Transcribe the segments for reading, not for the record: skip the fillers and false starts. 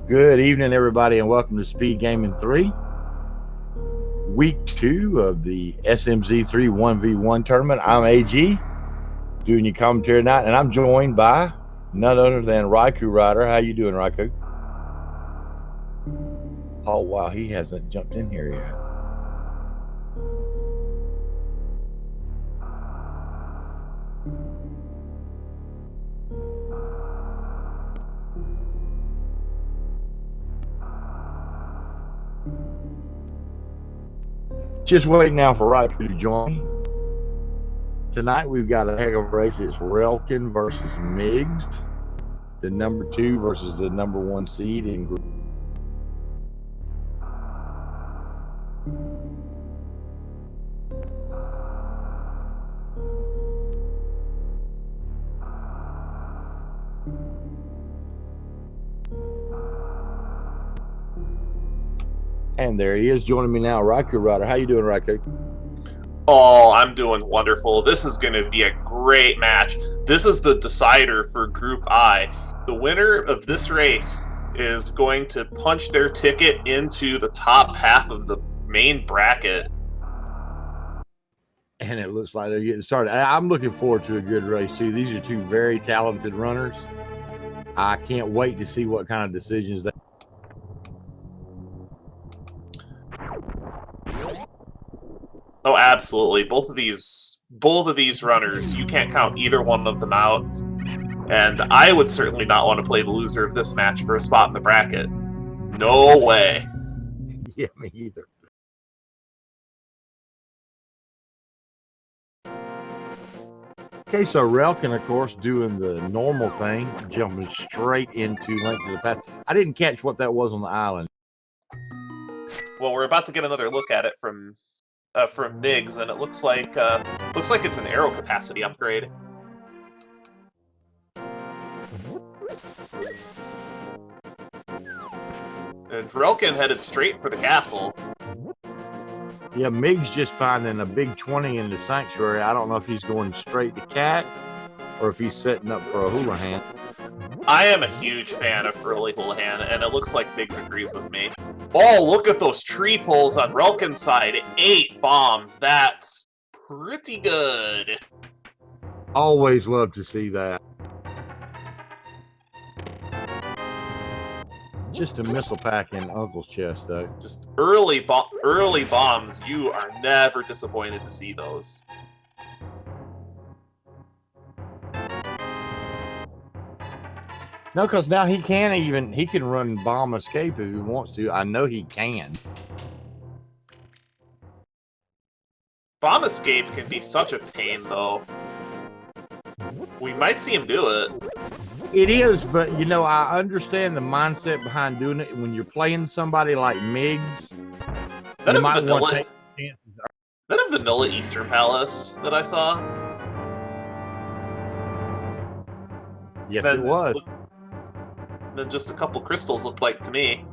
Good evening, everybody, and welcome to SpeedGaming 3, Week 2 of the SMZ3 1v1 tournament. I'm AG, doing your commentary tonight, and I'm joined by none other than Raikou Rider. How you doing, Raikou? Oh, wow, he hasn't jumped in here yet. Just waiting now for Raikou to join. Tonight we've got a heck of a race. It's Relkin versus Migs, the number 2 versus the number 1 seed in group. And there he is joining me now, Raikou Rider. How you doing, Raikou? Oh, I'm doing wonderful. This is going to be a great match. This is the decider for Group I. The winner of this race is going to punch their ticket into the top half of the main bracket. And it looks like they're getting started. I'm looking forward to a good race, too. These are two very talented runners. I can't wait to see what kind of decisions they... Oh, absolutely. Both of these runners, you can't count either one of them out. And I would certainly not want to play the loser of this match for a spot in the bracket. No way. Yeah, me either. Okay, so Relkin, of course, doing the normal thing, jumping straight into Link to the Past. I didn't catch what that was on the island. Well, we're about to get another look at it from Migs, and it looks like it's an arrow capacity upgrade. And Relkin headed straight for the castle. Yeah, Migs just finding a big 20 in the sanctuary. I don't know if he's going straight to Cat or if he's setting up for a Houlihan. I am a huge fan of early Houlihan, and it looks like Migs agrees with me. Oh, look at those tree pulls on Relkin's side. 8 bombs. That's pretty good. Always love to see that. Just a missile pack in Uncle's chest, though. Just early bombs. You are never disappointed to see those. No, because now he can run bomb escape if he wants to. I know he can. Bomb escape can be such a pain, though. We might see him do it. It is, but you know, I understand the mindset behind doing it. When you're playing somebody like Migs, you might want to take chances. That a vanilla Eastern Palace that I saw? Yes, it was. Then just a couple crystals looked like to me.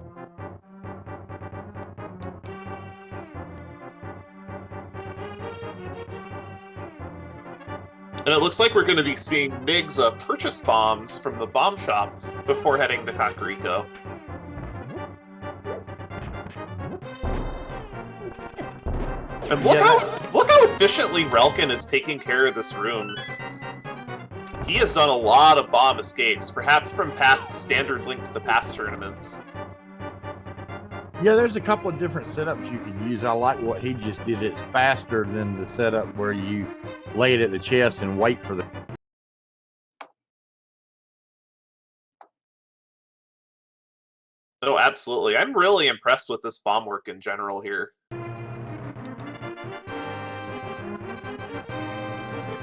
And it looks like we're going to be seeing Migs purchase bombs from the bomb shop before heading to Kakariko. And look how efficiently Relkin is taking care of this room. He has done a lot of bomb escapes, perhaps from past standard Link to the Past tournaments. Yeah, there's a couple of different setups you can use. I like what he just did. It's faster than the setup where you lay it at the chest and wait for the... Oh, absolutely. I'm really impressed with this bomb work in general here.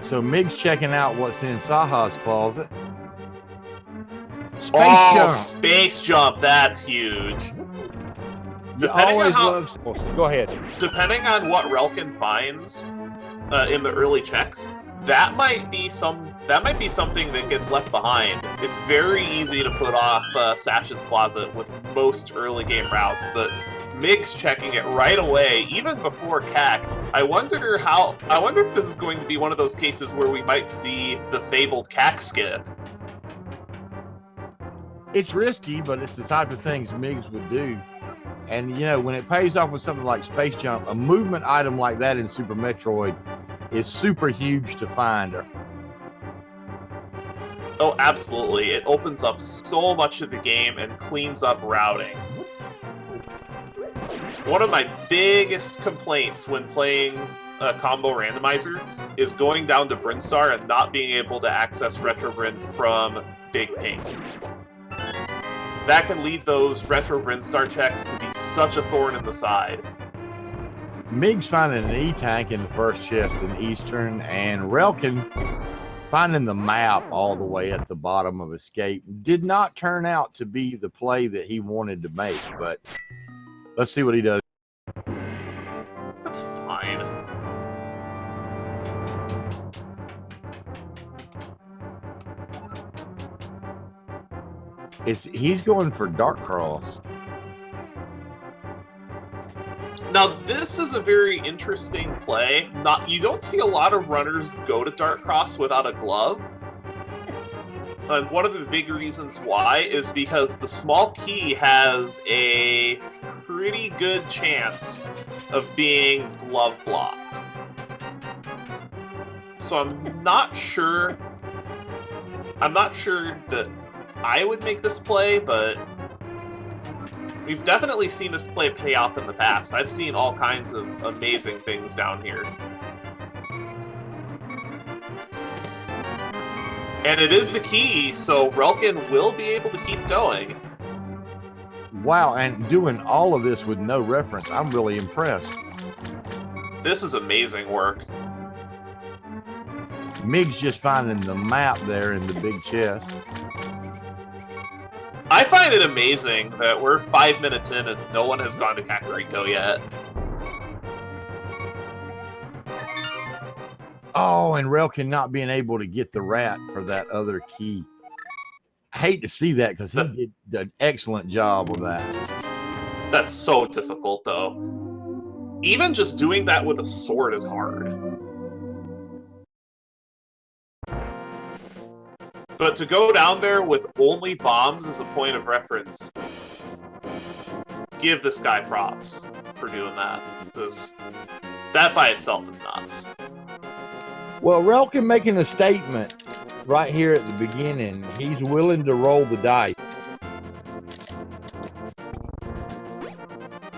So Migs checking out what's in Saha's closet. Space jump! Space jump, that's huge. Go ahead. Depending on what Relkin finds in the early checks, that might be something that gets left behind. It's very easy to put off Sash's closet with most early game routes, but Migs checking it right away, even before CAC. I wonder if this is going to be one of those cases where we might see the fabled CAC skip. It's risky, but it's the type of things Migs would do. And, you know, when it pays off with something like Space Jump, a movement item like that in Super Metroid is super huge to find. Oh, absolutely. It opens up so much of the game and cleans up routing. One of my biggest complaints when playing a combo randomizer is going down to Brinstar and not being able to access Retro Brin from Big Pink. That can leave those Retro Brinstar checks to be such a thorn in the side. Migs finding an E-Tank in the first chest in Eastern, and Relkin finding the map all the way at the bottom of Escape did not turn out to be the play that he wanted to make, but let's see what he does. That's fine. He's going for Dark Cross. Now, this is a very interesting play. You don't see a lot of runners go to Dark Cross without a glove. And one of the big reasons why is because the small key has a pretty good chance of being glove blocked. So I'm not sure that I would make this play, but we've definitely seen this play pay off in the past. I've seen all kinds of amazing things down here. And it is the key, so Relkin will be able to keep going. Wow, and doing all of this with no reference, I'm really impressed. This is amazing work. Migs just finding the map there in the big chest. I find it amazing that we're 5 minutes in and no one has gone to Kakariko yet. Oh, and Relkin not being able to get the rat for that other key. I hate to see that because he did an excellent job with that. That's so difficult, though. Even just doing that with a sword is hard. But to go down there with only bombs as a point of reference, give this guy props for doing that. Because that by itself is nuts. Well, Relkin making a statement right here at the beginning. He's willing to roll the dice.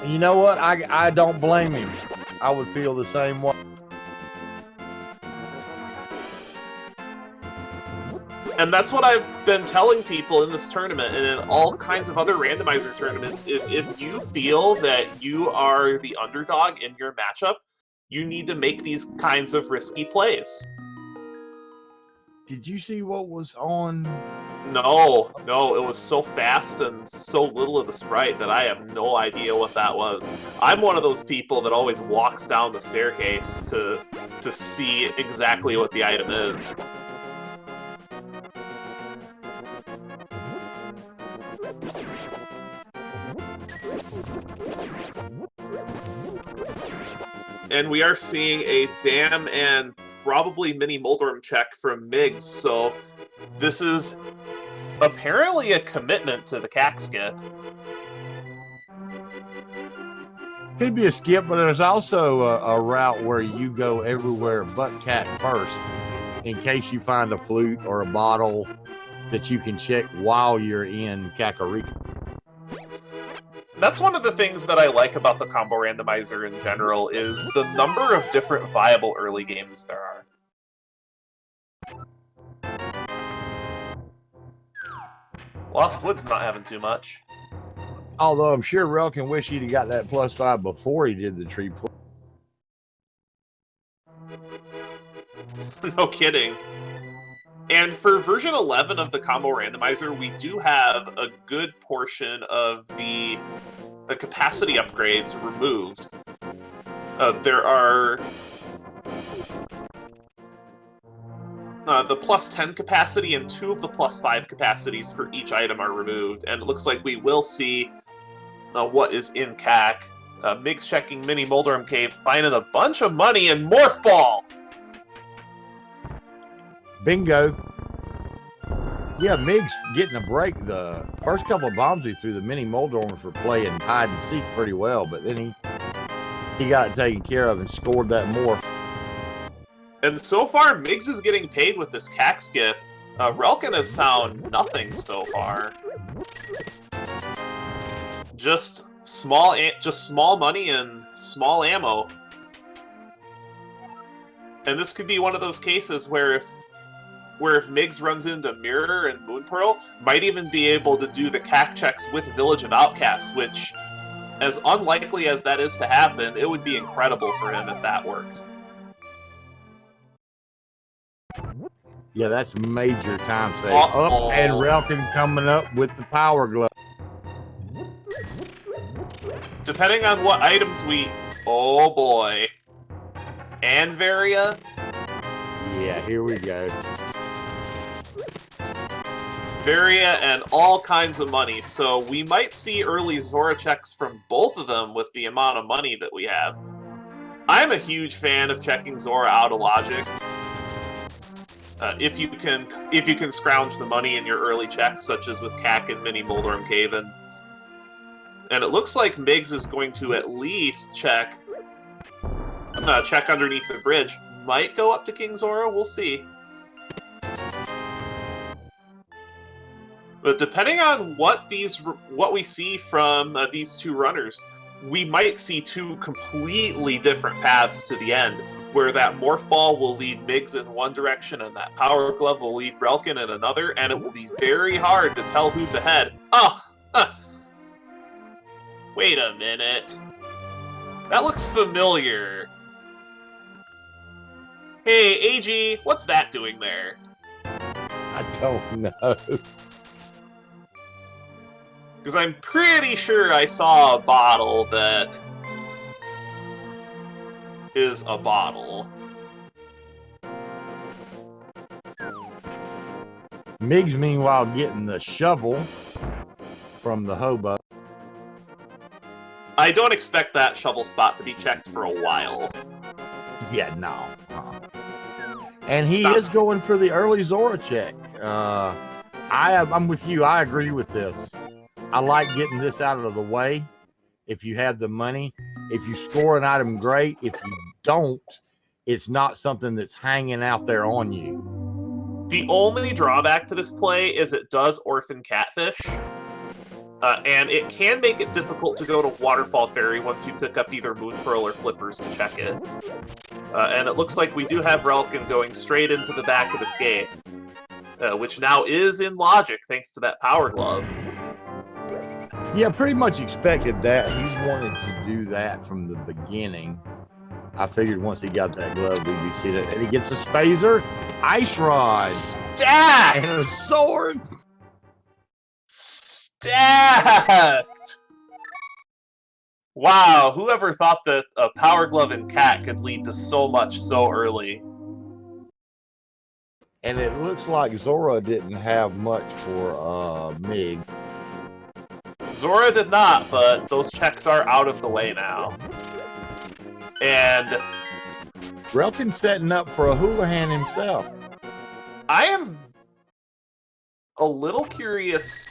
And you know what? I don't blame him. I would feel the same way. And that's what I've been telling people in this tournament and in all kinds of other randomizer tournaments is if you feel that you are the underdog in your matchup, you need to make these kinds of risky plays. Did you see what was on? No, it was so fast and so little of the sprite that I have no idea what that was. I'm one of those people that always walks down the staircase to see exactly what the item is. And we are seeing a dam and probably mini Moldorm check from Migs, so this is apparently a commitment to the cack skip. Could be a skip, but there's also a route where you go everywhere but cack first in case you find a flute or a bottle that you can check while you're in Kakariko. That's one of the things that I like about the combo randomizer in general is the number of different viable early games there are. Lost Wood's not having too much. Although I'm sure Relkin wish he'd have got that +5 before he did the tree pull. No kidding. And for version 11 of the combo randomizer, we do have a good portion of the capacity upgrades removed. There are the +10 capacity and 2 of the +5 capacities for each item are removed, and it looks like we will see what is in CAC. Migs checking Mini Moldorm Cave, finding a bunch of money in Morph Ball! Bingo. Yeah, Migs getting a break. The first couple of bombs he threw, the mini Moldormers were playing hide and seek pretty well, but then he got it taken care of and scored that morph. And so far, Migs is getting paid with this cack skip. Relkin has found nothing so far. Just small money and small ammo. And this could be one of those cases where if Migs runs into Mirror and Moonpearl, might even be able to do the cack checks with Village of Outcasts, which, as unlikely as that is to happen, it would be incredible for him if that worked. Yeah, that's major time save. And Relkin coming up with the power glove. Depending on what items we... Oh boy. And Varia? Yeah, here we go. Varia and all kinds of money, so we might see early Zora checks from both of them with the amount of money that we have. I'm a huge fan of checking Zora out of logic. If you can scrounge the money in your early checks, such as with Cack and Mini Moldorm Caven. And it looks like Migs is going to at least check underneath the bridge. Might go up to King Zora, we'll see. But depending on what we see from these two runners, we might see two completely different paths to the end, where that Morph Ball will lead Migs in one direction and that Power Glove will lead Relkin in another, and it will be very hard to tell who's ahead. Oh! Wait a minute. That looks familiar. Hey, AG, what's that doing there? I don't know. Because I'm pretty sure I saw a bottle that is a bottle. Migs, meanwhile, getting the shovel from the hobo. I don't expect that shovel spot to be checked for a while. Yeah, no. And he is going for the early Zora check. I'm with you. I agree with this. I like getting this out of the way if you have the money. If you score an item, great. If you don't, it's not something that's hanging out there on you. The only drawback to this play is it does orphan catfish. And it can make it difficult to go to Waterfall Ferry once you pick up either Moonpearl or Flippers to check it. And it looks like we do have Relkin going straight into the back of this gate, which now is in logic thanks to that Power Glove. Yeah, pretty much expected that. He wanted to do that from the beginning. I figured once he got that glove, we'd be seeing it. And he gets a Spazer, Ice Rod, stacked, and a sword. Stacked! Wow, whoever thought that a Power Glove and Cat could lead to so much so early? And it looks like Zora didn't have much for Mig. Zora did not, but those checks are out of the way now. And Relkin setting up for a Houlihan himself. I am a little curious.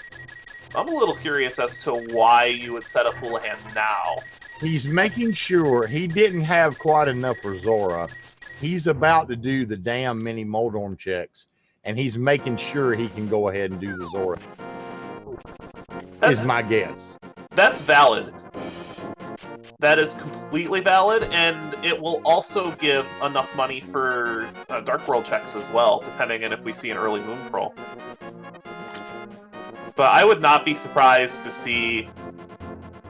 I'm a little curious as to why you would set up Houlihan now. He's making sure he didn't have quite enough for Zora. He's about to do the damn mini Moldorm checks, and he's making sure he can go ahead and do the Zora. That's my guess. That's valid. That is completely valid, and it will also give enough money for Dark World checks as well, depending on if we see an early Moonpearl. But I would not be surprised to see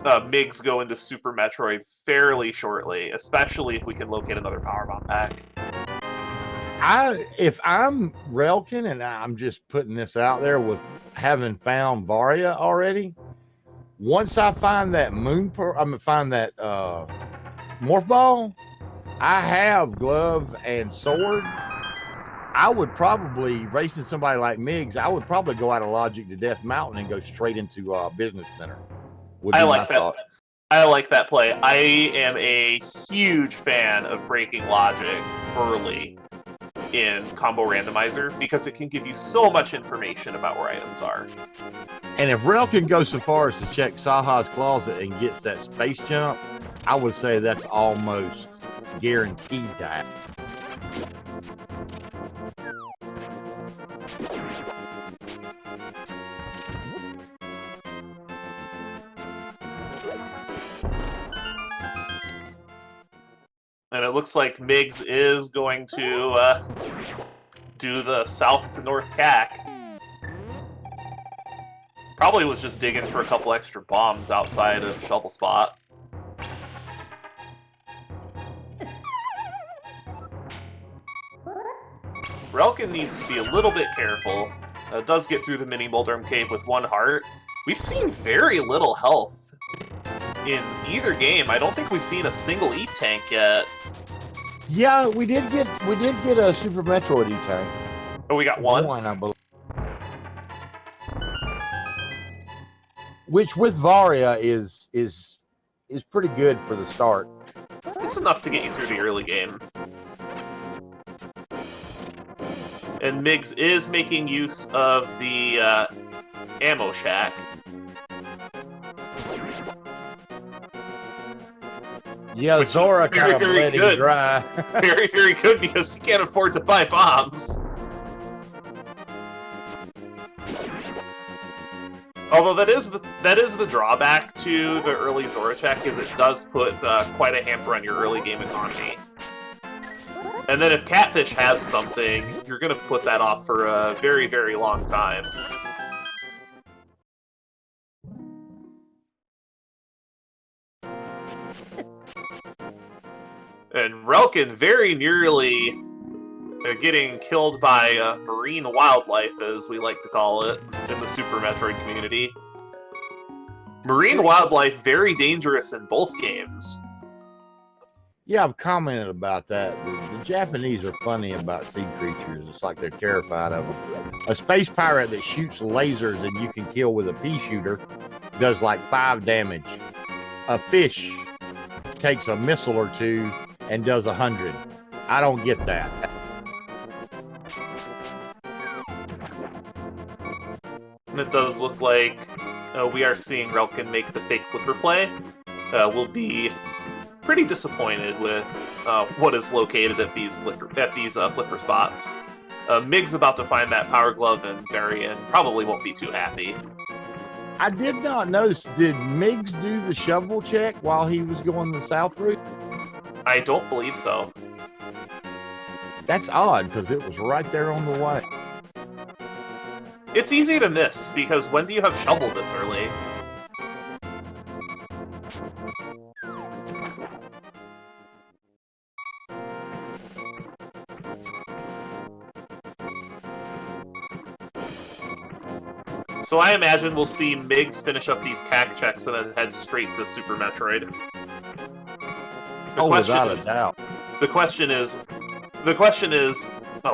Migs go into Super Metroid fairly shortly, especially if we can locate another Power Bomb pack. If I'm Relkin, and I'm just putting this out there with having found Varia already, once I find that Moonpearl, I'm gonna find that Morph Ball, I have glove and sword. I would probably, racing somebody like Migs, I would probably go out of Logic to Death Mountain and go straight into Business Center. I like that. I like that play. I am a huge fan of breaking Logic early. in Combo Randomizer because it can give you so much information about where items are. And if Relkin goes so far as to check Saha's closet and gets that space jump, I would say that's almost guaranteed to happen. And it looks like Migs is going to do the south to north CAC. Probably was just digging for a couple extra bombs outside of Shovel Spot. Relkin needs to be a little bit careful. Does get through the mini Moldrum Cave with 1 heart. We've seen very little health in either game. I don't think we've seen a single E-Tank yet. Yeah, we did get a Super Metroid E-Tank. Oh, we got one? One, I believe. Which with Varia is pretty good for the start. It's enough to get you through the early game. And Migs is making use of the ammo shack. Yeah, Zora kind of let him dry. Very, very good because he can't afford to buy bombs. Although that is the drawback to the early Zora check, is it does put quite a hamper on your early game economy. And then if Catfish has something, you're going to put that off for a very, very long time. And Relkin very nearly getting killed by marine wildlife, as we like to call it in the Super Metroid community. Marine wildlife, very dangerous in both games. Yeah, I've commented about that. The Japanese are funny about sea creatures. It's like they're terrified of them. A space pirate that shoots lasers and you can kill with a pea shooter does like 5 damage. A fish takes a missile or 2 and does 100. I don't get that. And it does look like we are seeing Relkin make the fake flipper play. We'll be pretty disappointed with what is located at these flipper spots. Mig's about to find that Power Glove, and Varian probably won't be too happy. I did not notice, did Migs do the shovel check while he was going the south route? I don't believe so. That's odd, because it was right there on the way. It's easy to miss, because when do you have shovel this early? So I imagine we'll see Migs finish up these CAC checks and then head straight to Super Metroid. Without a doubt. The question is,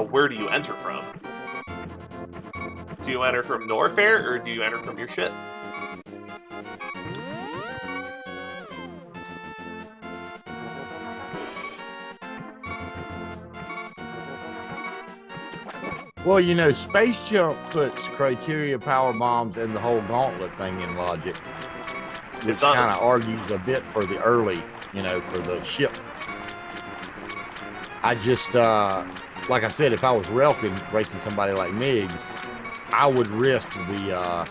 where do you enter from? Do you enter from Norfair, or do you enter from your ship? Well, you know, Space Jump puts criteria power bombs and the whole gauntlet thing in logic. Which kind of argues a bit for the early, you know, for the ship. I just, like I said, if I was Relkin racing somebody like Migs, I would risk the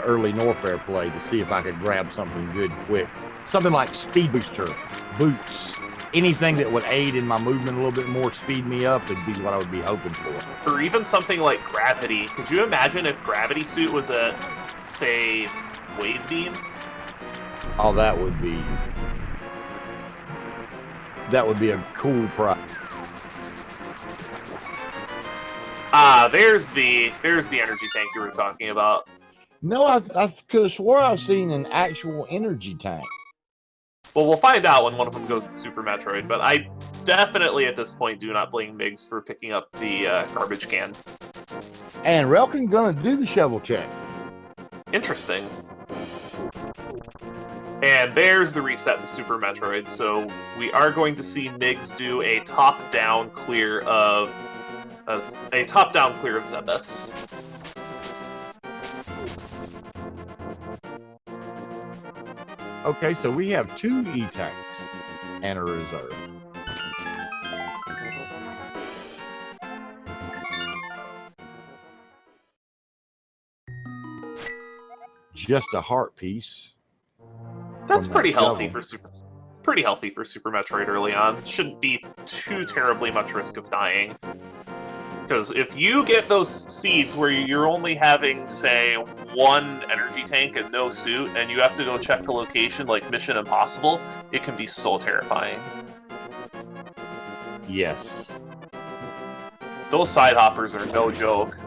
early Norfair play to see if I could grab something good quick. Something like Speed Booster, Boots, anything that would aid in my movement a little bit more, speed me up, would be what I would be hoping for. Or even something like Gravity. Could you imagine if Gravity Suit was a, say, Wave Beam? Oh, that would be a cool prize. Ah, there's the energy tank you were talking about. No, I could have swore I've seen an actual energy tank. Well, we'll find out when one of them goes to Super Metroid, but I definitely at this point do not blame Migs for picking up the garbage can. And Relkin gonna do the shovel check. Interesting. And there's the reset to Super Metroid, so we are going to see Migs do a top-down clear of as a top-down clear of Zebeths. Okay, so we have 2 E-tanks and a reserve. Just a heart piece. That's pretty that healthy shovel. for Super Metroid early on. Shouldn't be too terribly much risk of dying. Because if you get those seeds where you're only having, say, 1 energy tank and no suit, and you have to go check the location like Mission Impossible, it can be so terrifying. Yes. Those side hoppers are no joke.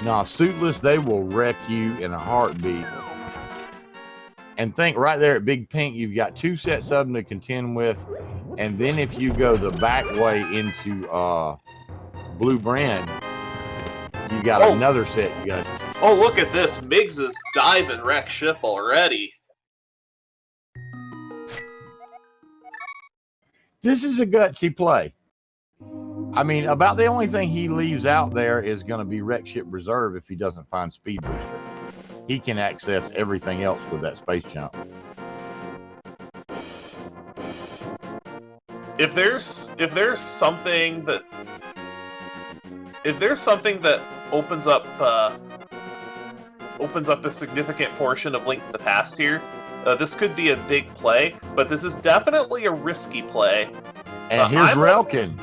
Now, suitless, they will wreck you in a heartbeat. And think right there at Big Pink, you've got 2 sets of them to contend with. And then if you go the back way into Blue Brand, you got another set you got. Oh, look at this. Migs is diving wreck ship already. This is a gutsy play. I mean, about the only thing he leaves out there is going to be Wreck Ship Reserve if he doesn't find Speed Booster. He can access everything else with that space jump. If there's something that opens up a significant portion of Link to the Past here, this could be a big play, but this is definitely a risky play. And here's Relkin.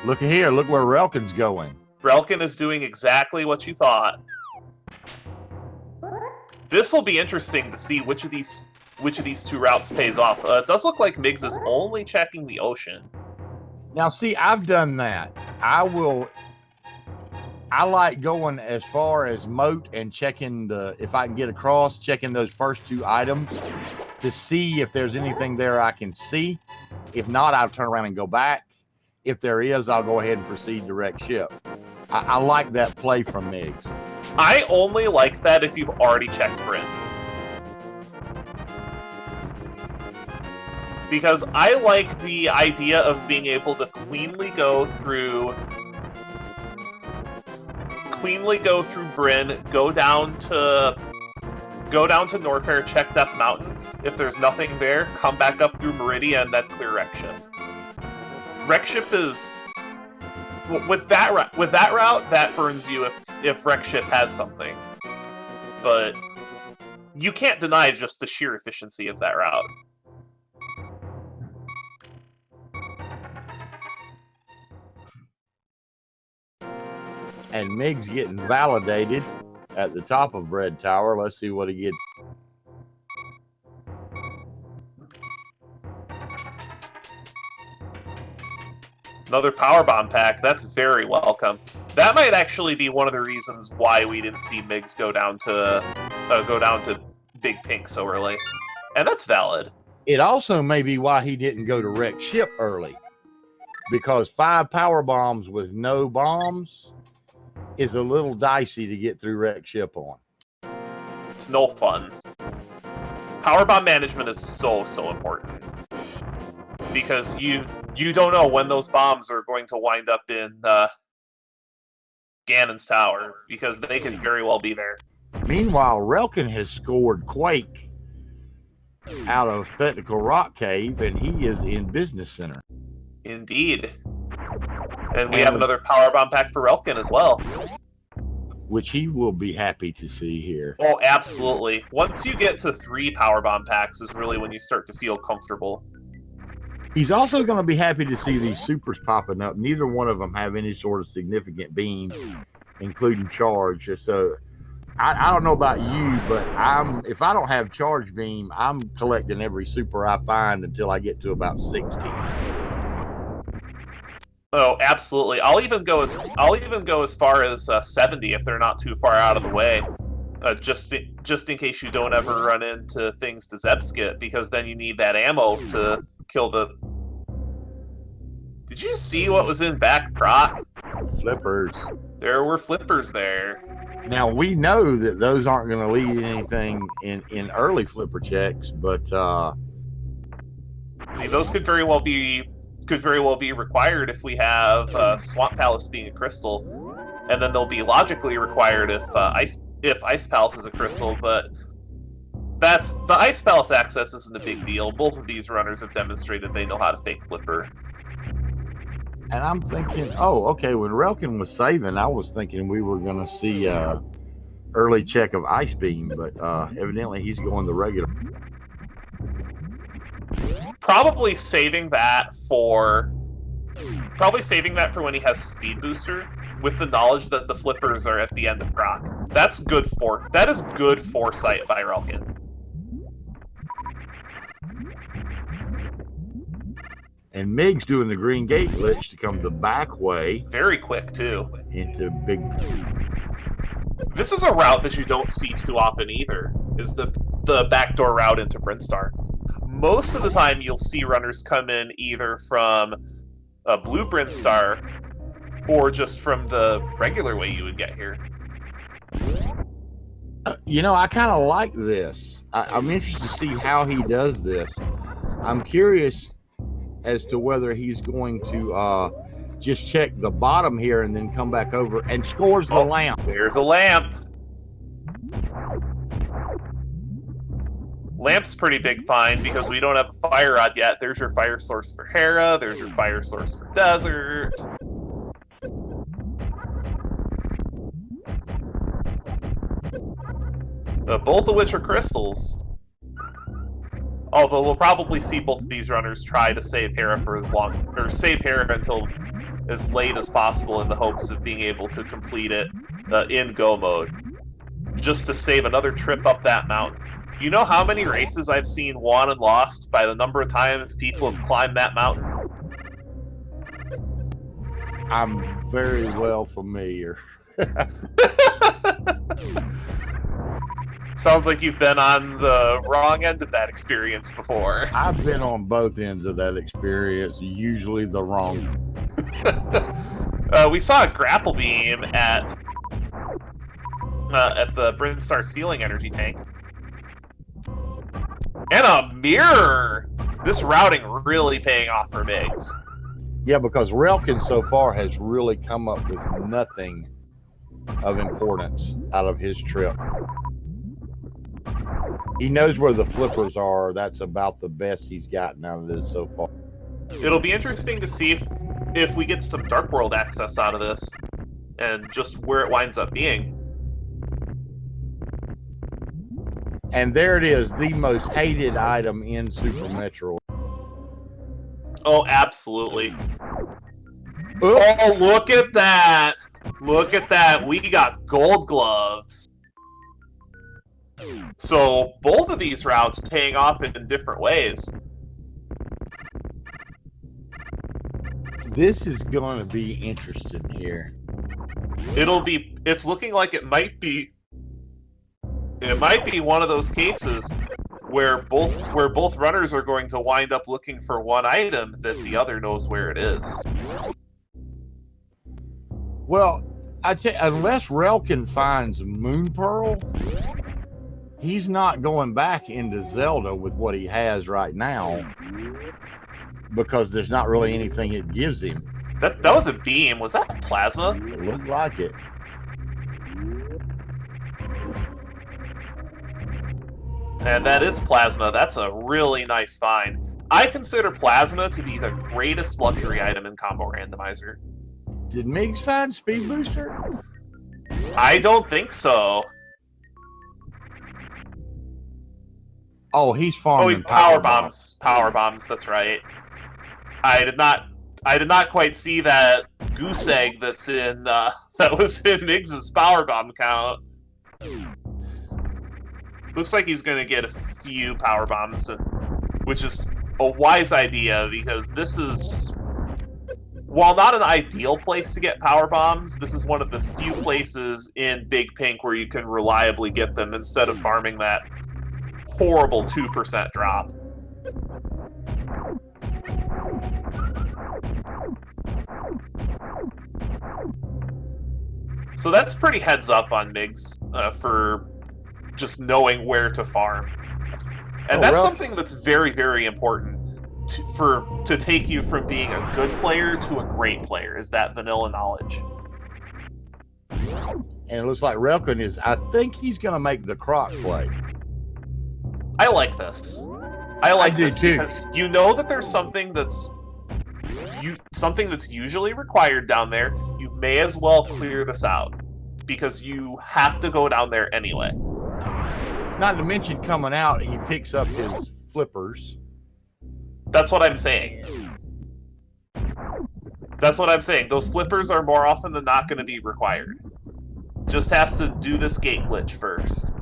Look here. Look where Relkin's going. Relkin is doing exactly what you thought. This will be interesting to see which of these 2 routes pays off. It does look like Migs is only checking the ocean. Now, see, I've done that. I like going as far as moat and checking if I can get across, checking those first 2 items to see if there's anything there I can see. If not, I'll turn around and go back. If there is, I'll go ahead and proceed to wreck ship. I like that play from Migs. I only like that if you've already checked Bryn. Because I like the idea of being able to cleanly go through Bryn, go down to Norfair, check Death Mountain. If there's nothing there, come back up through Meridia and then clear Wreck Ship. Wreck Ship is with that route that burns you if Wreck Ship has something. But you can't deny just the sheer efficiency of that route. And Migs getting validated at the top of Red Tower. Let's see what he gets. Another power bomb pack. That's very welcome. That might actually be one of the reasons why we didn't see Migs go down to Big Pink so early, and that's valid. It also may be why he didn't go to wreck ship early, because 5 power bombs with no bombs is a little dicey to get through wreck ship on. It's no fun. Power bomb management is so important, because you don't know when those bombs are going to wind up in Ganon's tower, because they can very well be there. Meanwhile, Relkin has scored Quake out of Spectacle Rock Cave, and he is in Business Center. Indeed. And we have another power bomb pack for Relkin as well, which he will be happy to see here. Oh, absolutely. Once you get to 3 power bomb packs is really when you start to feel comfortable. He's also going to be happy to see these supers popping up. Neither one of them have any sort of significant beam, including charge. So I don't know about you, but if I don't have charge beam, I'm collecting every super I find until I get to about 60. Oh, absolutely. I'll even go as far as 70 if they're not too far out of the way. Just in case you don't ever run into things to Zebskit, because then you need that ammo to kill the... Did you see what was in back proc? Flippers. There were flippers there. Now, we know that those aren't going to lead anything in early flipper checks, but... I mean, those could very well be could very well be required if we have Swamp Palace being a crystal, and then they'll be logically required if Ice Palace is a crystal. But the Ice Palace access isn't a big deal. Both of these runners have demonstrated they know how to fake flipper. And I'm thinking, oh, okay, when Relkin was saving, I was thinking we were going to see early check of Ice Beam, but evidently he's going the regular. Probably saving that for when he has Speed Booster, with the knowledge that the flippers are at the end of Croc. That is good foresight by Relkin. And Migs doing the green gate glitch to come the back way. Very quick, too. Into big... This is a route that you don't see too often either, is the backdoor route into Brinstar. Most of the time you'll see runners come in either from a blue Brinstar or just from the regular way you would get here. You know, I kind of like this. I'm interested to see how he does this. I'm curious as to whether he's going to just check the bottom here and then come back over and scores the lamp. There's a lamp. Lamp's pretty big find because we don't have a fire rod yet. There's your fire source for Hera. There's your fire source for Desert. Both of which are crystals. Although we'll probably see both of these runners try to save Hera save Hera until as late as possible in the hopes of being able to complete it in go mode, just to save another trip up that mountain. You know how many races I've seen won and lost by the number of times people have climbed that mountain? I'm very well familiar. Sounds like you've been on the wrong end of that experience before. I've been on both ends of that experience, usually the wrong. We saw a grapple beam at the Brinstar ceiling energy tank. And a mirror! This routing really paying off for Migs. Yeah, because Relkin so far has really come up with nothing of importance out of his trip. He knows where the flippers are. That's about the best he's gotten out of this so far. It'll be interesting to see if we get some Dark World access out of this and just where it winds up being. And there it is, the most hated item in Super Metroid. Oh, absolutely. Oh, look at that! Look at that! We got gold gloves. So both of these routes paying off in different ways. This is going to be interesting here. It's looking like it might be one of those cases where both runners are going to wind up looking for one item that the other knows where it is. Well, I tell you, unless Relkin finds Moon Pearl, he's not going back into Zelda with what he has right now because there's not really anything it gives him. That was a beam. Was that plasma? It looked like it. And that is plasma. That's a really nice find. I consider plasma to be the greatest luxury item in Combo Randomizer. Did Migs find Speed Booster? I don't think so. Oh, he's farming power bombs. Power bombs, that's right. I did not quite see that goose egg that's in that was in Migs's power bomb count. Looks like he's gonna get a few power bombs, which is a wise idea because this is, while not an ideal place to get power bombs, this is one of the few places in Big Pink where you can reliably get them instead of farming that horrible 2% drop. So that's pretty heads up on Migs for just knowing where to farm. And that's something that's very, very important. to take you from being a good player to a great player is that vanilla knowledge. And it looks like relkin is. I think he's going to make the croc play. I like this. I like do this too. Because you know that there's something that's usually required down there. You may as well clear this out because you have to go down there anyway. Not to mention coming out, he picks up his flippers. That's what I'm saying. That's what I'm saying. Those flippers are more often than not going to be required. Just has to do this gate glitch first.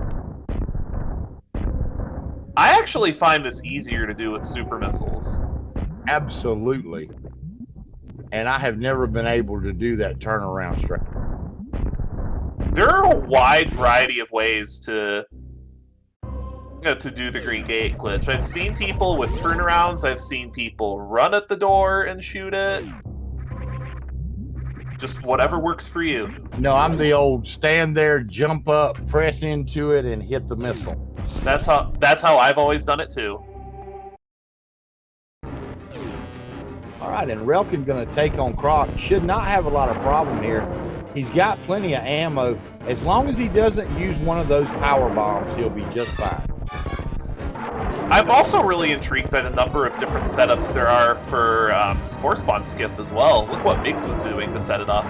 I actually find this easier to do with super missiles. Absolutely. And I have never been able to do that turnaround strat. There are a wide variety of ways to do the green gate glitch. I've seen people with turnarounds. I've seen people run at the door and shoot it. Just whatever works for you. No, I'm the old stand there, jump up, press into it, and hit the missile. That's how I've always done it too. All right, and relkin going to take on Croc. Should not have a lot of problem here. He's got plenty of ammo. As long as he doesn't use one of those power bombs, he'll be just fine. I'm also really intrigued by the number of different setups there are for Spore Spawn Skip as well. Look what Migs was doing to set it up.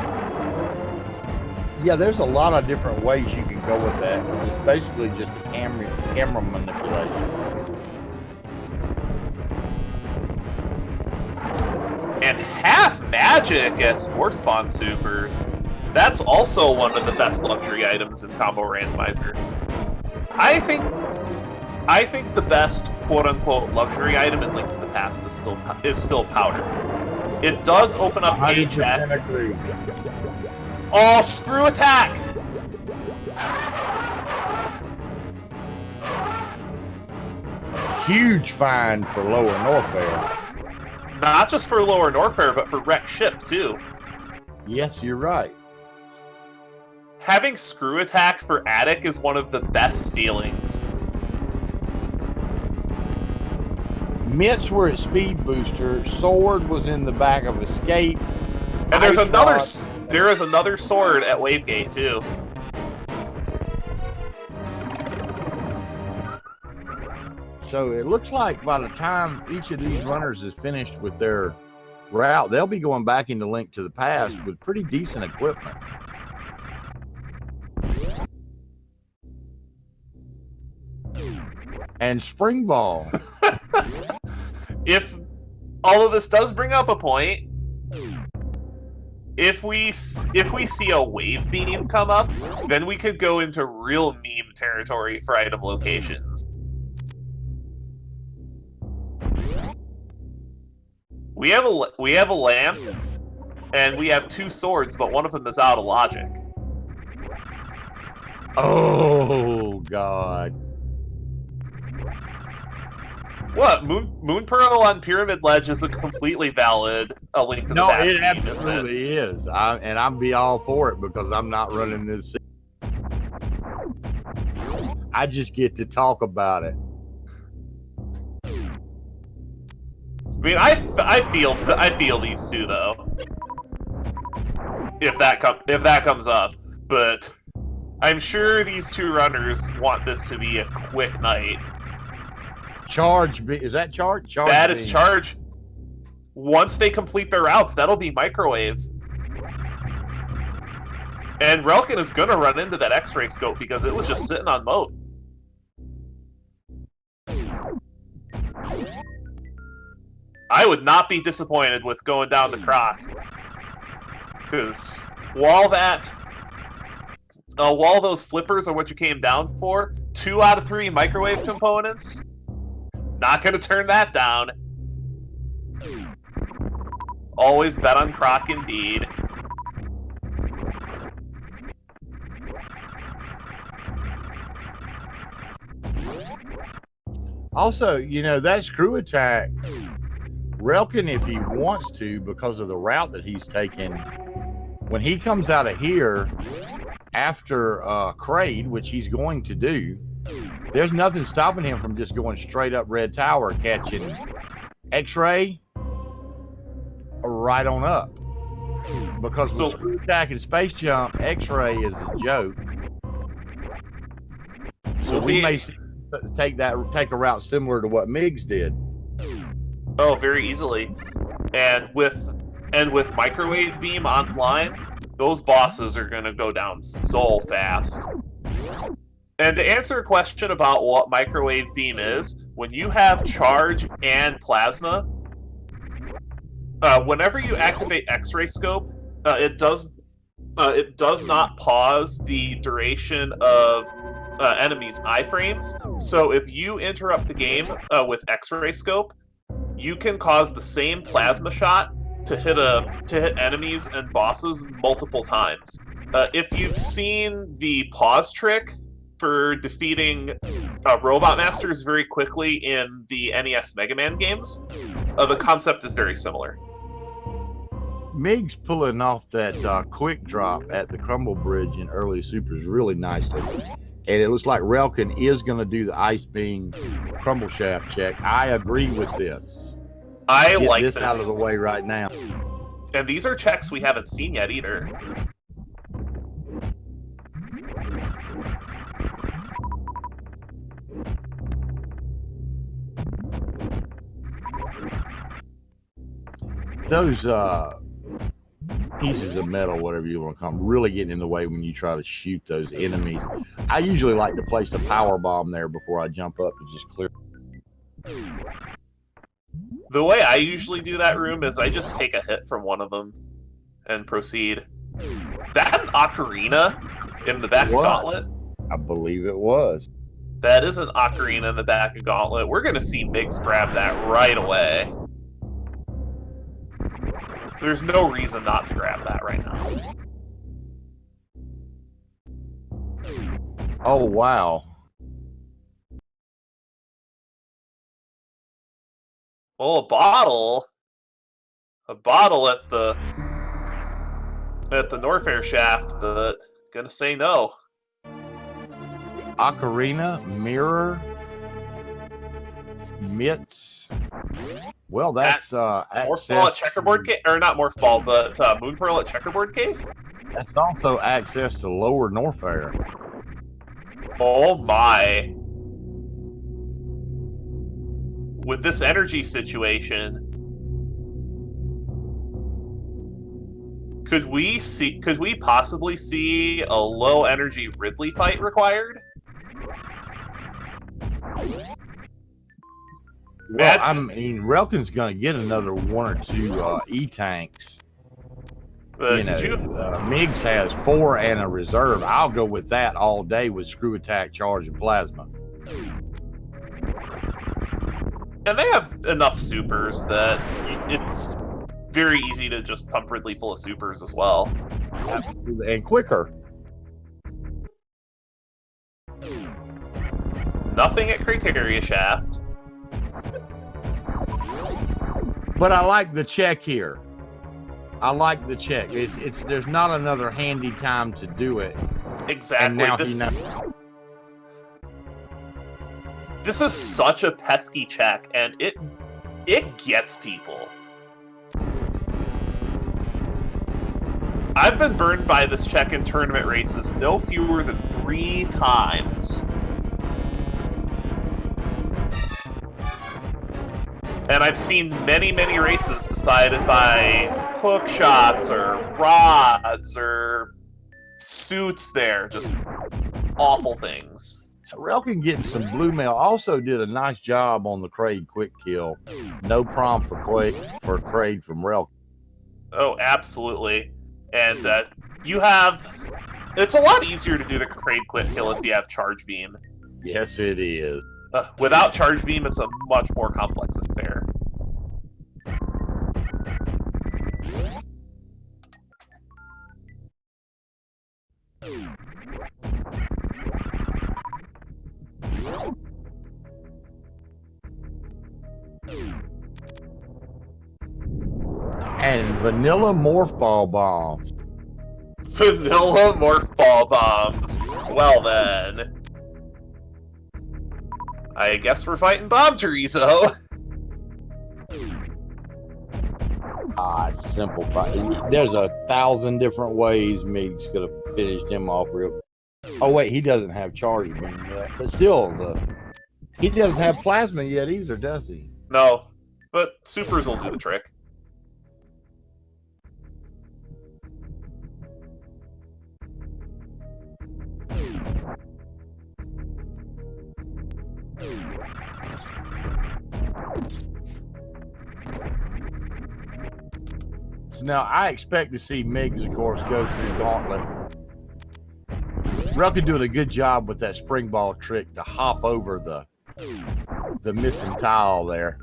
Yeah, there's a lot of different ways you can go with that. It's basically just a camera manipulation. And half magic at Spore Spawn Supers. That's also one of the best luxury items in Combo Randomizer. I think the best quote-unquote luxury item in Link to the Past is still powder. It does open up a check. Oh, screw attack! Huge find for Lower Norfair. Not just for Lower Norfair, but for wrecked ship too. Yes, you're right. Having screw attack for Attic is one of the best feelings. Mitts were at speed booster. Sword was in the back of escape. And there is another sword at Wavegate too. So it looks like by the time each of these runners is finished with their route, they'll be going back into Link to the Past with pretty decent equipment. And Spring Ball. If all of this does bring up a point, if we see a wave beam come up, then we could go into real meme territory for item locations. We have a lamp, and we have two swords, but one of them is out of logic. Oh God! What? Moon Pearl on Pyramid Ledge is a completely valid Link to the Past it game, isn't it? absolutely is. And I'm be all for it because I'm not running this. I just get to talk about it. I mean, I feel these two though. If that comes up, but I'm sure these two runners want this to be a quick night. Charge, is that charge? That is charge. Once they complete their routes, that'll be microwave. And relkin is gonna run into that X-ray scope because it was just sitting on moat. I would not be disappointed with going down the Croc. Because while those flippers are what you came down for, 2 out of 3 microwave components, not going to turn that down. Always bet on Croc indeed. Also, you know, that screw attack, relkin, if he wants to, because of the route that he's taken, when he comes out of here after Kraid, which he's going to do, there's nothing stopping him from just going straight up Red Tower, catching X-ray, right on up. Because with screw attack and space jump, X-ray is a joke. So we may take a route similar to what Migs did. Oh, very easily. And with microwave beam online, those bosses are gonna go down so fast. And to answer a question about what microwave beam is, when you have charge and plasma, whenever you activate X-ray scope, it does not pause the duration of enemies' iframes. So if you interrupt the game with X-ray scope, you can cause the same plasma shot to hit enemies and bosses multiple times. If you've seen the pause trick for defeating robot masters very quickly in the NES Mega Man games, the concept is very similar. Migs pulling off that quick drop at the Crumble Bridge in early Supers really nicely. And it looks like Relkin is going to do the Ice Beam Crumble Shaft check. I agree with this. I Get like this out of the way right now. And these are checks we haven't seen yet either. Those pieces of metal, whatever you want to call them, really getting in the way when you try to shoot those enemies. I usually like to place a power bomb there before I jump up and just clear. The way I usually do that room is I just take a hit from one of them and proceed. That an ocarina in the back of Gauntlet? I believe it was. That is an ocarina in the back of Gauntlet. We're going to see Migs grab that right away. There's no reason not to grab that right now. Oh, wow. Well, a bottle at the Norfair shaft, but gonna say no. Ocarina, mirror, mitts. Well, that's Morph Ball at Checkerboard Cave, or not Morph Ball, but Moon Pearl at Checkerboard Cave. That's also access to Lower Norfair. Oh my! With this energy situation, could we possibly see a low energy Ridley fight required? Well, I mean, Relkin's going to get another one or two E-tanks. Migs has 4 and a reserve. I'll go with that all day with screw attack, charge, and plasma. And they have enough supers that it's very easy to just pump Ridley full of supers as well. And quicker. Nothing at Criteria Shaft. But I like the check here. I like the check. There's not another handy time to do it. Exactly. This is such a pesky check, and it gets people. I've been burned by this check in tournament races no fewer than 3 times. And I've seen many, many races decided by hook shots or rods or suits there. Just awful things. Relkin getting some blue mail also did a nice job on the Kraid quick kill. No problem for Kraid from Relkin. Oh, absolutely. And it's a lot easier to do the Kraid quick kill if you have charge beam. Yes, it is. Without charge beam, it's a much more complex affair. And vanilla morph ball bombs. Vanilla morph ball bombs. Well then. I guess we're fighting Bomb Chorizo. Simplify. There's 1,000 different ways Migs could have finished him off real. Oh wait, he doesn't have charge beam yet, but still, he doesn't have plasma yet either, does he? No, but supers will do the trick. So now I expect to see Migs, of course, go through Gauntlet. Relkin doing a good job with that spring ball trick to hop over the missing tile there.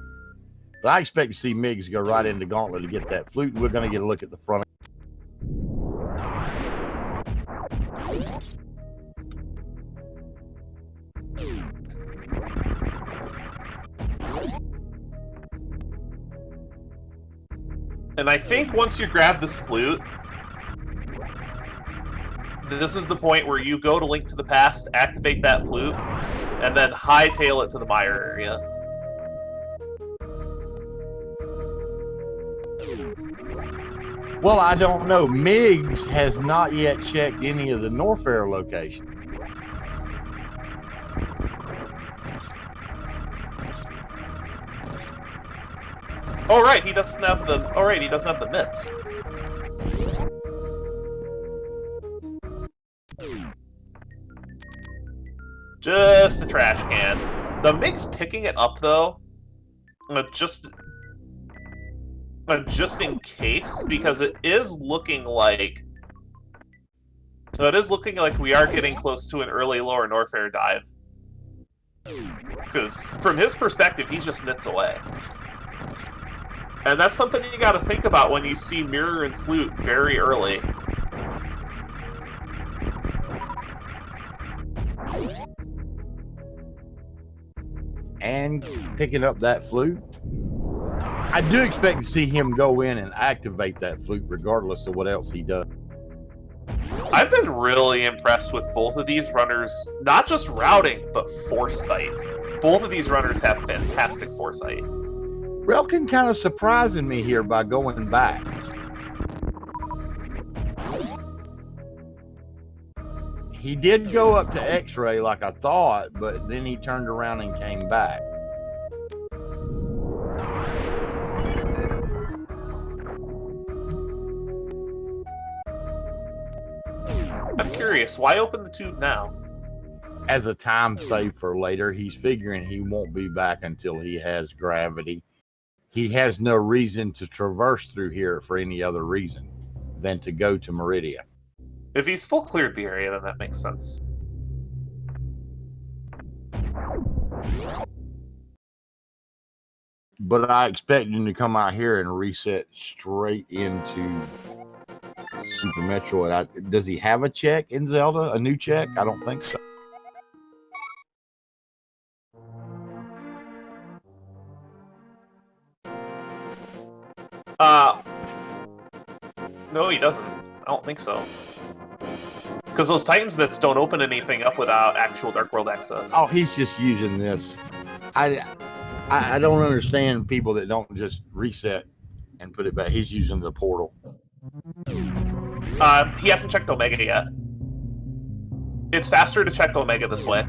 But I expect to see Migs go right into Gauntlet to get that flute. We're going to get a look at the front. And I think once you grab this flute, this is the point where you go to Link to the Past, activate that flute, and then hightail it to the mire area. Well, I don't know. Migs has not yet checked any of the Norfair locations. Oh right, he doesn't have the. Oh right, he doesn't have the mitts. Just a trash can. The Migs picking it up though, just in case, because it is looking like we are getting close to an early lower Norfair dive. Because from his perspective, he's just mitts away. And that's something you gotta think about when you see Mirror and Flute very early. And picking up that flute. I do expect to see him go in and activate that flute regardless of what else he does. I've been really impressed with both of these runners, not just routing, but foresight. Both of these runners have fantastic foresight. Relkin kind of surprising me here by going back. He did go up to X-ray like I thought, but then he turned around and came back. I'm curious, why open the tube now? As a time save for later, he's figuring he won't be back until he has gravity. He has no reason to traverse through here for any other reason than to go to Meridia. If he's full cleared the area, then that makes sense. But I expect him to come out here and reset straight into Super Metroid. Does he have a check in Zelda? A new check? I don't think so. No, he doesn't. I don't think so. Because those Titans bits don't open anything up without actual Dark World access. Oh, he's just using this. I don't understand people that don't just reset and put it back. He's using the portal. He hasn't checked Omega yet. It's faster to check Omega this way.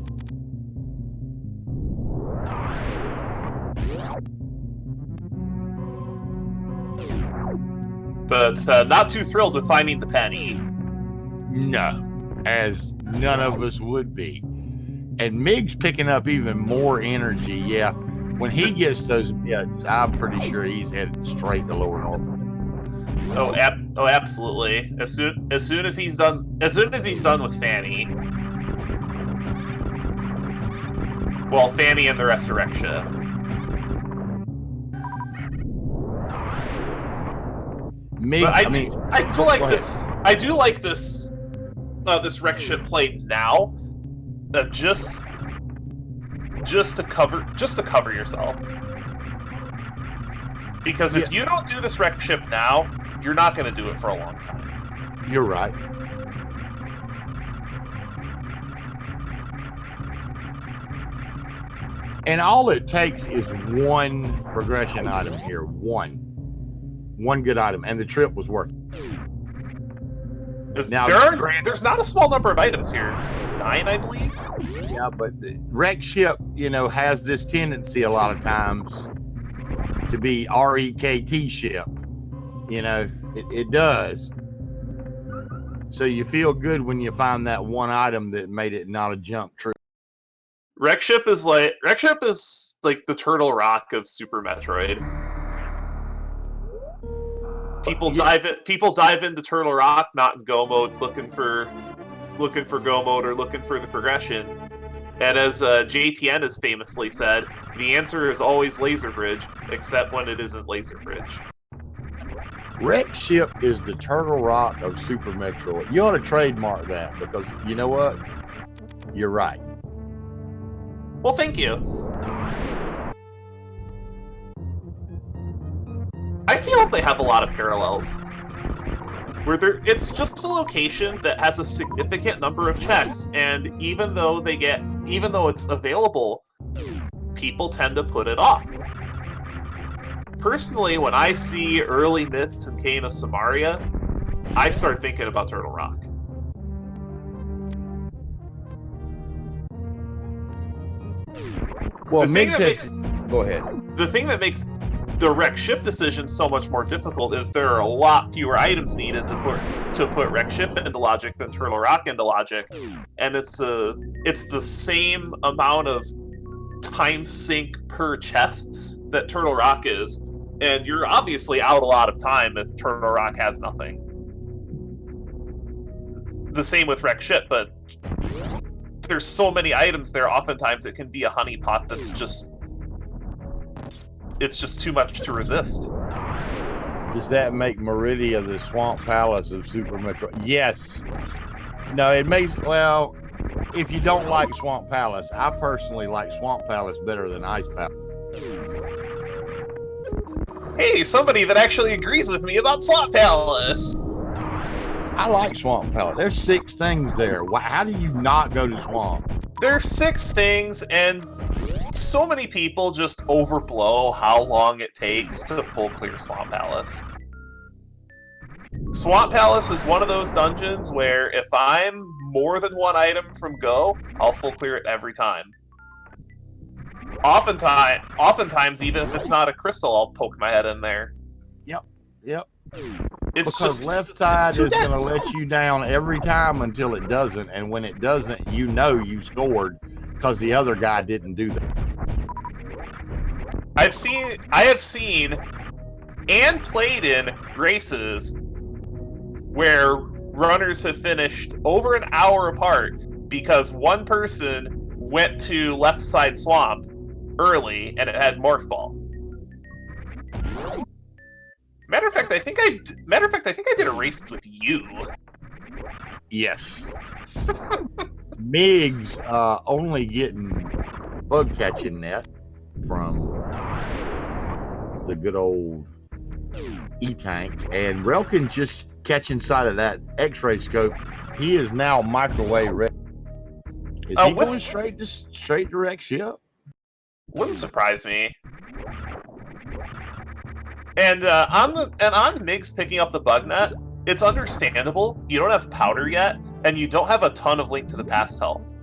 But not too thrilled with finding the penny. No, as none of us would be. And Migs picking up even more energy. Yeah, when he gets those bits, I'm pretty sure he's headed straight to Lower North. Oh, absolutely. As soon as he's done with Fanny. Well, Fanny and the Resurrection. Migs, but I do like this. I do like this. This wreck ship play now. Just to cover yourself. Because if you don't do this wreck ship now, you're not going to do it for a long time. You're right. And all it takes is one progression item here. One. One good item, and the trip was worth it. Now, There's not a small number of items here. 9, I believe. Yeah, but the wreck ship, has this tendency a lot of times to be REKT ship. It does. So you feel good when you find that one item that made it not a jump trip. Wreck ship is like the Turtle Rock of Super Metroid. People dive into Turtle Rock, not in Go mode, looking for Go mode or looking for the progression. And as JTN has famously said, the answer is always Laser Bridge, except when it isn't Laser Bridge. Wreck ship is the Turtle Rock of Super Metroid. You ought to trademark that, because you know what? You're right. Well, thank you. I feel like they have a lot of parallels. It's just a location that has a significant number of checks, and even though it's available, people tend to put it off. Personally, when I see early myths in Kane of Samaria, I start thinking about Turtle Rock. Well, go ahead. The thing that makes the wreck ship decision so much more difficult is there are a lot fewer items needed to put wreck ship into logic than Turtle Rock into logic, and it's the same amount of time sink per chests that Turtle Rock is, and you're obviously out a lot of time if Turtle Rock has nothing. The same with wreck ship, but there's so many items there. Oftentimes it can be a honeypot that's just too much to resist. Does that make Meridia the Swamp Palace of Super Metroid? Yes. No, it makes, well, if you don't like Swamp Palace, I personally like Swamp Palace better than Ice Palace. Hey, somebody that actually agrees with me about Swamp Palace! I like Swamp Palace. There's 6 things there. How do you not go to Swamp? There's 6 things, and so many people just overblow how long it takes to full clear Swamp Palace. Swamp Palace is one of those dungeons where if I'm more than 1 item from go, I'll full clear it every time. Oftentimes, even if it's not a crystal, I'll poke my head in there. Yep. Because left side is going to let you down every time until it doesn't, and when it doesn't, you scored because the other guy didn't do that. I have seen and played in races where runners have finished over an hour apart because one person went to left side swamp early and it had Morph Ball. Matter of fact, I think I did a race with you. Yes. Migs only getting bug catching net from the good old E-Tank, and Relkin just catching sight of that X-ray scope. He is now microwave ready. Is he going straight direct ship? Wouldn't surprise me. And on Migs picking up the bug net, it's understandable. You don't have powder yet, and you don't have a ton of Link to the Past health.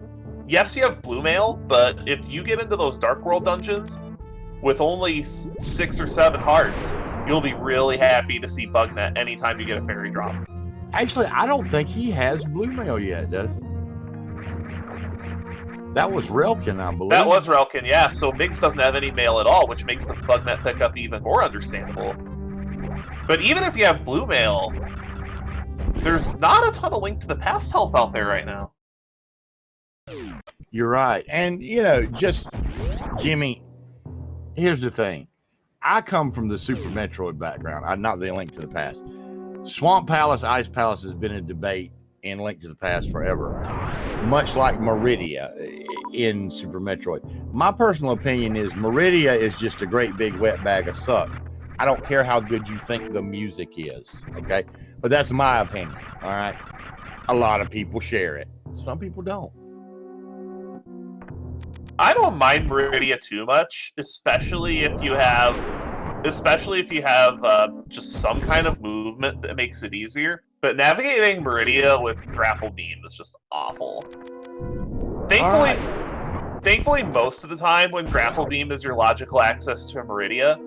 Yes, you have blue mail, but if you get into those Dark World dungeons with only 6 or 7 hearts, you'll be really happy to see bug net anytime you get a fairy drop. Actually, I don't think he has blue mail yet, does he? That was Relkin, I believe. That was Relkin, yeah. So Migs doesn't have any mail at all, which makes the bug net pickup even more understandable. But even if you have blue mail, there's not a ton of Link to the Past health out there right now. You're right. And, just, Jimmy, here's the thing. I come from the Super Metroid background. I'm not the Link to the Past. Swamp Palace, Ice Palace has been a debate in Link to the Past forever, much like Meridia in Super Metroid. My personal opinion is Meridia is just a great big wet bag of suck. I don't care how good you think the music is, okay? But that's my opinion, all right? A lot of people share it. Some people don't. I don't mind Meridia too much, especially if you have especially if you have just some kind of movement that makes it easier. But navigating Meridia with grapple beam is just awful. Thankfully, thankfully, most of the time when grapple beam is your logical access to Meridia,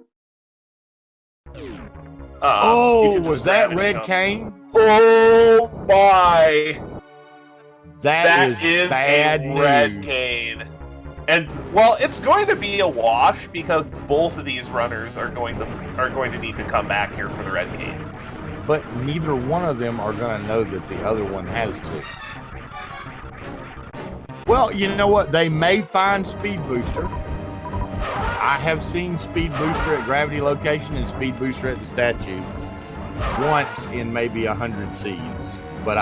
was that red cane? Oh my! That is bad a red news. cane. And well, it's going to be a wash because both of these runners are going to need to come back here for the red cane. But neither one of them are going to know that the other one has to. Well, you know what? They may find Speed Booster. I have seen Speed Booster at Gravity Location and Speed Booster at the statue once in maybe 100 seeds. But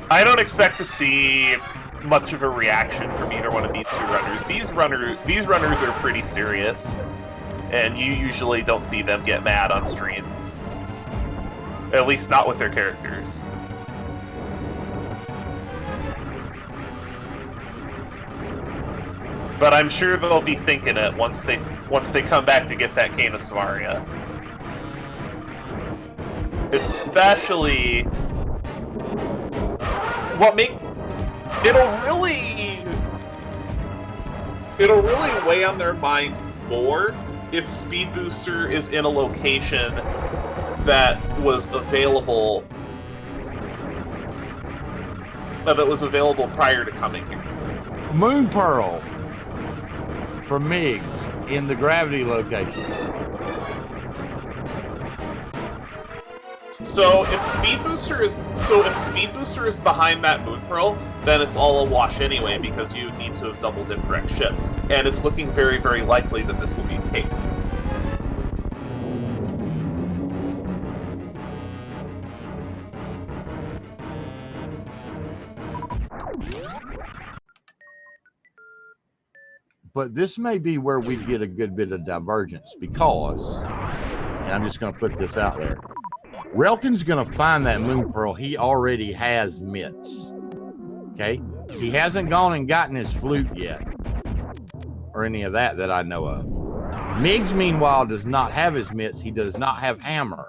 I don't expect to see much of a reaction from either one of these two runners. These runners are pretty serious, and you usually don't see them get mad on stream. At least not with their characters. But I'm sure they'll be thinking it once they come back to get that Cane of Samaria. Especially it'll really weigh on their mind more if Speed Booster is in a location that was available prior to coming here. Moon Pearl for Migs in the Gravity location. So if Speed Booster is behind that Moon Pearl, then it's all a wash anyway because you need to have double dipped wreck ship, and it's looking very, very likely that this will be the case. But this may be where we get a good bit of divergence because, and I'm just going to put this out there, Relkin's going to find that Moon Pearl. He already has mitts. Okay? He hasn't gone and gotten his flute yet or any of that I know of. Migs, meanwhile, does not have his mitts. He does not have hammer.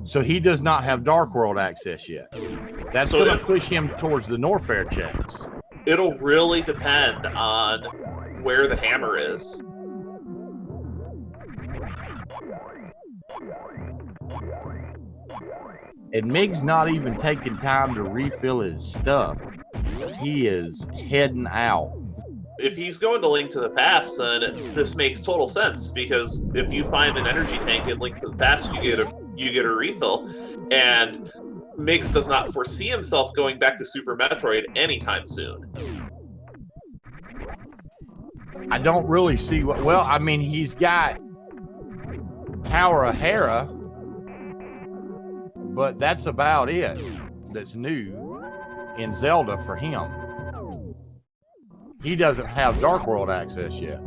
So he does not have Dark World access yet. That's going to push him towards the Norfair checks. It'll really depend on where the hammer is. And Mig's not even taking time to refill his stuff. He is heading out. If he's going to Link to the Past, then this makes total sense, because if you find an energy tank in Link to the Past, you get a refill, and Migs does not foresee himself going back to Super Metroid anytime soon. I don't really see what. Well, I mean, he's got Tower of Hera, but that's about it. That's new in Zelda for him. He doesn't have Dark World access yet.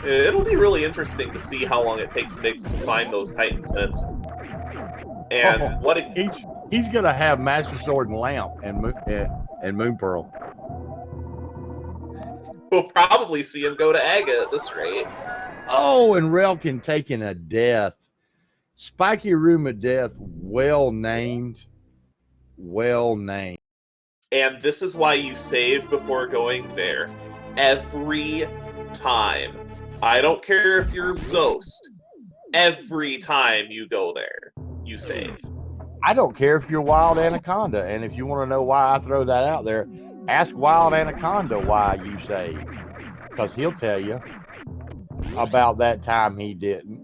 It'll be really interesting to see how long it takes Migs to find those Titan Smiths. And he's gonna have Master Sword and Lamp and Moon Pearl. We'll probably see him go to Aga at this rate. Oh, and Relkin taking a death. Spiky Room of Death, well named. Well named. And this is why you save before going there. Every time. I don't care if you're Zost. Every time you go there, you save. I don't care if you're Wild Anaconda. And if you want to know why I throw that out there, ask Wild Anaconda why you save. Because he'll tell you about that time he didn't.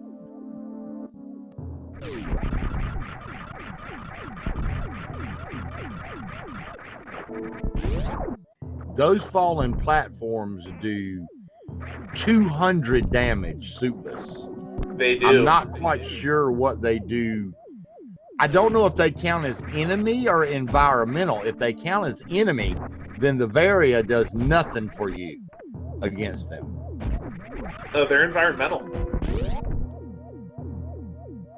Those fallen platforms do 200 damage suitless. They do. I'm not quite sure what they do I don't know if they count as enemy or environmental. If they count as enemy, then the Varia does nothing for you against them. They're environmental.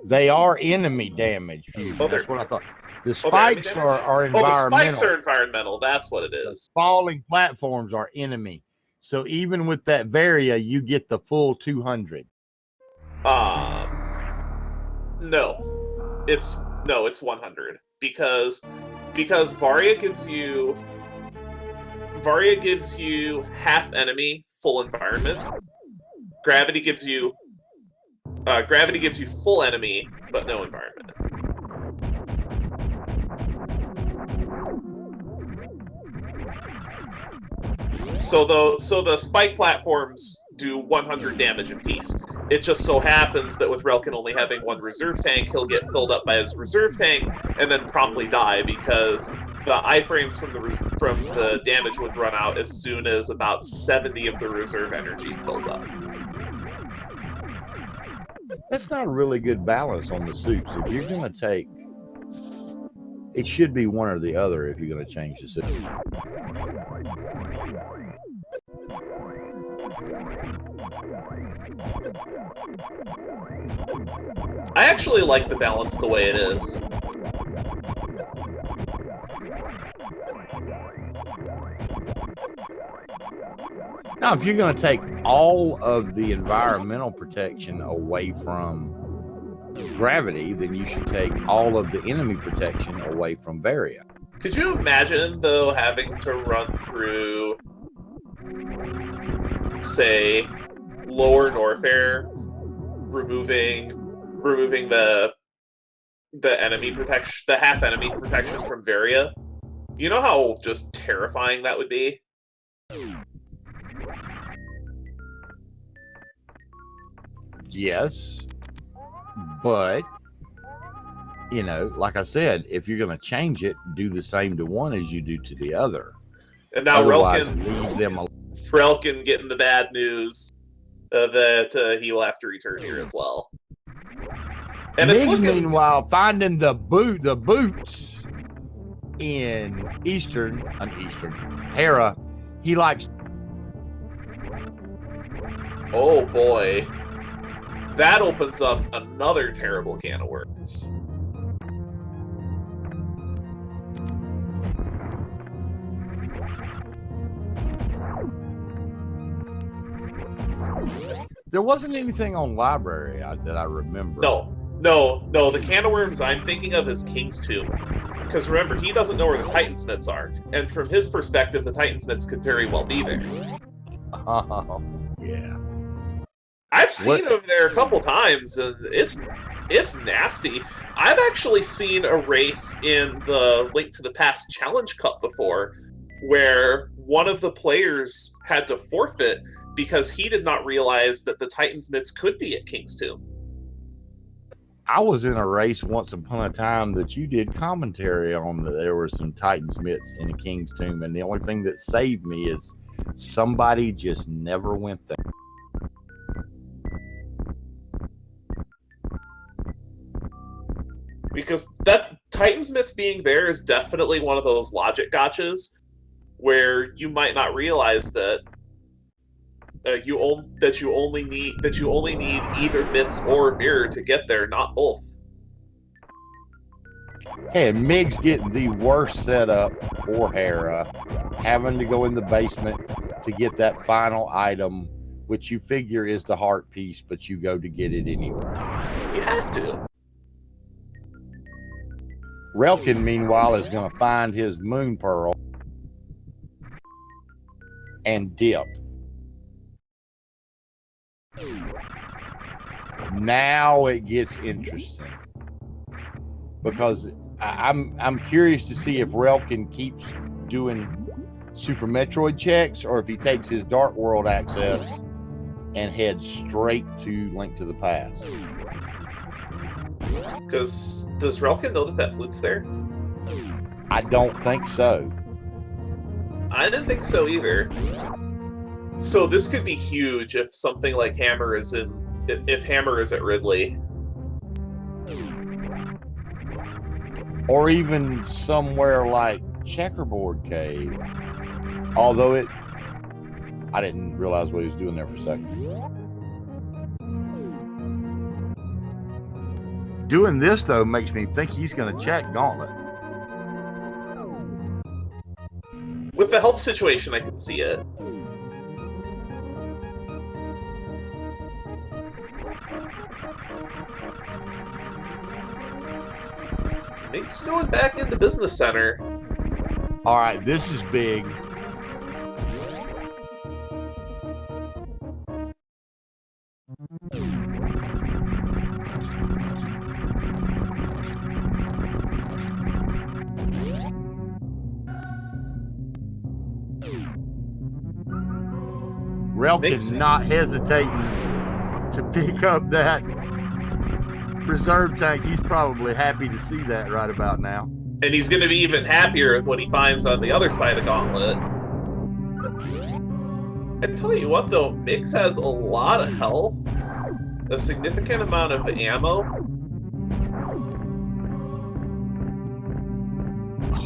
They are enemy damage, Fusion. Oh, That's what I thought. The Oh, they're enemy spikes damage? are Oh, environmental. the spikes are environmental. That's what it The is. falling platforms are enemy. So even with that Varia, you get the full 200. No. It's 100 because Varia gives you half enemy, full environment. Gravity gives you full enemy, but no environment. So the spike platforms do 100 damage apiece. It just so happens that with Relkin only having one reserve tank, he'll get filled up by his reserve tank and then promptly die because the iframes from the damage would run out as soon as about 70 of the reserve energy fills up. That's not a really good balance on the suits. If you're going to take, it should be one or the other if you're going to change the suit. I actually like the balance the way it is. Now, if you're going to take all of the environmental protection away from gravity, then you should take all of the enemy protection away from Varia. Could you imagine, though, having to run through, say, Lower Norfair, removing the enemy protection, the half enemy protection from Varia? Do you know how just terrifying that would be? Yes, but you know, like I said, if you're going to change it, do the same to one as you do to the other. And now Otherwise, leave them alone. Relkin getting the bad news that he will have to return here as well. And Migs, it's looking... meanwhile, finding the boots in Eastern Hera, he likes. Oh boy. That opens up another terrible can of worms. There wasn't anything on library that I remember. No, the can of worms I'm thinking of is King's Tomb. Because remember, he doesn't know where the Titansmiths are. And from his perspective, the Titansmiths could very well be there. Oh, yeah. I've seen him there a couple times, and it's nasty. I've actually seen a race in the Link to the Past Challenge Cup before, where one of the players had to forfeit because he did not realize that the Titansmiths could be at King's Tomb. I was in a race once upon a time that you did commentary on that there were some Titansmiths in King's Tomb, and the only thing that saved me is somebody just never went there. Because that Titansmiths being there is definitely one of those logic gotchas where you might not realize that you only need either Myths or Mirror to get there, not both. Okay, and Migs getting the worst setup for Hera, having to go in the basement to get that final item, which you figure is the heart piece, but you go to get it anyway. You have to. Relkin, meanwhile, is going to find his moon pearl and dip. Now it gets interesting because I'm curious to see if Relkin keeps doing Super Metroid checks or if he takes his Dark World access and heads straight to Link to the Past. Because does Relkin know that flute's there? I don't think so. I didn't think so either. So this could be huge if something like Hammer is at Ridley. or even somewhere like Checkerboard Cave. Although I didn't realize what he was doing there for a second. Doing this, though, makes me think he's going to check Gauntlet. With the health situation, I can see it. Migs going back into Business Center. All right, this is big. Relkin not hesitating to pick up that reserve tank. He's probably happy to see that right about now. And he's going to be even happier with what he finds on the other side of Gauntlet. I tell you what, though, Migs has a lot of health, a significant amount of ammo.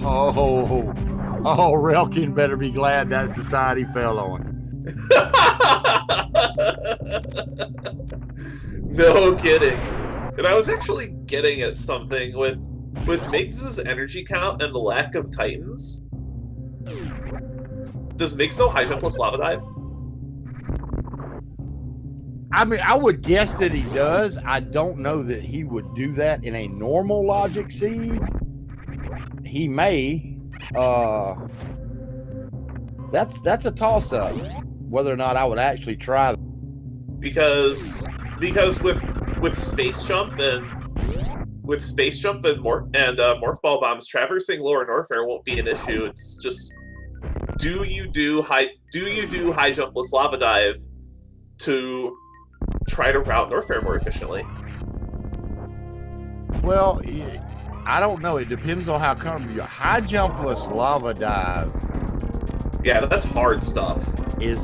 Oh, Relkin better be glad that society fell on. No kidding. And I was actually getting at something with Migs' energy count and the lack of Titans. Does Migs know high jump plus lava dive? I mean, I would guess that he does. I don't know that he would do that in a normal logic seed. He may. That's a toss-up. Whether or not I would actually try. Because with space jump and morph ball bombs, traversing lower Norfair won't be an issue. It's just do you do high jumpless lava dive to try to route Norfair more efficiently? Well, I don't know. It depends on how comfortable you are. High jumpless lava dive. Yeah, that's hard stuff. Yeah,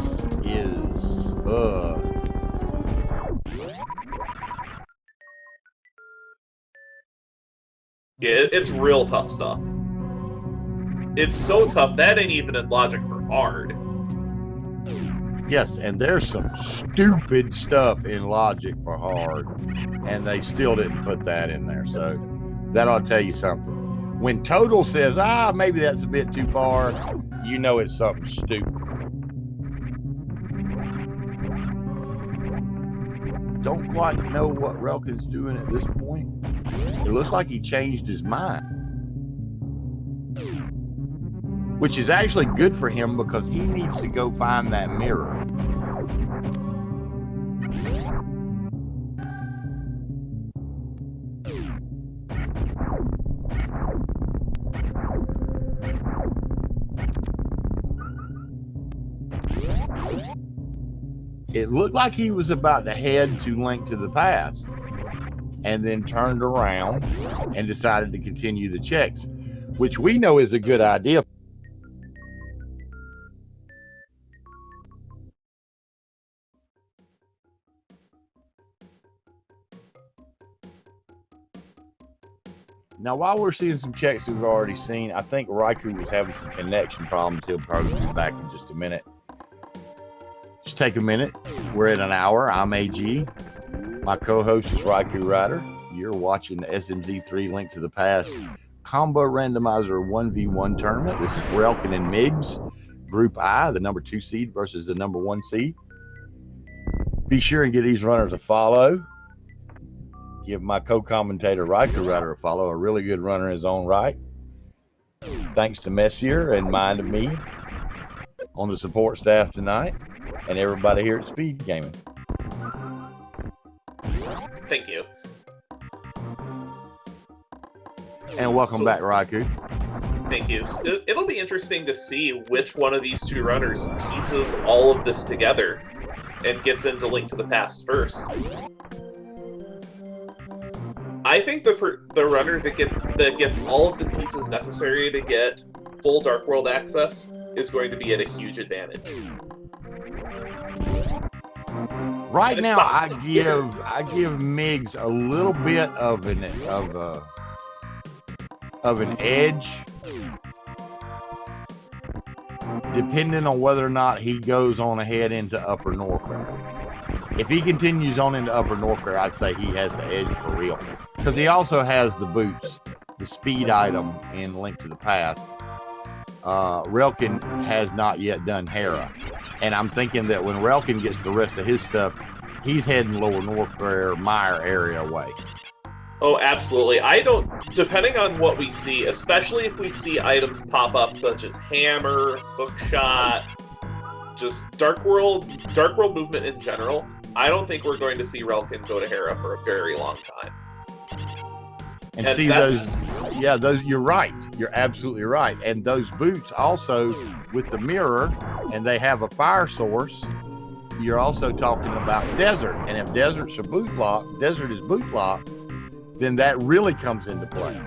it's real tough stuff. It's so tough that ain't even in logic for hard. Yes, and there's some stupid stuff in logic for hard, and they still didn't put that in there. So that ought to tell you something. When Total says, maybe that's a bit too far, you know it's something stupid. Don't quite know what Relkin's doing at this point. It looks like he changed his mind, which is actually good for him because he needs to go find that mirror. It looked like he was about to head to Link to the Past and then turned around and decided to continue the checks, which we know is a good idea. Now, while we're seeing some checks we've already seen, I think Raikou was having some connection problems. He'll probably be back in just a minute. Just take a minute. We're at an hour. I'm AG. My co-host is Raikou Rider. You're watching the SMZ3 Link to the Past Combo Randomizer 1v1 tournament. This is Relkin and Migs, Group I, the number 2 seed versus the number 1 seed. Be sure and give these runners a follow. Give my co-commentator Raikou Rider a follow, a really good runner in his own right. Thanks to Messier and Mind of Me on the support staff tonight, and everybody here at SpeedGaming. Thank you. And welcome back, Raikou. Thank you. It'll be interesting to see which one of these two runners pieces all of this together and gets into Link to the Past first. I think the runner that gets all of the pieces necessary to get full Dark World access is going to be at a huge advantage. Right now, I give Migs a little bit of of an edge, depending on whether or not he goes on ahead into Upper Norfair. If he continues on into Upper Norfair, I'd say he has the edge for real. Because he also has the boots, the speed item in Link to the Past. Relkin has not yet done Hera. And I'm thinking that when Relkin gets the rest of his stuff, he's heading Lower Norfair, Mire area way. Oh, absolutely. Depending on what we see, especially if we see items pop up such as hammer, hookshot, just Dark World movement in general, I don't think we're going to see Relkin go to Hera for a very long time. And see those, you're right. You're absolutely right. And those boots also with the mirror, and they have a fire source, you're also talking about desert. And if desert is boot lock, then that really comes into play.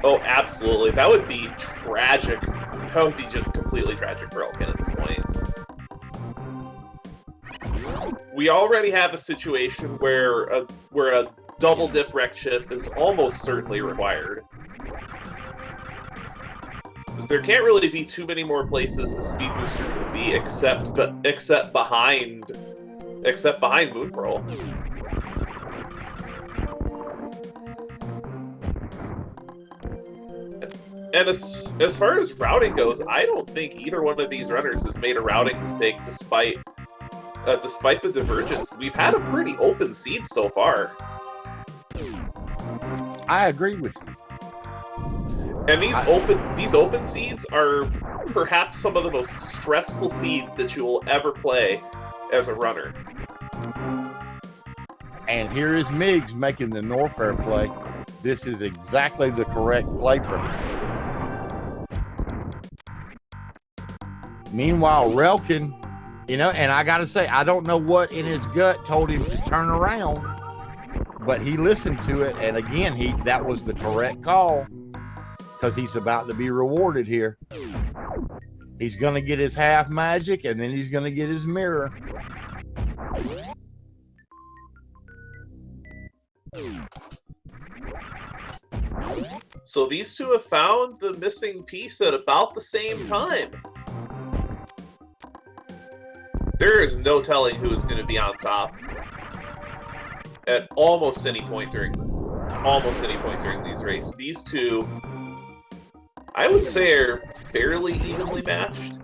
Oh, absolutely. That would be tragic. That would be just completely tragic for Relkin at this point. We already have a situation where a double dip wreck chip is almost certainly required. Because there can't really be too many more places the speed booster can be except behind Moon Pearl. And as far as routing goes, I don't think either one of these runners has made a routing mistake despite the divergence. We've had a pretty open seed so far. I agree with you. And these open seeds are perhaps some of the most stressful seeds that you will ever play as a runner. And here is Migs making the Norfair play. This is exactly the correct play for him. Meanwhile, Relkin, and I got to say, I don't know what in his gut told him to turn around, but he listened to it. And again, that was the correct call because he's about to be rewarded here. He's going to get his half magic and then he's going to get his mirror. So these two have found the missing piece at about the same time. There is no telling who is going to be on top at almost any point during these races. These two, I would say, are fairly evenly matched.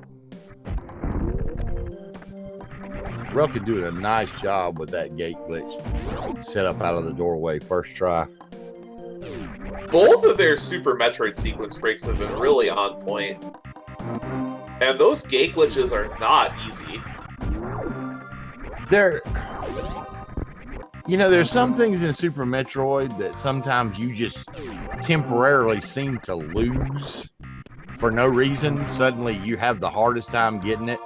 Relkin doing a nice job with that gate glitch set up out of the doorway first try. Both of their Super Metroid sequence breaks have been really on point. And those gate glitches are not easy. There's some things in Super Metroid that sometimes you just temporarily seem to lose for no reason. Suddenly you have the hardest time getting it.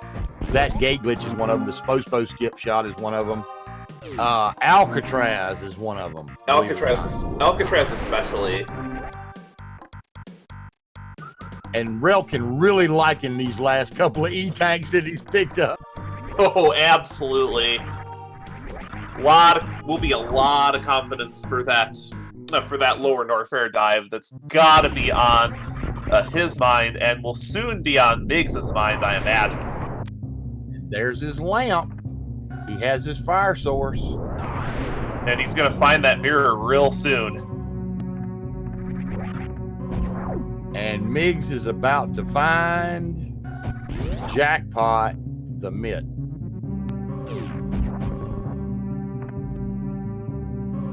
That gate glitch is one of them. The Spo skip shot is one of them. Alcatraz is one of them. Alcatraz especially. And Relkin really liking these last couple of E-tanks that he's picked up. Oh, absolutely. Will be a lot of confidence for that Lower Norfair dive that's got to be on his mind and will soon be on Migs' mind, I imagine. There's his lamp. He has his fire source. And he's going to find that mirror real soon. And Migs is about to find Jackpot the Mitt.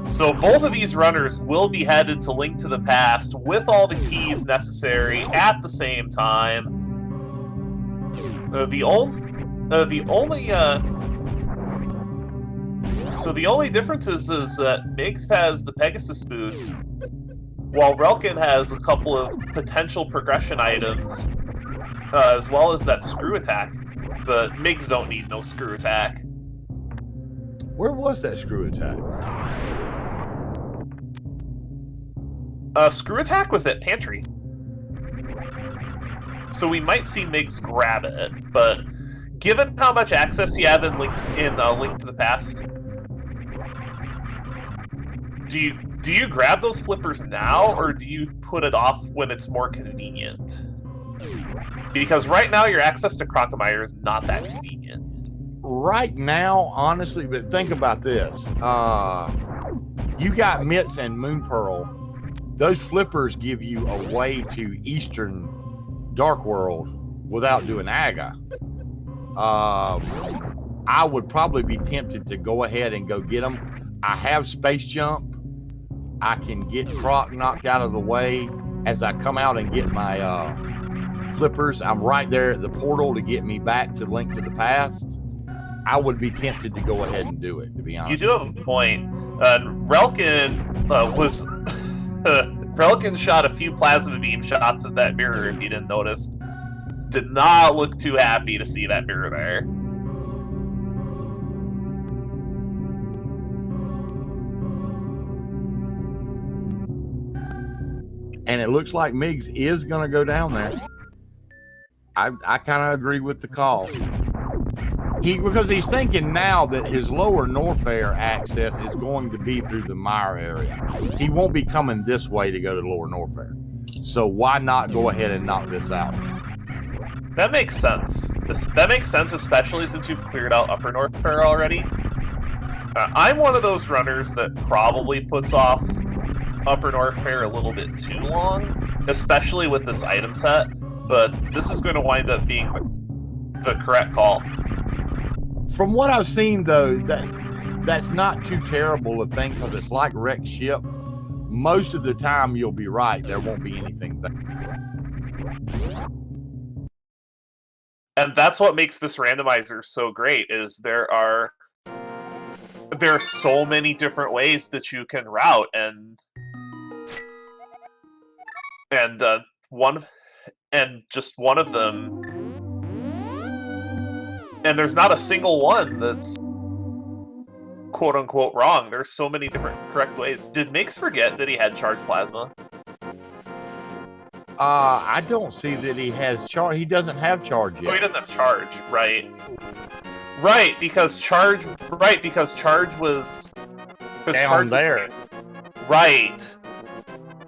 So both of these runners will be headed to Link to the Past with all the keys necessary at the same time. The only difference is that Migs has the Pegasus boots, while Relkin has a couple of potential progression items, as well as that screw attack. But Migs don't need no screw attack. Where was that screw attack? Screw attack was at Pantry. So we might see Migs grab it, but given how much access you have in Link to the Past, do Do you grab those flippers now, or do you put it off when it's more convenient? Because right now your access to Crocomire is not that convenient. Right now, honestly, but think about this. You got Mitts and Moon Pearl. Those flippers give you a way to Eastern Dark World without doing AGA. I would probably be tempted to go ahead and go get them. I have Space Jump. I can get Croc knocked out of the way as I come out and get my flippers. I'm right there at the portal to get me back to Link to the Past. I would be tempted to go ahead and do it, to be honest. You do have a point. Relkin was... Relkin shot a few plasma beam shots at that mirror, if you didn't notice. Did not look too happy to see that mirror there. And it looks like Migs is going to go down there. I kind of agree with the call. Because he's thinking now that his lower Norfair access is going to be through the Mire area. He won't be coming this way to go to lower Norfair. So why not go ahead and knock this out? That makes sense. That makes sense, especially since you've cleared out upper Norfair already. I'm one of those runners that probably puts off upper Norfair a little bit too long, especially with this item set, but this is going to wind up being the correct call. From what I've seen, though, that's not too terrible a thing because it's like wrecked ship. Most of the time, you'll be right. There won't be anything there. And that's what makes this randomizer so great, is there are so many different ways that you can route, and just one of them. And there's not a single one that's quote-unquote wrong. There's so many different correct ways. Did Migs forget that he had charged plasma? I don't see that he has charge. He doesn't have charge yet. Oh, he doesn't have charge, right? Right, because charge was... Down charge there. Right.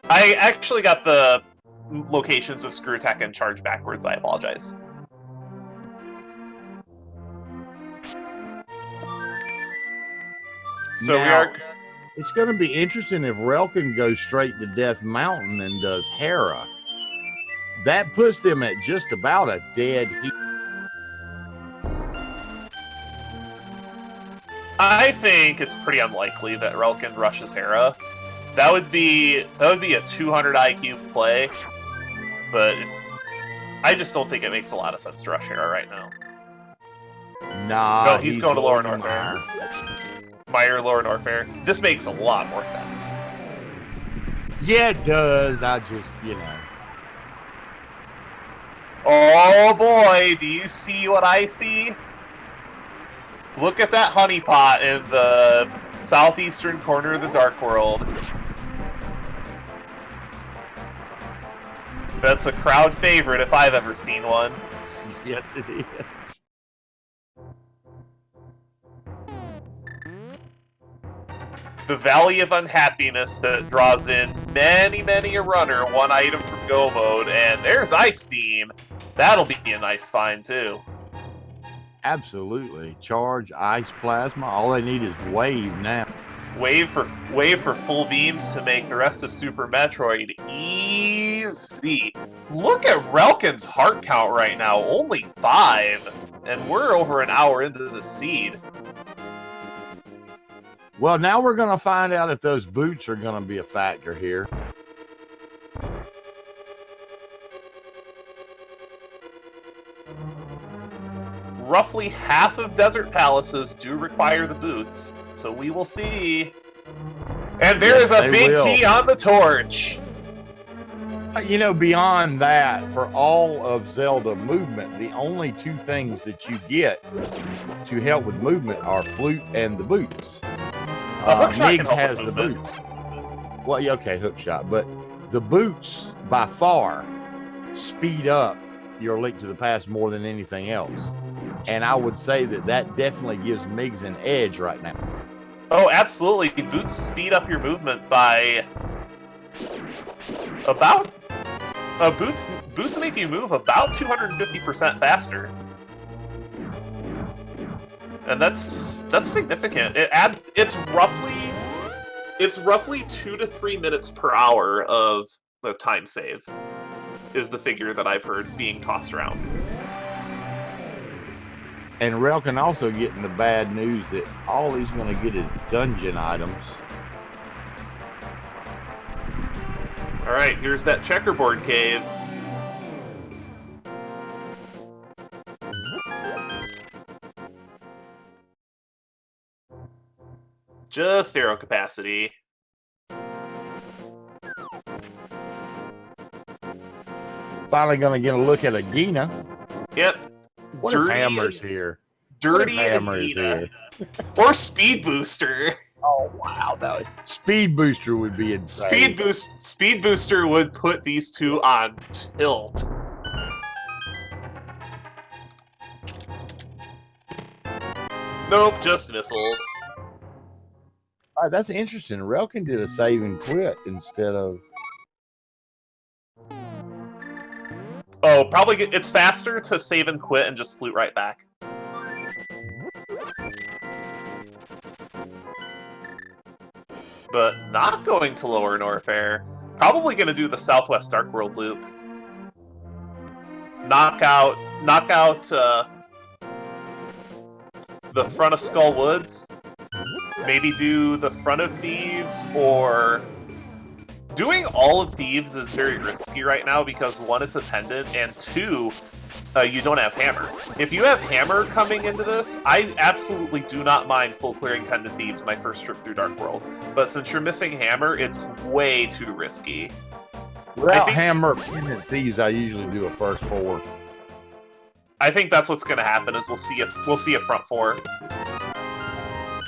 I actually got the locations of Screw Attack and Charge backwards. I apologize. So now, it's going to be interesting if Relkin goes straight to Death Mountain and does Hera. That puts them at just about a dead heat. I think it's pretty unlikely that Relkin rushes Hera. That would be a 200 IQ play, but I just don't think it makes a lot of sense to rush Hera right now. Nah, no, he's going to lower Norfair. Mire, lower Norfair. This makes a lot more sense. Yeah, it does. I just, you know. Oh boy, do you see what I see? Look at that honeypot in the southeastern corner of the Dark World. That's a crowd favorite if I've ever seen one. Yes, it is. The Valley of Unhappiness that draws in many, many a runner, one item from Go Mode, and there's Ice Beam. That'll be a nice find, too. Absolutely. Charge, Ice, Plasma, all they need is Wave now. Wave for full beams to make the rest of Super Metroid easy. Look at Relkin's heart count right now, only 5, and we're over an hour into the seed. Well, now we're going to find out if those boots are going to be a factor here. Roughly half of Desert Palaces do require the boots, so we will see. And there is a big key on the torch. You know, beyond that, for all of Zelda movement, the only two things that you get to help with movement are flute and the boots. Migs has the boots. Well, yeah, okay, hookshot, but the boots by far speed up your Link to the Past more than anything else. And I would say that that definitely gives Migs an edge right now. Oh, absolutely. Boots speed up your movement by about... boots make you move about 250% faster. And that's significant. It's roughly 2 to 3 minutes per hour of the time save, is the figure that I've heard being tossed around. And Relkin also getting the bad news that all he's going to get is dungeon items. All right, here's that checkerboard cave. Just arrow capacity. Finally going to get a look at a Gina. Yep. What if Hammer's here? Dirty Hammer is Agina. here? Or Speed Booster. Oh wow, Speed Booster would be insane. Speed Booster would put these two on tilt. Nope, just missiles. That's interesting. Relkin did a save and quit instead of... Oh, probably it's faster to save and quit and just flute right back. But not going to Lower Norfair. Probably going to do the Southwest Dark World loop. Knock out the front of Skull Woods. Maybe do the front of Thieves, or... Doing all of Thieves is very risky right now because, one, it's a pendant, and two, you don't have Hammer. If you have Hammer coming into this, I absolutely do not mind full clearing Pendant Thieves my first trip through Dark World. But since you're missing Hammer, it's way too risky. Without Hammer, Pendant Thieves, I usually do a first four. I think that's what's going to happen. Is we'll see a front four.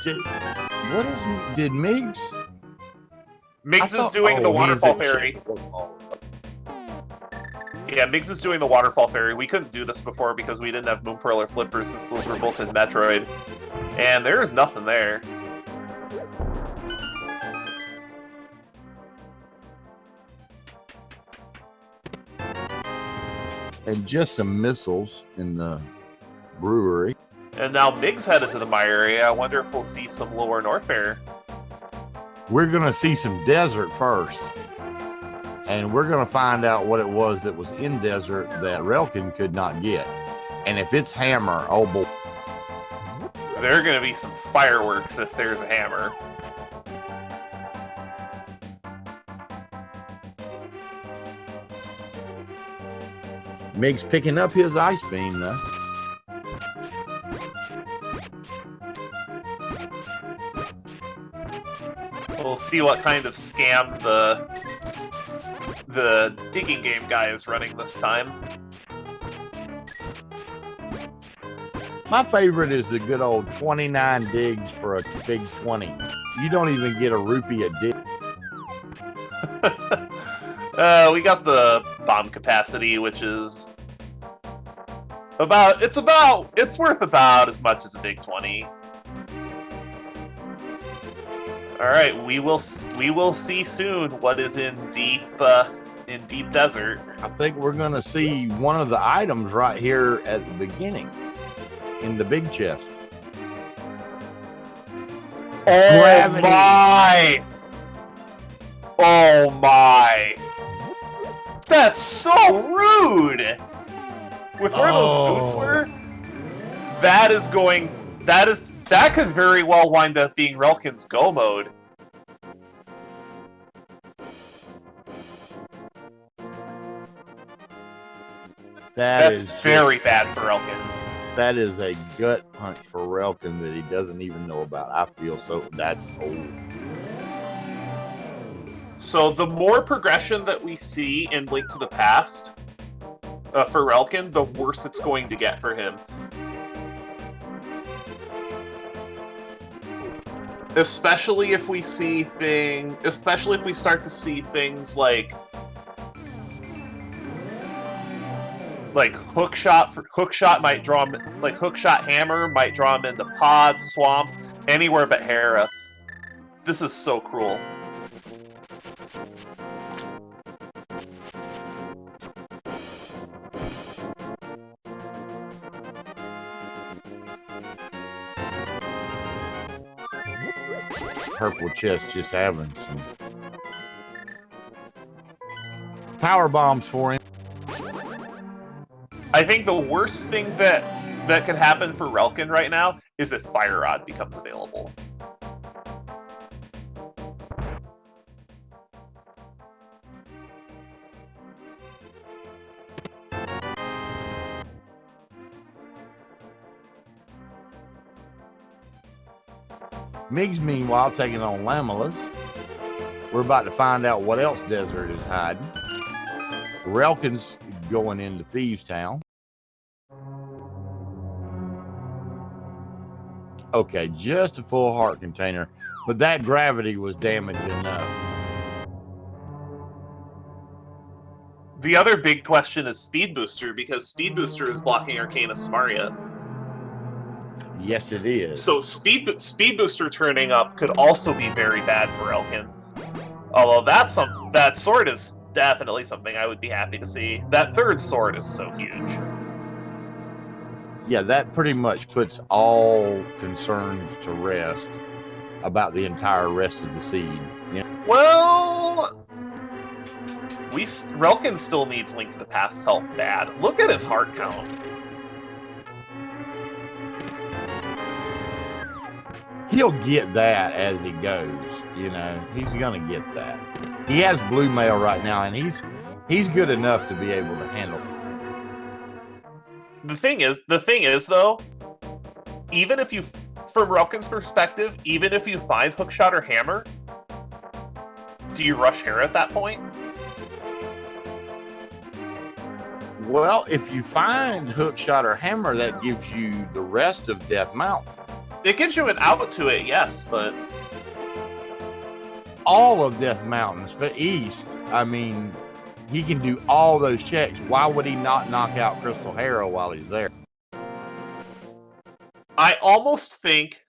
Did Migs? Migs is doing the Waterfall Ferry. Yeah, Migs is doing the Waterfall Ferry. We couldn't do this before because we didn't have Moon Pearl or Flipper since those were both in Metroid. And there's nothing there. And just some missiles in the brewery. And now Migs headed to the Mire area. I wonder if we'll see some Lower Norfair. We're going to see some desert first. And we're going to find out what it was that was in desert that Relkin could not get. And if it's Hammer, oh boy. There are going to be some fireworks if there's a Hammer. Mig's picking up his ice beam, though. We'll see what kind of scam the digging game guy is running this time. My favorite is the good old 29 digs for a big 20. You don't even get a rupee a dig. We got the bomb capacity, which is it's worth about as much as a big 20. All right, we will see soon what is in deep desert. I think we're going to see one of the items right here at the beginning in the big chest. Oh Gravity. my! Oh my! That's so rude. With where those boots were, that could very well wind up being Relkin's go mode. That's very bad for Relkin. That is a gut punch for Relkin that he doesn't even know about. I feel so. That's old. So the more progression that we see in Link to the Past for Relkin, the worse it's going to get for him. Especially if we start to see things like hookshot hammer might draw him into Pod, Swamp, anywhere but Hera. This is so cruel. Purple chest just having some power bombs for him. I think the worst thing that could happen for Relkin right now is if Fire Rod becomes available. Migs, meanwhile, taking on Lamelas. We're about to find out what else Desert is hiding. Relkin's going into Thieves Town. Okay, just a full heart container, but that gravity was damage enough. The other big question is Speed Booster, because Speed Booster is blocking Arcana Samaria. Yes, it is. So Speed Booster turning up could also be very bad for Relkin. Although that sword is definitely something I would be happy to see. That third sword is so huge. Yeah, that pretty much puts all concerns to rest about the entire rest of the seed. Yeah. Well, Relkin still needs Link to the Past health bad. Look at his heart count. He'll get that as he goes, you know. He's gonna get that. He has blue mail right now, and he's good enough to be able to handle it. The thing is though, even if you, from Relkin's perspective, even if you find Hookshot or Hammer, do you rush Hera at that point? Well, if you find Hookshot or Hammer, that gives you the rest of Death Mountain. It gives you an out to it, yes, but all of Death Mountain, but east, I mean, he can do all those checks. Why would he not knock out Crystal Hera while he's there? I almost think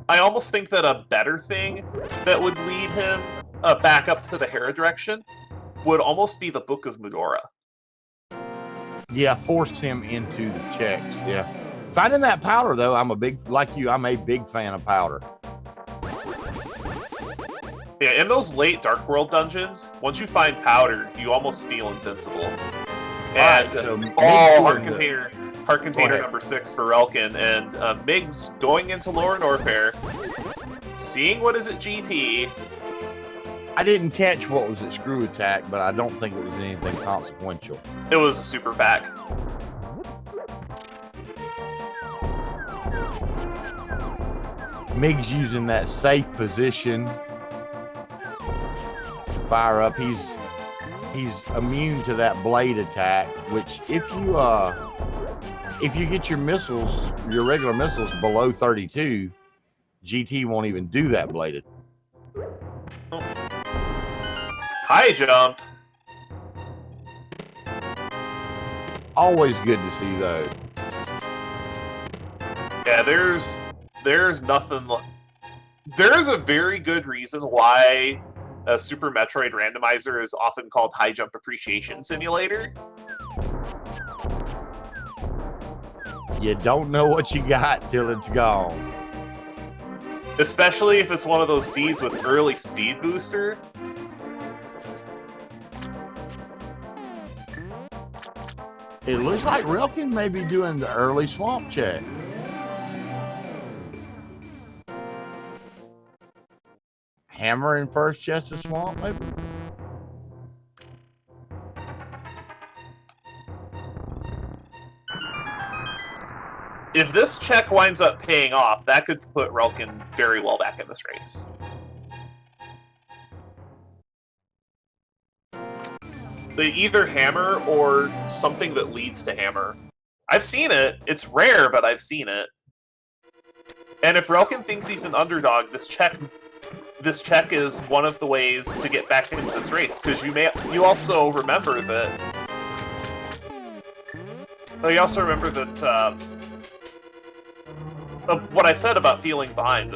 that a better thing that would lead him back up to the Hera direction would almost be the Book of Mudora. Yeah, force him into the checks. Yeah. Finding that powder, though, I'm a big fan of powder. Yeah, in those late Dark World dungeons, once you find powder, you almost feel invincible. And Heart Container number 6 for Relkin, and Migs going into Lower Norfair, seeing what is at GT. I didn't catch what was at Screw Attack, but I don't think it was anything consequential. It was a super pack. Migs using that safe position to fire up. He's immune to that blade attack, which if you get your missiles, your regular missiles below 32, GT won't even do that blade attack. Oh. High jump. Always good to see those. Yeah, there's nothing. There's a very good reason why a Super Metroid Randomizer is often called High Jump Appreciation Simulator. You don't know what you got till it's gone. Especially if it's one of those seeds with early speed booster. It looks like Relkin may be doing the early swamp check. Hammer in first chest of swamp, maybe? If this check winds up paying off, that could put Relkin very well back in this race. They either hammer or something that leads to hammer. I've seen it. It's rare, but I've seen it. And if Relkin thinks he's an underdog, this check is one of the ways to get back into this race, because you also remember that what I said about feeling behind.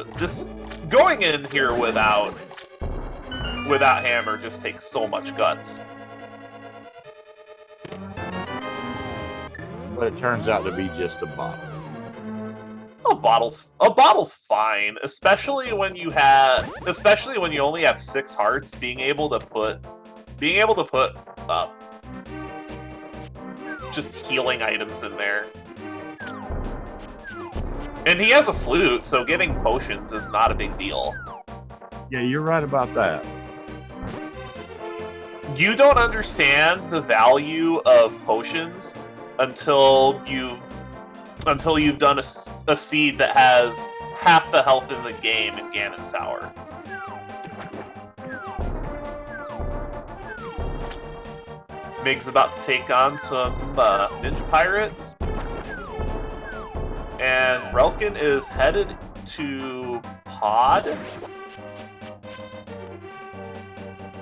going in here without hammer just takes so much guts. But it turns out to be just a bottle. A bottle's fine, especially when you only have 6 hearts. Being able to put just healing items in there. And he has a flute, so getting potions is not a big deal. Yeah, you're right about that. You don't understand the value of potions until you've done a seed that has half the health in the game in Ganon's Tower. Migs about to take on some ninja pirates. And Relkin is headed to Pod.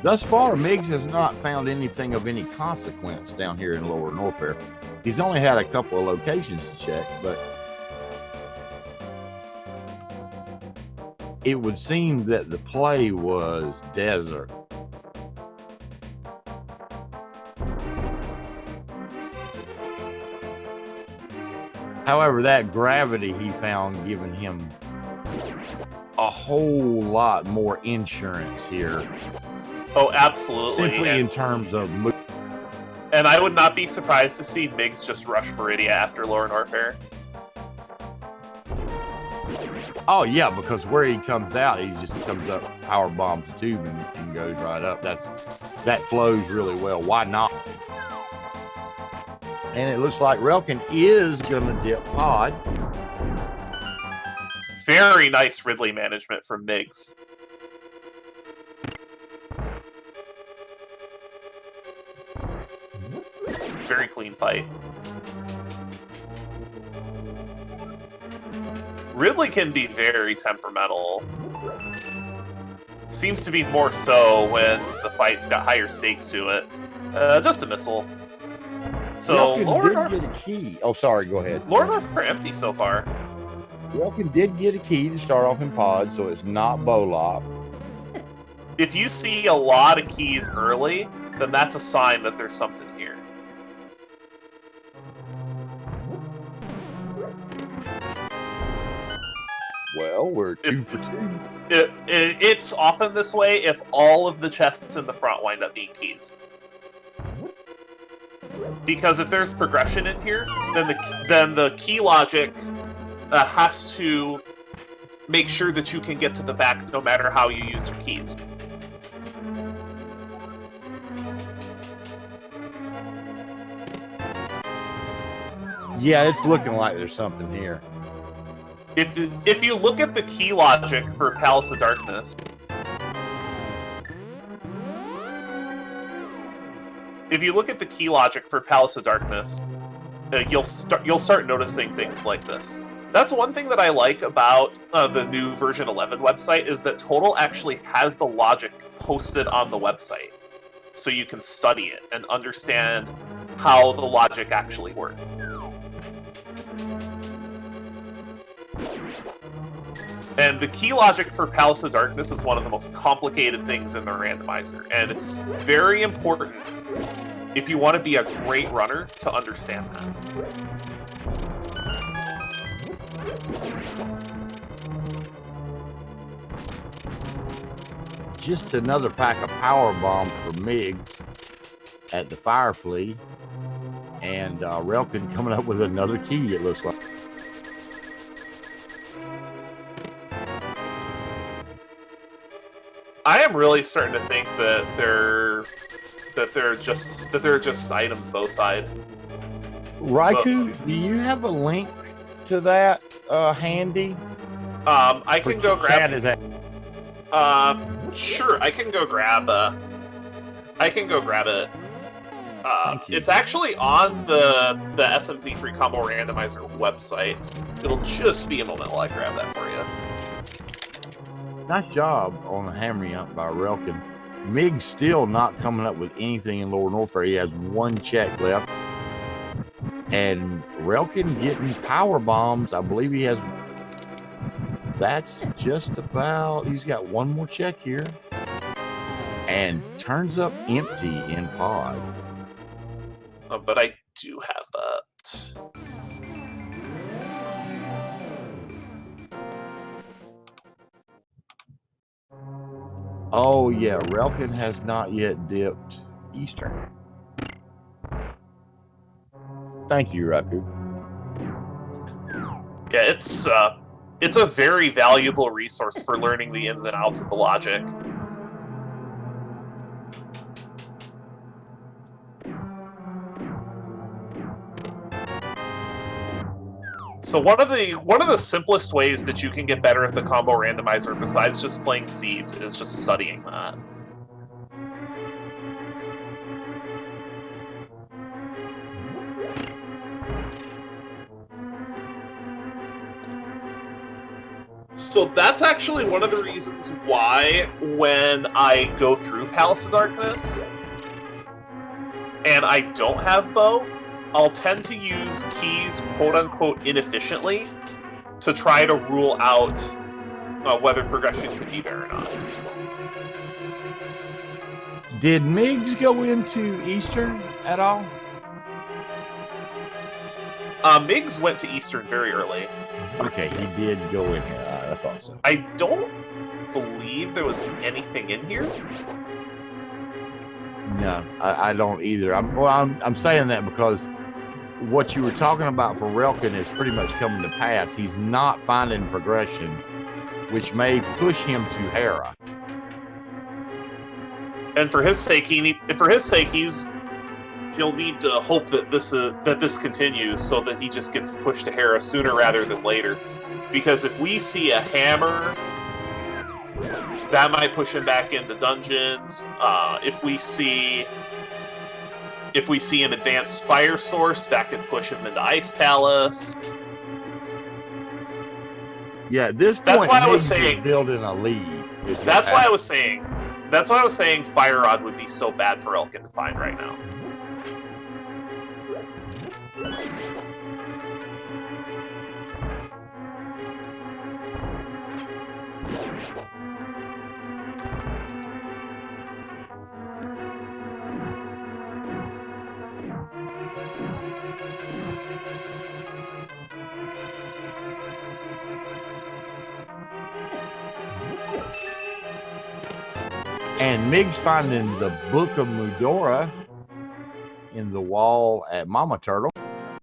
Thus far, Migs has not found anything of any consequence down here in Lower Norfair. He's only had a couple of locations to check, but it would seem that the play was desert. However, that gravity he found giving him a whole lot more insurance here. Oh, absolutely. Simply in terms of... And I would not be surprised to see Migs just rush Meridia after Lower Norfair. Oh, yeah, because where he comes out, he just comes up, power bombs the tube, and goes right up. That flows really well. Why not? And it looks like Relkin is going to dip Pod. Very nice Ridley management from Migs. Very clean fight. Ridley can be very temperamental. Seems to be more so when the fight's got higher stakes to it. Just a missile. So Relkin did get a key. Oh, sorry, go ahead. Lower Norfair empty so far. Relkin did get a key to start off in Pod, so it's not Bolop. If you see a lot of keys early, then that's a sign that there's something here. Well, we're 2 for 2. It's often this way if all of the chests in the front wind up being keys. Because if there's progression in here, then the key logic has to make sure that you can get to the back no matter how you use your keys. Yeah, it's looking like there's something here. If you look at the key logic for Palace of Darkness, you'll start noticing things like this. That's one thing that I like about the new version 11 website is that Total actually has the logic posted on the website, so you can study it and understand how the logic actually works. And the key logic for Palace of Darkness is one of the most complicated things in the randomizer, and it's very important if you want to be a great runner to understand that. Just another pack of power bombs for Migs at the Fire Flea, and Relkin coming up with another key, it looks like. I am really starting to think that they're just items both side. Raikou, do you have a link to that handy? I can go grab. Is that? Sure, I can go grab it. It's actually on the SMZ3 combo randomizer website. It'll just be a moment while I grab that for you. Nice job on the hammer yump by Relkin. Mig's still not coming up with anything in Lower Norfair. He has one check left. And Relkin getting power bombs. I believe he has that's just about, he's got one more check here. And turns up empty in pod. But I do have that. Oh yeah, Relkin has not yet dipped Eastern. Thank you, Raku. Yeah, it's a very valuable resource for learning the ins and outs of the logic. So one of the simplest ways that you can get better at the combo randomizer, besides just playing seeds, is just studying that. So that's actually one of the reasons why, when I go through Palace of Darkness and I don't have bow, I'll tend to use keys quote-unquote inefficiently to try to rule out whether progression can be there or not. Did Migs go into Eastern at all? Migs went to Eastern very early. Okay, he did go in here. I thought so. I don't believe there was anything in here. No, I don't either. I'm saying that because what you were talking about for Relkin is pretty much coming to pass. He's not finding progression, which may push him to Hera. And for his sake, he'll need to hope that this continues, so that he just gets pushed to Hera sooner rather than later. Because if we see a hammer, that might push him back into dungeons. If we see an advanced fire source, that could push him into Ice Palace. Yeah, at this point, that's why I was Migs saying is building a lead. That's why I was saying Fire Rod would be so bad for Elkin to find right now. And Migs finding the Book of Mudora in the wall at Mama Turtle.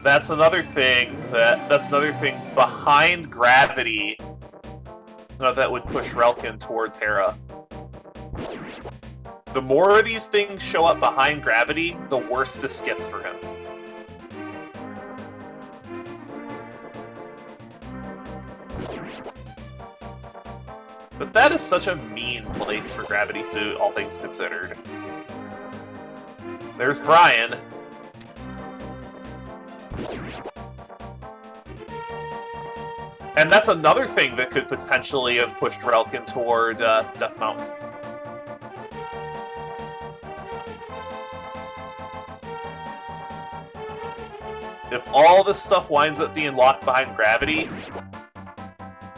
That's another thing behind gravity that would push Relkin towards Hera. The more of these things show up behind gravity, the worse this gets for him. But that is such a mean place for Gravity Suit, all things considered. There's Brian. And that's another thing that could potentially have pushed Relkin toward Death Mountain. If all this stuff winds up being locked behind gravity,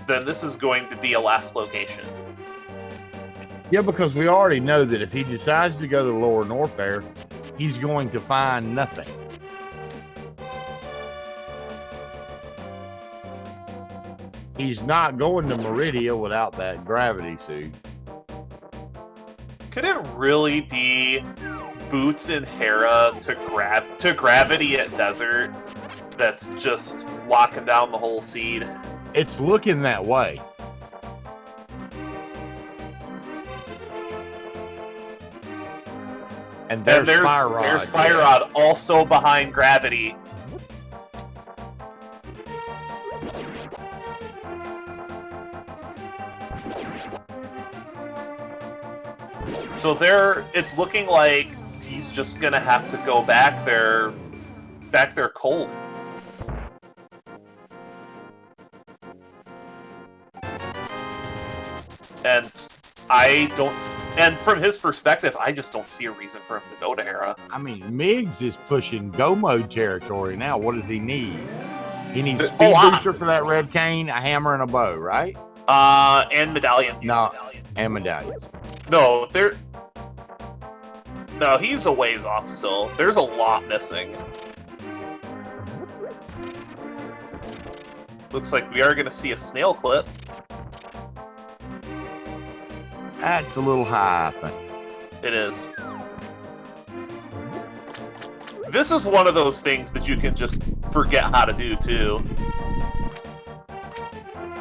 then this is going to be a last location. Yeah, because we already know that if he decides to go to Lower Norfair, he's going to find nothing. He's not going to Meridia without that gravity suit. Could it really be Boots and Hera to gravity at Desert that's just locking down the whole seed? It's looking that way. And there's Fire Rod. There's Fire Rod also behind gravity. So it's looking like he's just gonna have to go back there cold. And from his perspective, I just don't see a reason for him to go to Hera. I mean, Migs is pushing go mode territory now. What does he need? He needs A speed lot. booster for that red cane, a hammer, and a bow, right? And medallion. No, and medallions. No, No, he's a ways off still. There's a lot missing. Looks like we are going to see a snail clip. That's a little high, I think. It is. This is one of those things that you can just forget how to do, too.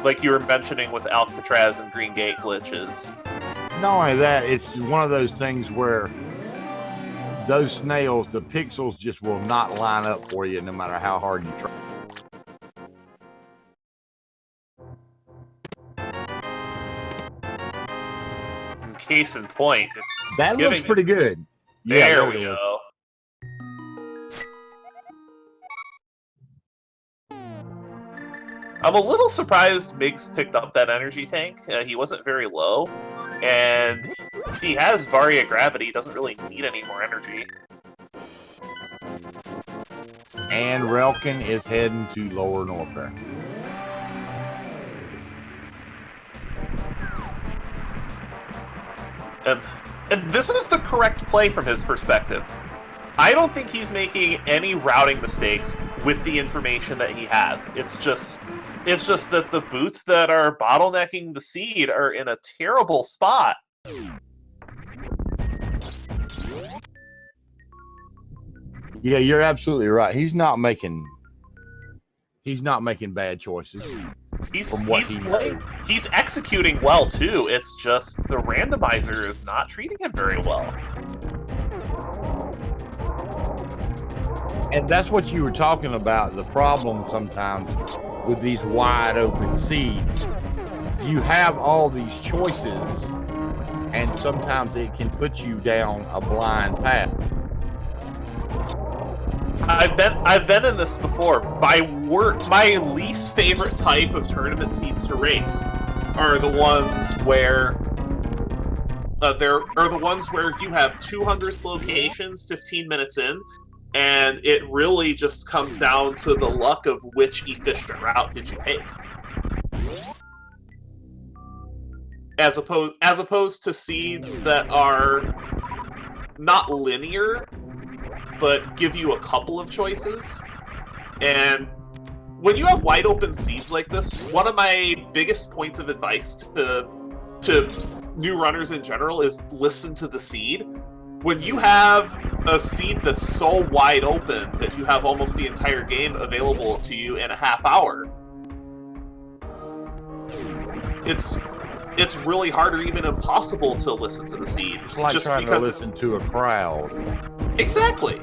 Like you were mentioning with Alcatraz and Green Gate glitches. Not only that, it's one of those things where those snails, the pixels just will not line up for you no matter how hard you try. Case in point, That looks pretty good. There we go. I'm a little surprised Migs picked up that energy tank. He wasn't very low, and he has Varia Gravity, doesn't really need any more energy. And Relkin is heading to Lower Norfair. And this is the correct play from his perspective. I don't think he's making any routing mistakes with the information that he has. It's just that the boots that are bottlenecking the seed are in a terrible spot. Yeah, you're absolutely right. He's not making bad choices. He's executing well too. It's just the randomizer is not treating him very well. And that's what you were talking about, the problem sometimes with these wide open seeds. You have all these choices, and sometimes it can put you down a blind path. I've been in this before. My least favorite type of tournament seeds to race are the ones where you have 200 locations 15 minutes in, and it really just comes down to the luck of which efficient route did you take. As opposed to seeds that are not linear, but give you a couple of choices. And when you have wide open seeds like this, one of my biggest points of advice to new runners in general is listen to the seed. When you have a seed that's so wide open that you have almost the entire game available to you in a half hour, it's really hard or even impossible to listen to the seed. It's like trying to listen to a crowd. Exactly.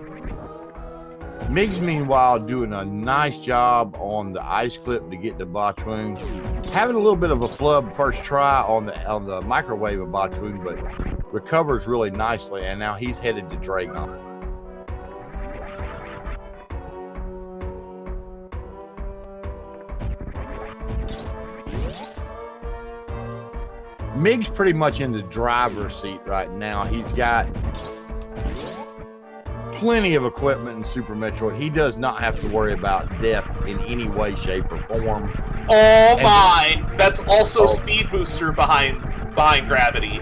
Migs, meanwhile, doing a nice job on the ice clip to get the botch wound. Having a little bit of a flub first try on the microwave of botch wound, but recovers really nicely, and now he's headed to Dragon. Migs pretty much in the driver's seat right now. He's got plenty of equipment in Super Metroid. He does not have to worry about death in any way, shape, or form. Oh my! That's also Speed Booster behind gravity.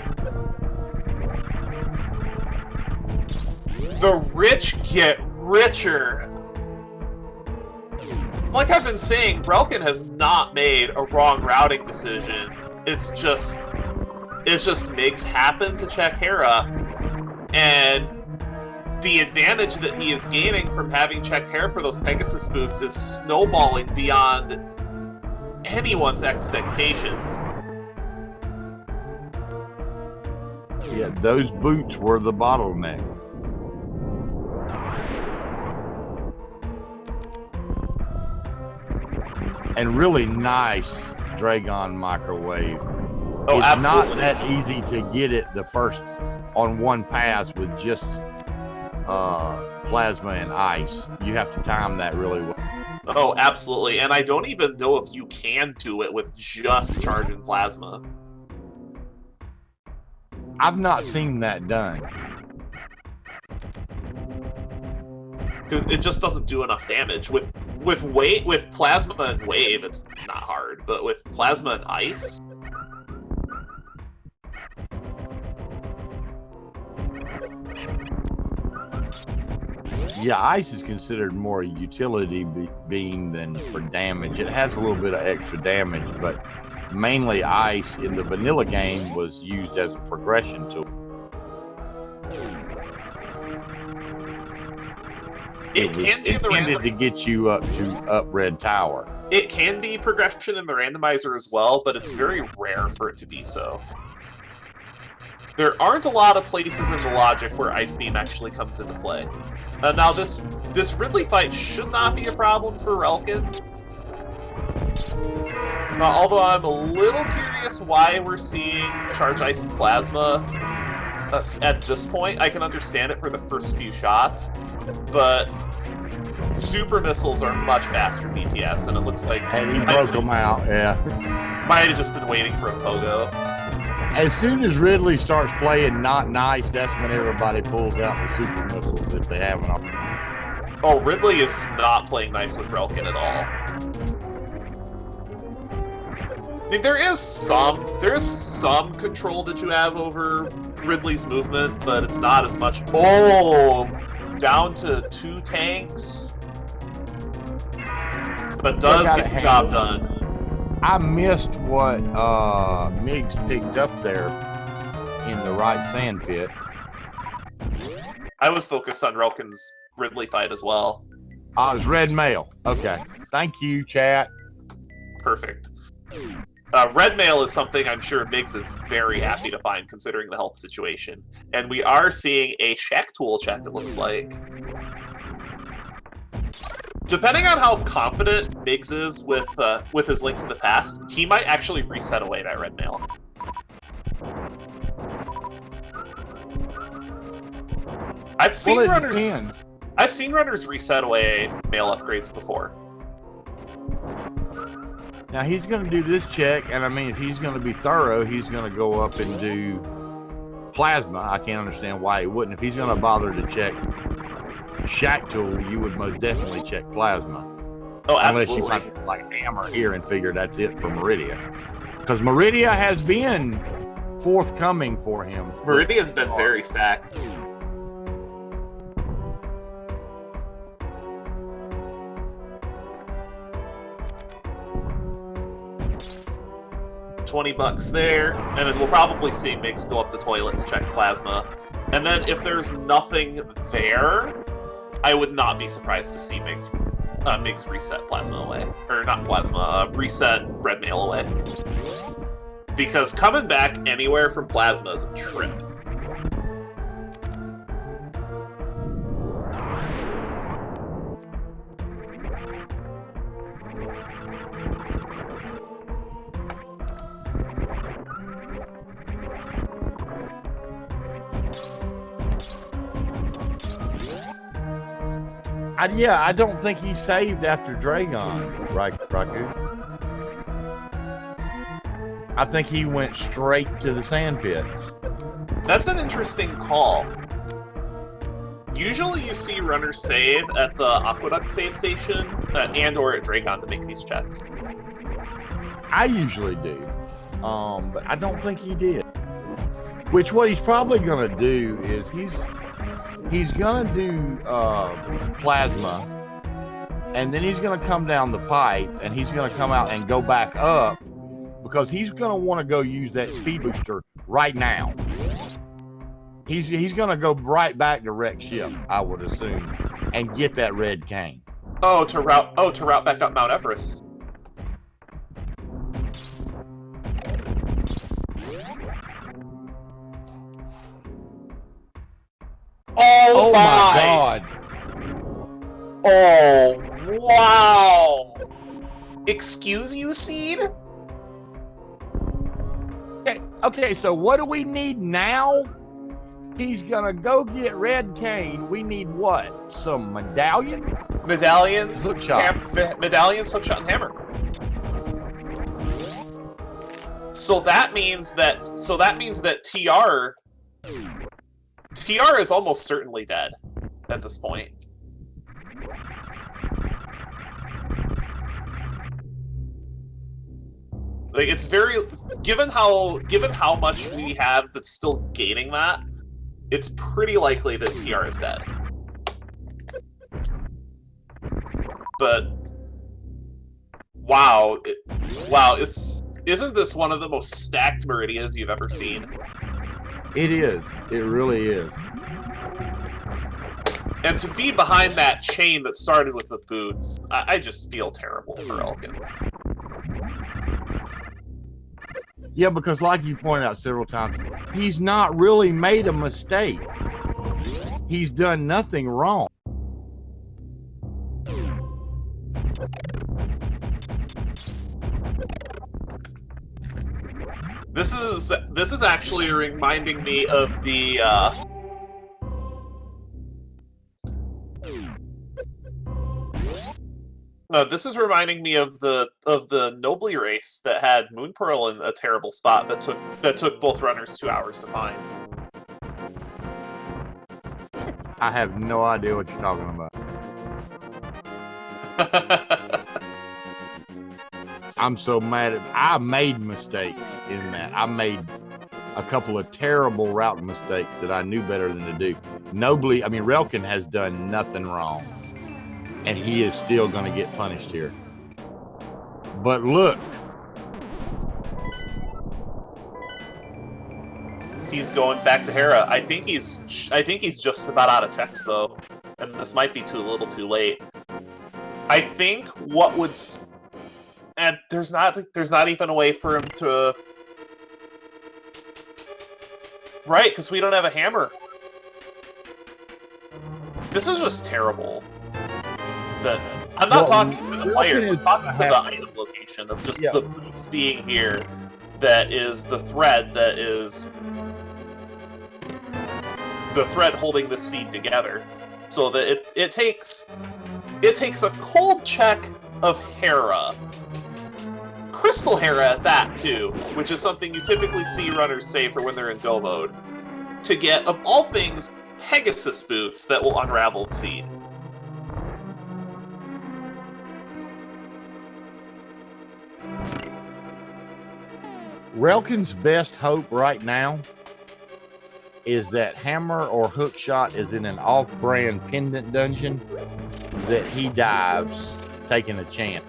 The rich get richer. Like I've been saying, Relkin has not made a wrong routing decision. It's just Migs happened to check Hera, and the advantage that he is gaining from having checked Hera for those Pegasus boots is snowballing beyond anyone's expectations. Yeah, those boots were the bottleneck. And really nice Dragon microwave. Oh, it's absolutely. Not that easy to get it the first on one pass with just plasma and ice. You have to time that really well. Oh, absolutely. And I don't even know if you can do it with just charging plasma. I've not seen that done. Because it just doesn't do enough damage. With plasma and wave, it's not hard. But with plasma and ice, Yeah, ice is considered more a utility beam than for damage. It has a little bit of extra damage, but mainly ice in the vanilla game was used as a progression tool. It was intended to get you up Red Tower. It can be progression in the randomizer as well, but it's very rare for it to be so. There aren't a lot of places in the logic where Ice Beam actually comes into play. Now, this Ridley fight should not be a problem for Relkin. Although I'm a little curious why we're seeing Charge Ice and Plasma at this point. I can understand it for the first few shots, but Super Missiles are much faster DPS, and it looks like... And he broke them out, yeah. Might have just been waiting for a pogo. As soon as Ridley starts playing not nice, that's when everybody pulls out the Super Missiles if they haven't. Oh, Ridley is not playing nice with Relkin at all. I mean, there is some control that you have over Ridley's movement, but it's not as much. Oh, down to 2 tanks, but does get the job done. I missed what Migs picked up there in the right sand pit. I was focused on Relkin's Ridley fight as well. Oh, it was red mail. Okay. Thank you, chat. Perfect. Red mail is something I'm sure Migs is very happy to find, considering the health situation. And we are seeing a check tool check, it looks like. Depending on how confident Migs is with his Link to the Past, he might actually reset away that red mail. I've seen runners reset away mail upgrades before. Now he's going to do this check, and I mean, if he's going to be thorough, he's going to go up and do Plasma. I can't understand why he wouldn't. If he's going to bother to check Shack Tool, you would most definitely check Plasma. Oh, absolutely. Unless you find like Hammer here and figure that's it for Meridia. Because Meridia has been forthcoming for him. Meridia's been very stacked. $20 there, and then we'll probably see Migs go up the toilet to check Plasma. And then if there's nothing there, I would not be surprised to see Migs reset Plasma away. Or not Plasma, reset red mail away. Because coming back anywhere from Plasma is a trip. Yeah, I don't think he saved after Dragon, right, Raku? I think he went straight to the sand pits. That's an interesting call. Usually you see runners save at the Aqueduct save station and or at Dragon to make these checks. I usually do, but I don't think he did. Which what he's probably going to do is he's going to do Plasma, and then he's going to come down the pipe, and he's going to come out and go back up, because he's going to want to go use that speed booster right now. He's going to go right back to wreck ship, I would assume, and get that red cane. To route back up Mount Everest. Oh my God. Oh, wow. Excuse you, Seed? Okay, so what do we need now? He's gonna go get red cane. We need what? Some medallion? Medallions, hookshot. Medallions, hookshot, and hammer. So that means that TR is almost certainly dead at this point. Like, it's very, given how much we have that's still gaining that, it's pretty likely that TR is dead. but wow, wow, isn't this one of the most stacked Meridias you've ever seen? It is. It really is. And to be behind that chain that started with the boots, I just feel terrible for Relkin. Yeah, because like you pointed out several times, he's not really made a mistake. He's done nothing wrong. This is actually reminding me of the this is reminding me of the Nobly race that had Moon Pearl in a terrible spot that took both runners 2 hours to find. I have no idea what you're talking about. I'm so mad I made mistakes in that. I made a couple of terrible route mistakes that I knew better than to do. Relkin has done nothing wrong, and he is still going to get punished here. But look, he's going back to Hera. I think he's just about out of checks though, and this might be a little too late. I think what would, and there's not even a way for him to, right? Because we don't have a hammer. This is just terrible. I'm not talking to the players. I'm talking to the item location of just the boots being here. That is the thread. That is the thread holding the seed together. So that it takes a cold check of Hera, Crystal Hera at that too, which is something you typically see runners save for when they're in go mode, to get, of all things, Pegasus boots that will unravel the seed. Relkin's best hope right now is that hammer or hook shot is in an off-brand pendant dungeon that he dives, taking a chance.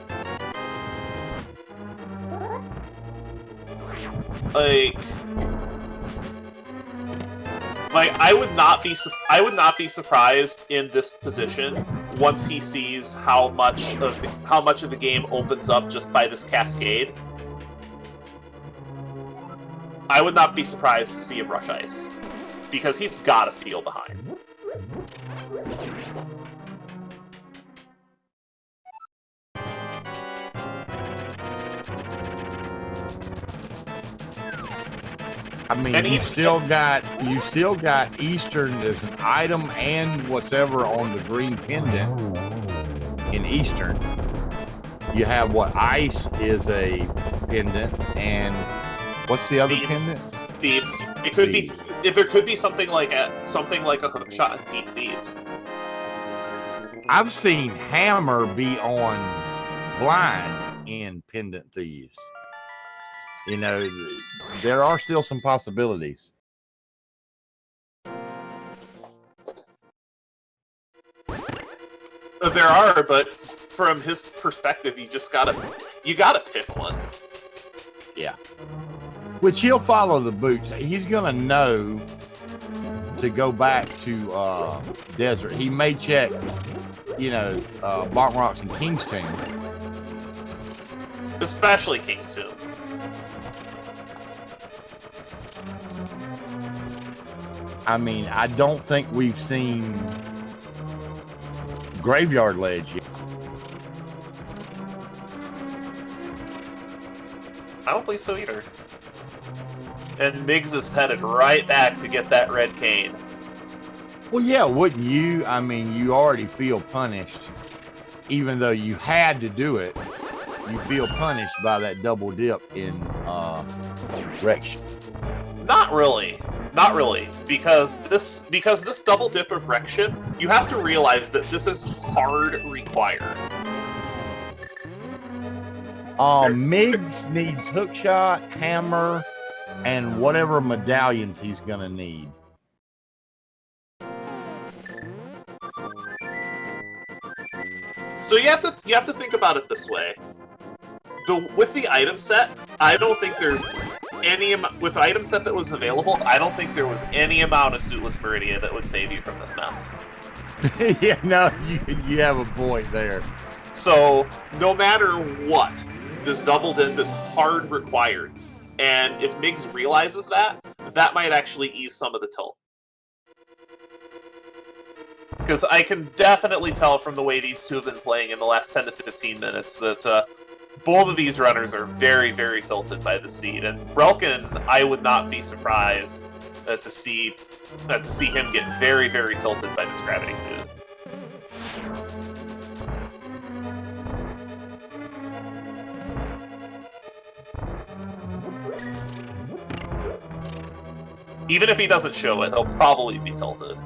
Like I would not be surprised in this position once he sees how much of the game opens up just by this cascade. I would not be surprised to see him rush ice, because he's got to feel behind. I mean, you still got Eastern as an item and whatever on the green pendant in Eastern. You have what ice is a pendant, and what's the other pendant? Thieves. It could be. If there could be something like a hook shot in Deep Thieves. I've seen hammer be on blind in pendant thieves. You know, there are still some possibilities. There are, but from his perspective, you gotta pick one. Yeah. Which he'll follow the boots. He's gonna know to go back to Desert. He may check, Bonk Rocks and Kingstown. Especially Kingstown. I mean, I don't think we've seen Graveyard Ledge yet. I don't believe so either. And Migs is headed right back to get that red cane. Well, yeah, wouldn't you? I mean, you already feel punished. Even though you had to do it, you feel punished by that double dip in Rex. Not really. Not really. Because this double dip of Rection, you have to realize that this is hard required. Migs needs hookshot, hammer, and whatever medallions he's gonna need. So you have to think about it this way. With the item set, I don't think there's any with the item set that was available. I don't think there was any amount of Suitless Meridia that would save you from this mess. Yeah, no, you have a point there. So no matter what, this double dip is hard required, and if Migs realizes that, that might actually ease some of the tilt. Because I can definitely tell from the way these two have been playing in the last 10 to 15 minutes that both of these runners are very, very tilted by the seed. And Relkin, I would not be surprised to see him get very, very tilted by this gravity suit. Even if he doesn't show it, he'll probably be tilted.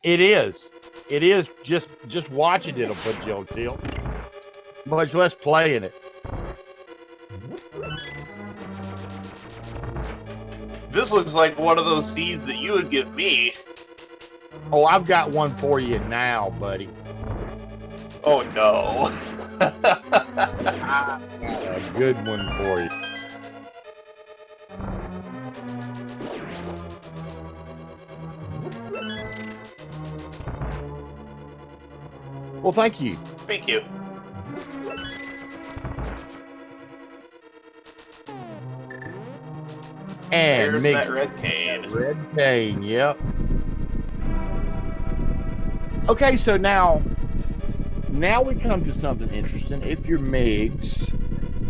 It is. It is. Just watching it'll put you on tilt. Much less playing it. This looks like one of those seeds that you would give me. Oh, I've got one for you now, buddy. Oh no. I got a good one for you. Well, thank you. Thank you. And there's that red cane. Red cane, yep. Okay, so now we come to something interesting. If you're Migs,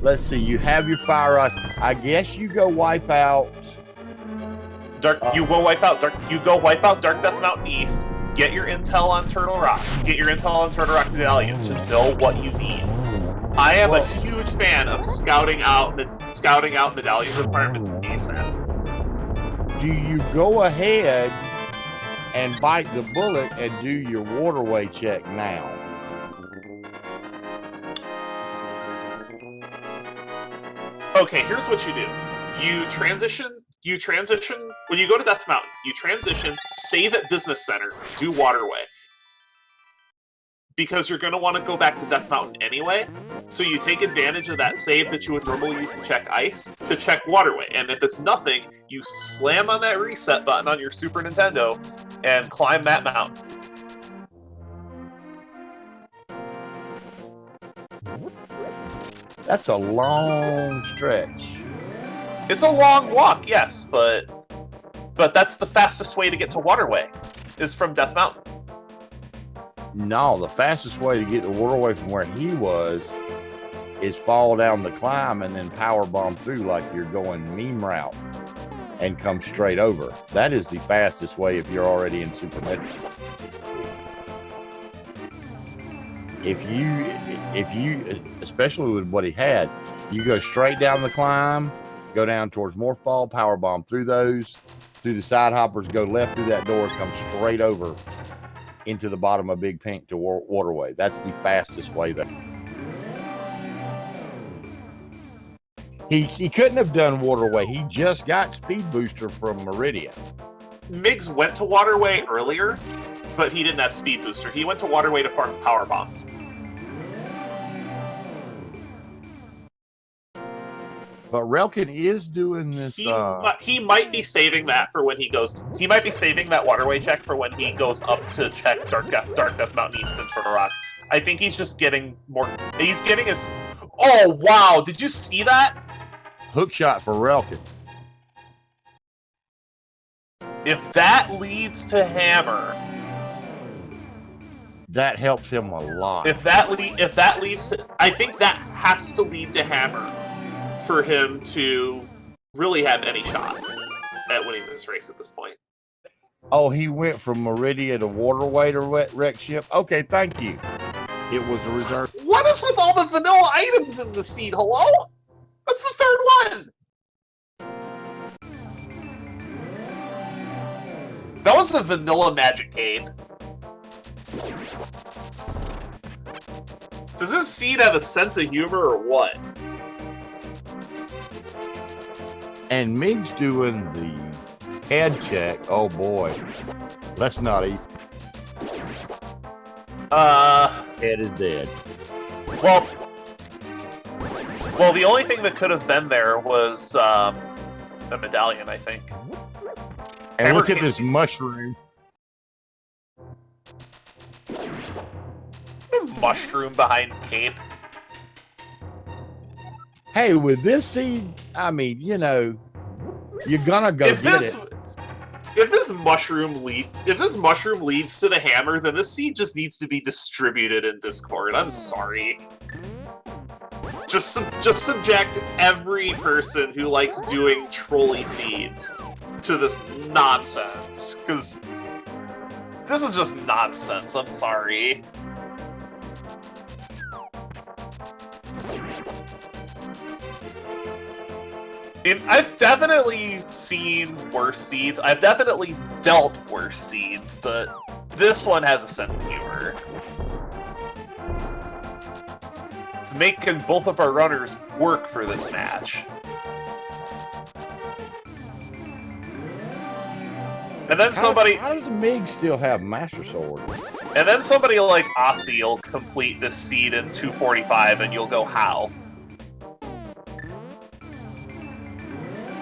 let's see, you have your fire rod. I guess you go wipe out Dark. You go wipe out Dark Death Mountain East. Get your intel on Turtle Rock. Get your intel on Turtle Rock Medallion to know what you need. I am a huge fan of scouting out medallion requirements ASAP. Do you go ahead and bite the bullet and do your waterway check now? Okay, here's what you do. You transition, when you go to Death Mountain, you transition, save at Business Center, do Waterway. Because you're going to want to go back to Death Mountain anyway, so you take advantage of that save that you would normally use to check ice, to check Waterway. And if it's nothing, you slam on that reset button on your Super Nintendo and climb that mountain. That's a long stretch. It's a long walk, yes, but that's the fastest way to get to Waterway, is from Death Mountain. No, the fastest way to get the waterway from where he was is fall down the climb and then power bomb through like you're going meme route and come straight over. That is the fastest way if you're already in Super Metroid. If you, especially with what he had, you go straight down the climb, go down towards Morph Ball, power bomb through those, through the side hoppers, go left through that door, come straight over into the bottom of Big Pink to Waterway. That's the fastest way there. He couldn't have done Waterway. He just got Speed Booster from Meridia. Migs went to Waterway earlier, but he didn't have Speed Booster. He went to Waterway to farm power bombs. But Relkin is doing this. He might be saving that for when he goes. He might be saving that Waterway check for when he goes up to check Dark Death Mountain East and Turtle Rock. I think he's just getting more. He's getting his. Oh wow! Did you see that? Hook shot for Relkin. If that leads to Hammer, that helps him a lot. If that leads, I think that has to lead to Hammer for him to really have any shot at winning this race at this point. Oh, he went from Meridia to Waterway to wreck ship. Okay, thank you. It was a reserve. What is with all the vanilla items in the seed? Hello? That's the third one. That was the vanilla magic cane. Does this seed have a sense of humor or what? And Migs doing the head check. Oh boy. Let's not eat. Head is dead. Well, the only thing that could have been there was a medallion, I think. And look at this mushroom. Mushroom behind cape. Hey, with this seed, I mean, you know, you're gonna go get it. If this mushroom leads to the hammer, then this seed just needs to be distributed in Discord. I'm sorry. Just subject every person who likes doing trolley seeds to this nonsense, because this is just nonsense. I'm sorry. I've definitely seen worse seeds. I've definitely dealt worse seeds, but this one has a sense of humor. It's making both of our runners work for this match. And then somebody... How does Migs still have Master Sword? And then somebody like Aussie will complete this seed in 2:45, and you'll go, how?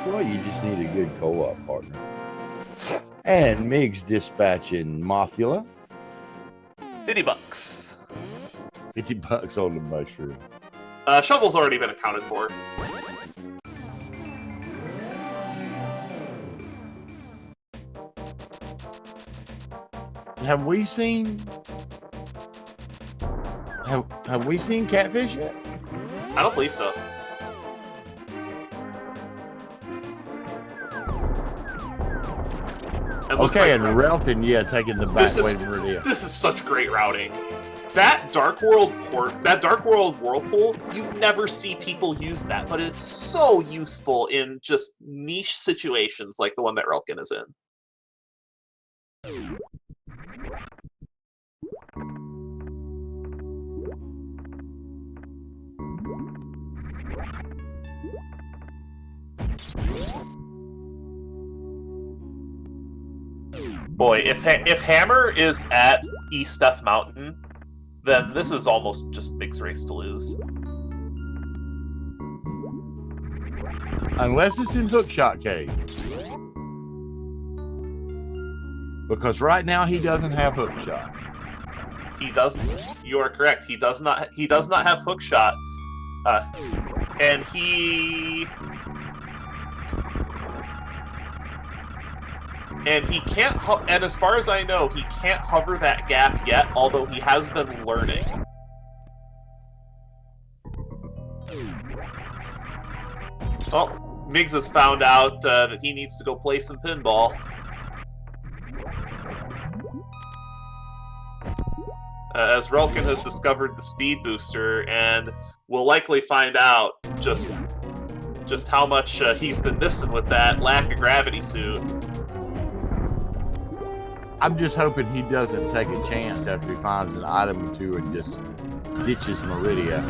Well, you just need a good co-op partner. And Migs dispatching Mothula. $50. $50 on the mushroom. Shovel's already been accounted for. Have we seen Catfish yet? I don't believe so. Okay, and relkin, yeah, taking the back way Meridia. This is such great routing. That Dark World Whirlpool, you never see people use that, but it's so useful in just niche situations like the one that relkin is in. Boy, if Hammer is at East Death Mountain, then this is almost just Migs' race to lose. Unless it's in Hookshot Cave. Because right now he doesn't have Hookshot. He doesn't. You are correct. He does not have Hookshot. And he can't, and as far as I know, he can't hover that gap yet, although he has been learning. Oh, Migs has found out that he needs to go play some pinball. As relkin has discovered the speed booster, and will likely find out just how much he's been missing with that lack of gravity suit. I'm just hoping he doesn't take a chance after he finds an item or two and just ditches Meridia.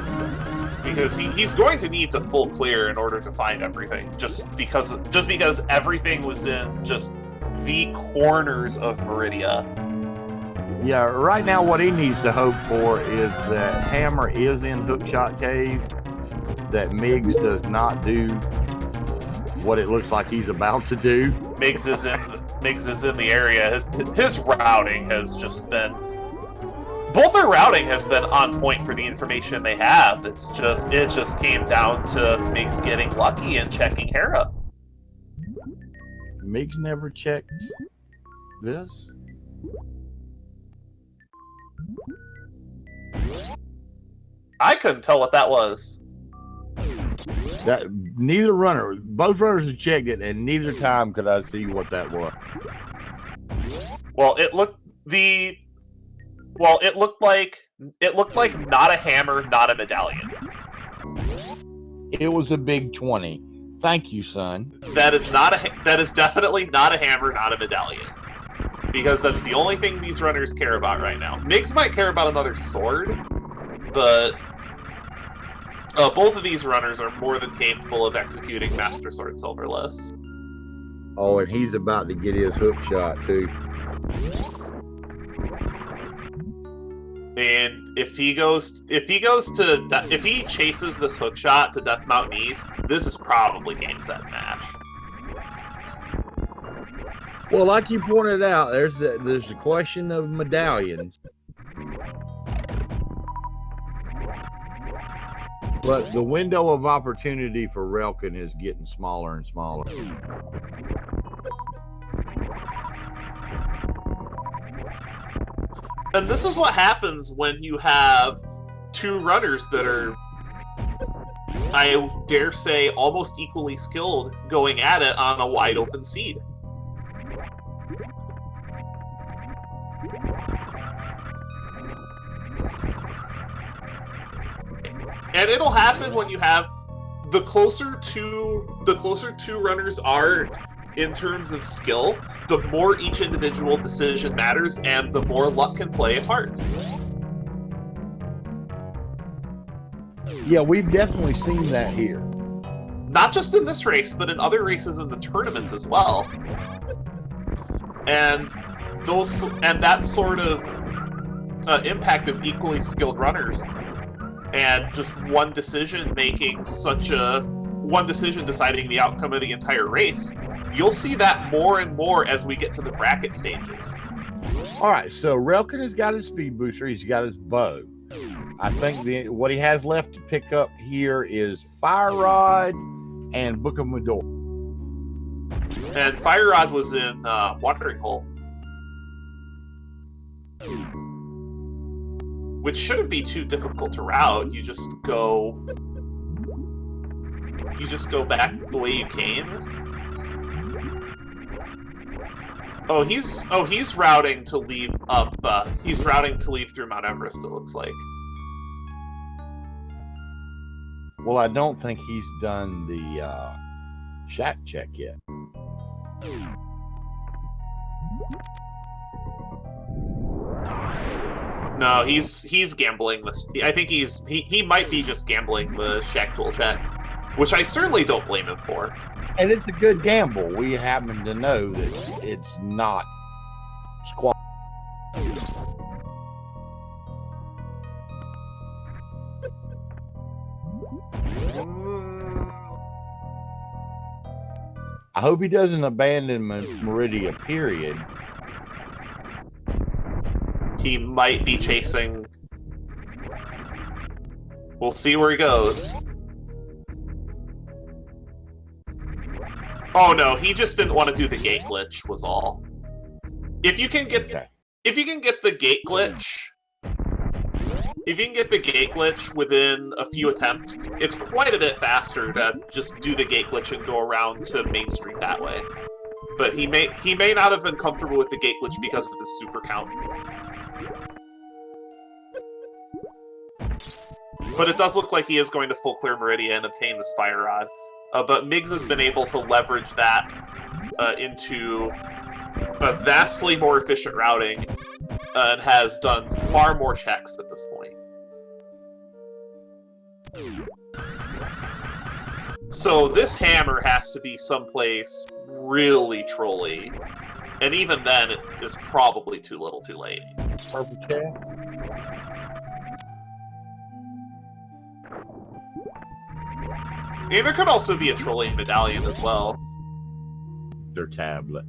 Because he's going to need to full clear in order to find everything. Just because everything was in just the corners of Meridia. Yeah, right now what he needs to hope for is that Hammer is in Hookshot Cave, that Migs does not do what it looks like he's about to do. Migs is in the area. His routing has just been... Both their routing has been on point for the information they have. It just came down to Migs getting lucky and checking Hera. Migs never checked this. I couldn't tell what that was. Both runners have checked it, and neither time could I see what that was. Well, it looked like not a hammer, not a medallion. It was a big 20. Thank you, son. That is definitely not a hammer, not a medallion. Because that's the only thing these runners care about right now. Migs might care about another sword, but both of these runners are more than capable of executing Master Sword Silverless. Oh, and he's about to get his hook shot too. And if he chases this hook shot to Death Mountain East, this is probably game, set, match. Well, like you pointed out, there's the question of medallions. But the window of opportunity for Relkin is getting smaller and smaller. And this is what happens when you have two runners that are, I dare say, almost equally skilled going at it on a wide open seed. And it'll happen when you have the closer two runners are in terms of skill, the more each individual decision matters and the more luck can play a part. Yeah, we've definitely seen that here. Not just in this race, but in other races in the tournament as well. And that sort of impact of equally skilled runners and just one decision deciding the outcome of the entire race, you'll see that more and more as we get to the bracket stages. All right, so Relkin has got his speed booster, he's got his bow. I think what he has left to pick up here is Fire Rod and Book of Medor. And Fire Rod was in Watering Hole, which shouldn't be too difficult to route. You just go back the way you came. Oh, he's routing to leave up. He's routing to leave through Mount Everest, it looks like. Well, I don't think he's done the shack check yet. No, he's gambling this. I think he might be just gambling the shack tool check, which I certainly don't blame him for. And it's a good gamble. We happen to know that it's not squat. I hope he doesn't abandon Meridia, period. He might be chasing. We'll see where he goes. Oh no, he just didn't want to do the gate glitch, was all. If you can get the gate glitch, within a few attempts, it's quite a bit faster to just do the gate glitch and go around to Main Street that way. But he may not have been comfortable with the gate glitch because of the super count. But it does look like he is going to full clear Meridia and obtain this Fire Rod. But Migs has been able to leverage that into a vastly more efficient routing and has done far more checks at this point. So this hammer has to be someplace really trolly. And even then, it is probably too little too late. Purple chair. And there could also be a trolley medallion as well. Their tablet.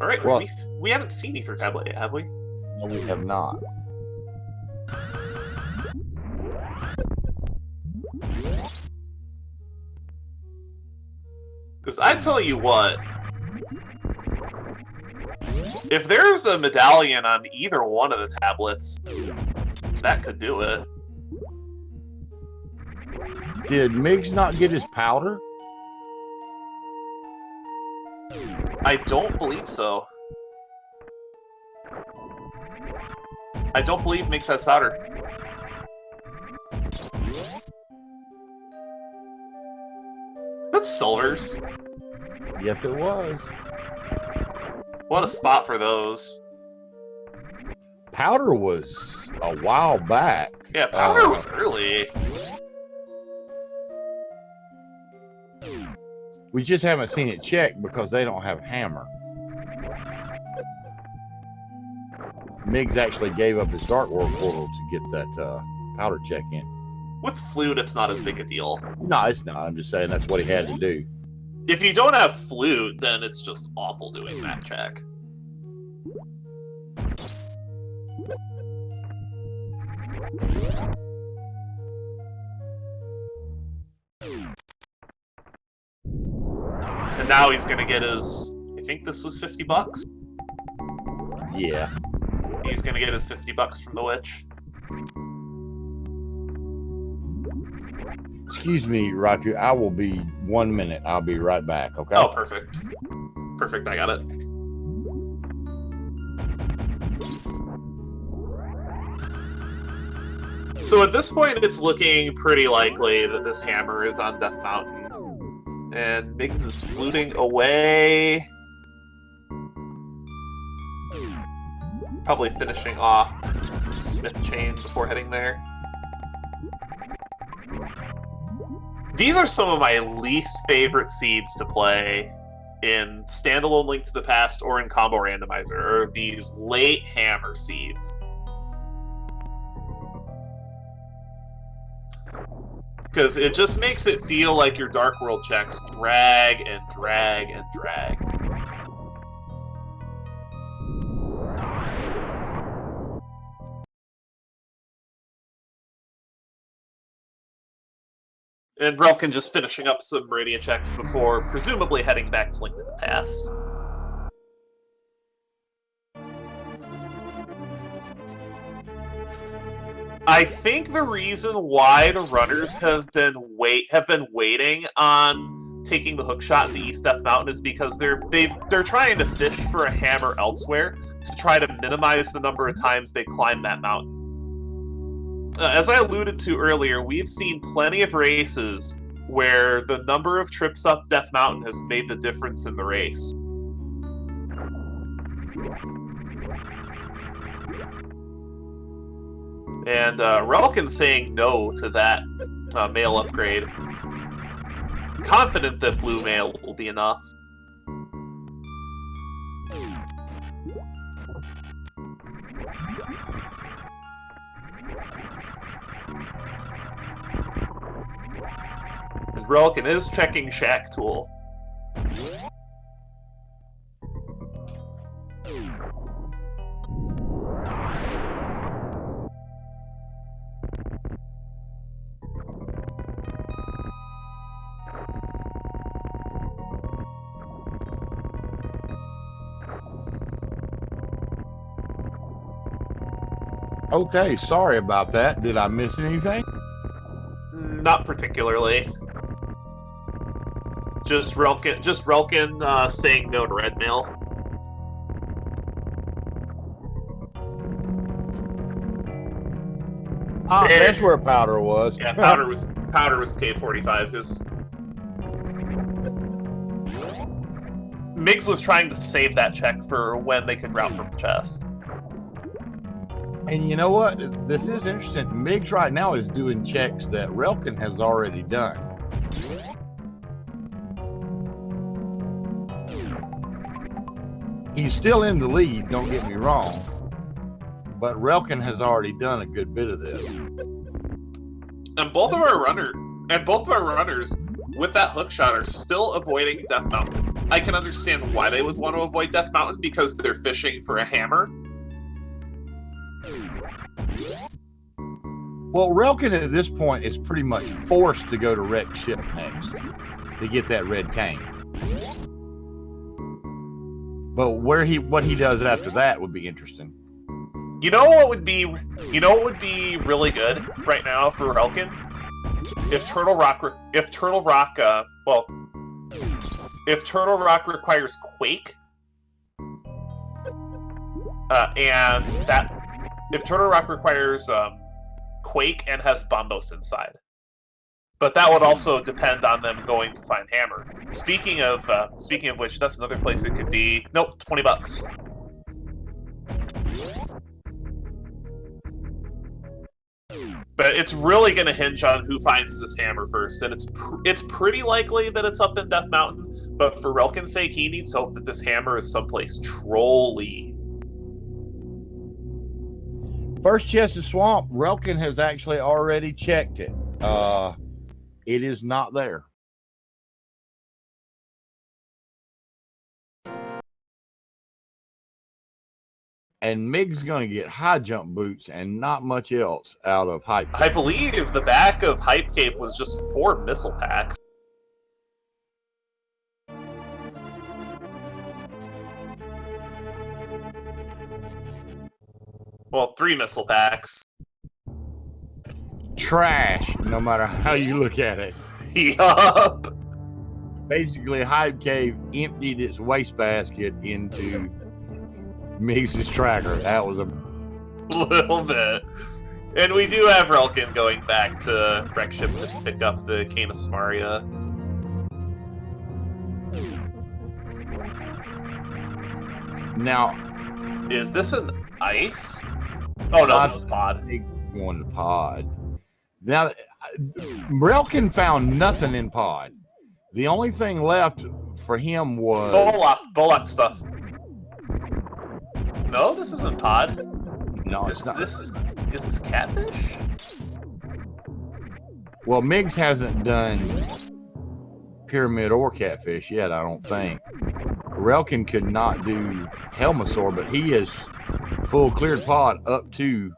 Alright, Well, we haven't seen Ether Tablet yet, have we? No, we have not. Because I tell you what, if there's a medallion on either one of the tablets, that could do it. Did Migs not get his powder? I don't believe so. I don't believe Migs has powder. That's Silver's. Yes, it was. What a spot for those. Powder was a while back. Yeah, Powder was early. We just haven't seen it checked because they don't have hammer. Migs actually gave up his Dark World portal to get that powder check in. With Flute, it's not as big a deal. No, it's not. I'm just saying that's what he had to do. If you don't have Flute, then it's just awful doing that check. And now he's gonna get his... I think this was $50? Yeah. He's gonna get his $50 from the Witch. Excuse me, Raku. I will be 1 minute. I'll be right back, okay? Oh, perfect. Perfect, I got it. So at this point, it's looking pretty likely that this hammer is on Death Mountain. And Migs is fluting away. Probably finishing off Smith Chain before heading there. These are some of my least favorite seeds to play in standalone Link to the Past or in Combo Randomizer, are these late hammer seeds. Because it just makes it feel like your Dark World checks drag and drag and drag. And Relkin just finishing up some Meridian checks before presumably heading back to Link to the Past. I think the reason why the runners have been waiting on taking the hookshot to East Death Mountain is because they're trying to fish for a hammer elsewhere to try to minimize the number of times they climb that mountain. As I alluded to earlier, we've seen plenty of races where the number of trips up Death Mountain has made the difference in the race. And Relkin saying no to that mail upgrade. Confident that blue mail will be enough. And Relkin is checking Shack Tool. Okay, sorry about that. Did I miss anything? Not particularly. Just Relkin saying no to red mail. Ah, that's where Powder was. Yeah, Powder was K45. His Migs was trying to save that check for when they could route from the chest. And you know what? This is interesting. Migs right now is doing checks that Relkin has already done. He's still in the lead, don't get me wrong. But Relkin has already done a good bit of this. And both of our runners with that hookshot are still avoiding Death Mountain. I can understand why they would want to avoid Death Mountain because they're fishing for a hammer. Well, Relkin at this point is pretty much forced to go to Wreck Ship next to get that red cane. But what he does after that would be interesting. You know what would be really good right now for Relkin? If Turtle Rock requires Quake, and that if Turtle Rock requires Quake and has Bombos inside. But that would also depend on them going to find Hammer. Speaking of which, that's another place it could be. Nope, $20. But it's really going to hinge on who finds this hammer first, and it's pretty likely that it's up in Death Mountain. But for Relkin's sake, he needs to hope that this hammer is someplace trolly. First chest of swamp, Relkin has actually already checked it. It is not there. And Mig's going to get high jump boots and not much else out of Hype Cave. I believe the back of Hype Cave was just 4 missile packs. Well, 3 missile packs. Trash, no matter how you look at it. Yup. Basically, Hype Cave emptied its wastebasket into Migs' tracker. That was a little bit. And we do have Relkin going back to Wreckship to pick up the Canis Maria. Now, is this an ice? Oh no, this is pod. Going to pod. Now, Relkin found nothing in pod. The only thing left for him was Bollock stuff. No, this isn't pod. No, it's not. Is this catfish? Well, Migs hasn't done pyramid or catfish yet, I don't think. Relkin could not do Helmasaur, but he is full cleared pod up to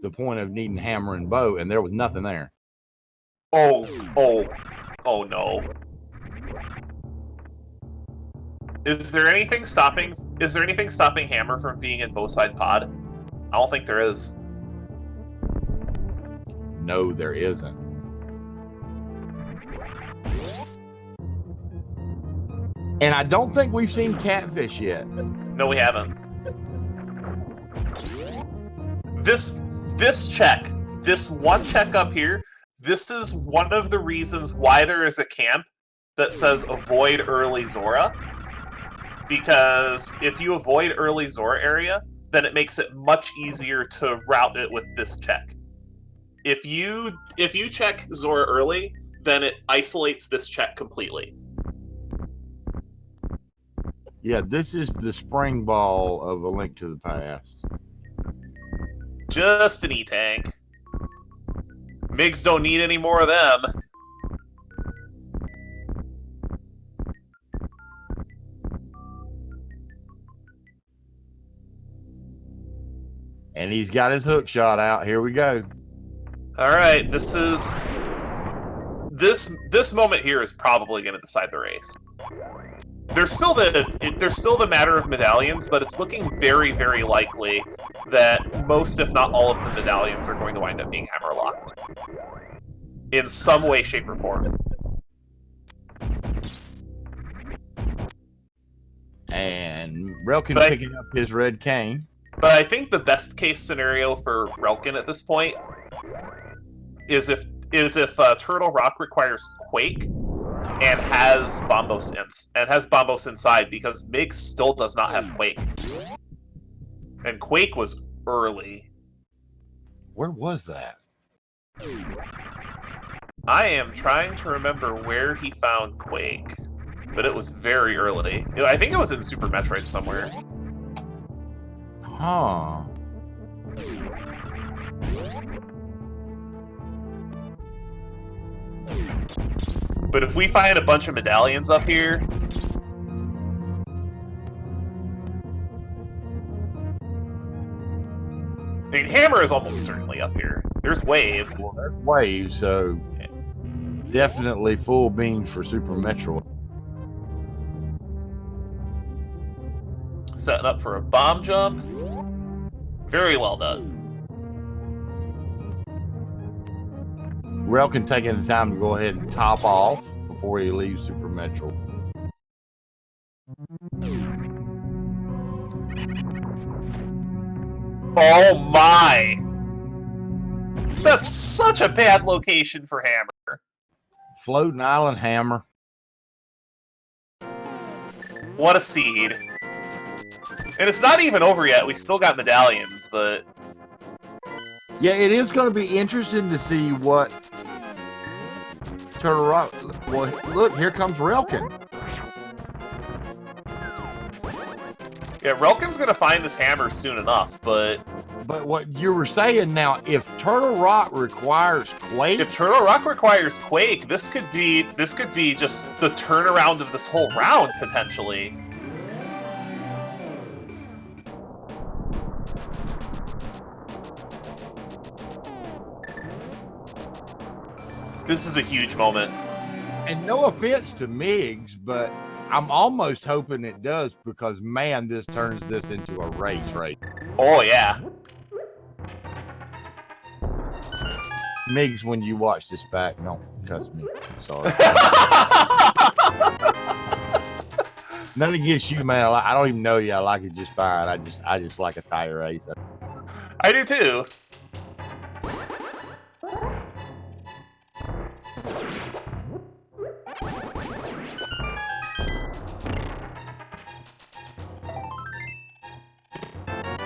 the point of needing hammer and bow, and there was nothing there. Oh no. Is there anything stopping Hammer from being in both side pod? I don't think there is. No, there isn't. And I don't think we've seen catfish yet. No, we haven't. This one check up here, this is one of the reasons why there is a camp that says avoid early Zora. Because if you avoid early Zora area, then it makes it much easier to route it with this check. If you check Zora early, then it isolates this check completely. Yeah, this is the spring ball of A Link to the Past. Just an E-tank. Migs don't need any more of them. And he's got his hook shot out. Here we go. All right, this moment here is probably going to decide the race. There's still the matter of medallions, but it's looking very, very likely that most, if not all, of the medallions are going to wind up being hammer locked in some way, shape, or form. And Relkin picking up his red cane. But I think the best case scenario for Relkin at this point is if Turtle Rock requires Quake and has Bombos inside, because Migs still does not have Quake. And Quake was early. Where was that? I am trying to remember where he found Quake, but it was very early. I think it was in Super Metroid somewhere. Huh. But if we find a bunch of medallions up here, I mean, Hammer is almost certainly up here. There's Wave. Well, there's Wave, so definitely full beams for Super Metroid. Setting up for a bomb jump. Very well done. Relkin taking the time to go ahead and top off before he leaves Super Metroid. Oh my! That's such a bad location for Hammer. floating island hammer. What a seed. And it's not even over yet. We still got medallions, but... Yeah, it is going to be interesting to see what Turtle Rock... Well, look, here comes Relkin. Yeah, Relkin's going to find this hammer soon enough, but... But what you were saying now, if Turtle Rock requires Quake... If Turtle Rock requires Quake, this could be just the turnaround of this whole round, potentially. This is a huge moment. And no offense to Migs, but I'm almost hoping it does because, man, this turns this into a race, right? Oh, yeah. Migs, when you watch this back, don't cuss me. Sorry. Nothing against you, man. I don't even know you. I like it just fine. I just like a tire race. I do too.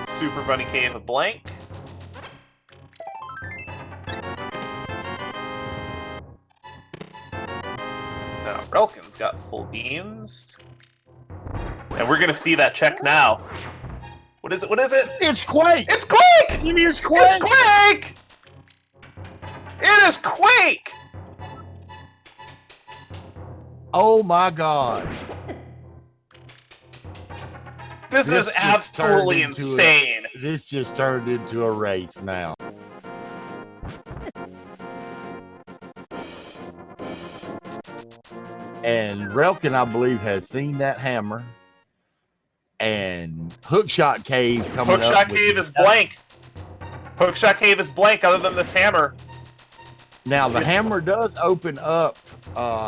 Super Bunny Cave of Blank. Now, Relkin's got full beams. And we're gonna see that check now. What is it? What is it? It's Quake! It's Quake! It is Quake! It's Quake! It is Quake! Oh my god. This is absolutely insane. This just turned into a race now. And Relkin, I believe, has seen that hammer. And Hookshot Cave coming up. Hookshot Cave is blank. Hookshot Cave is blank other than this hammer. Now, the hammer does open up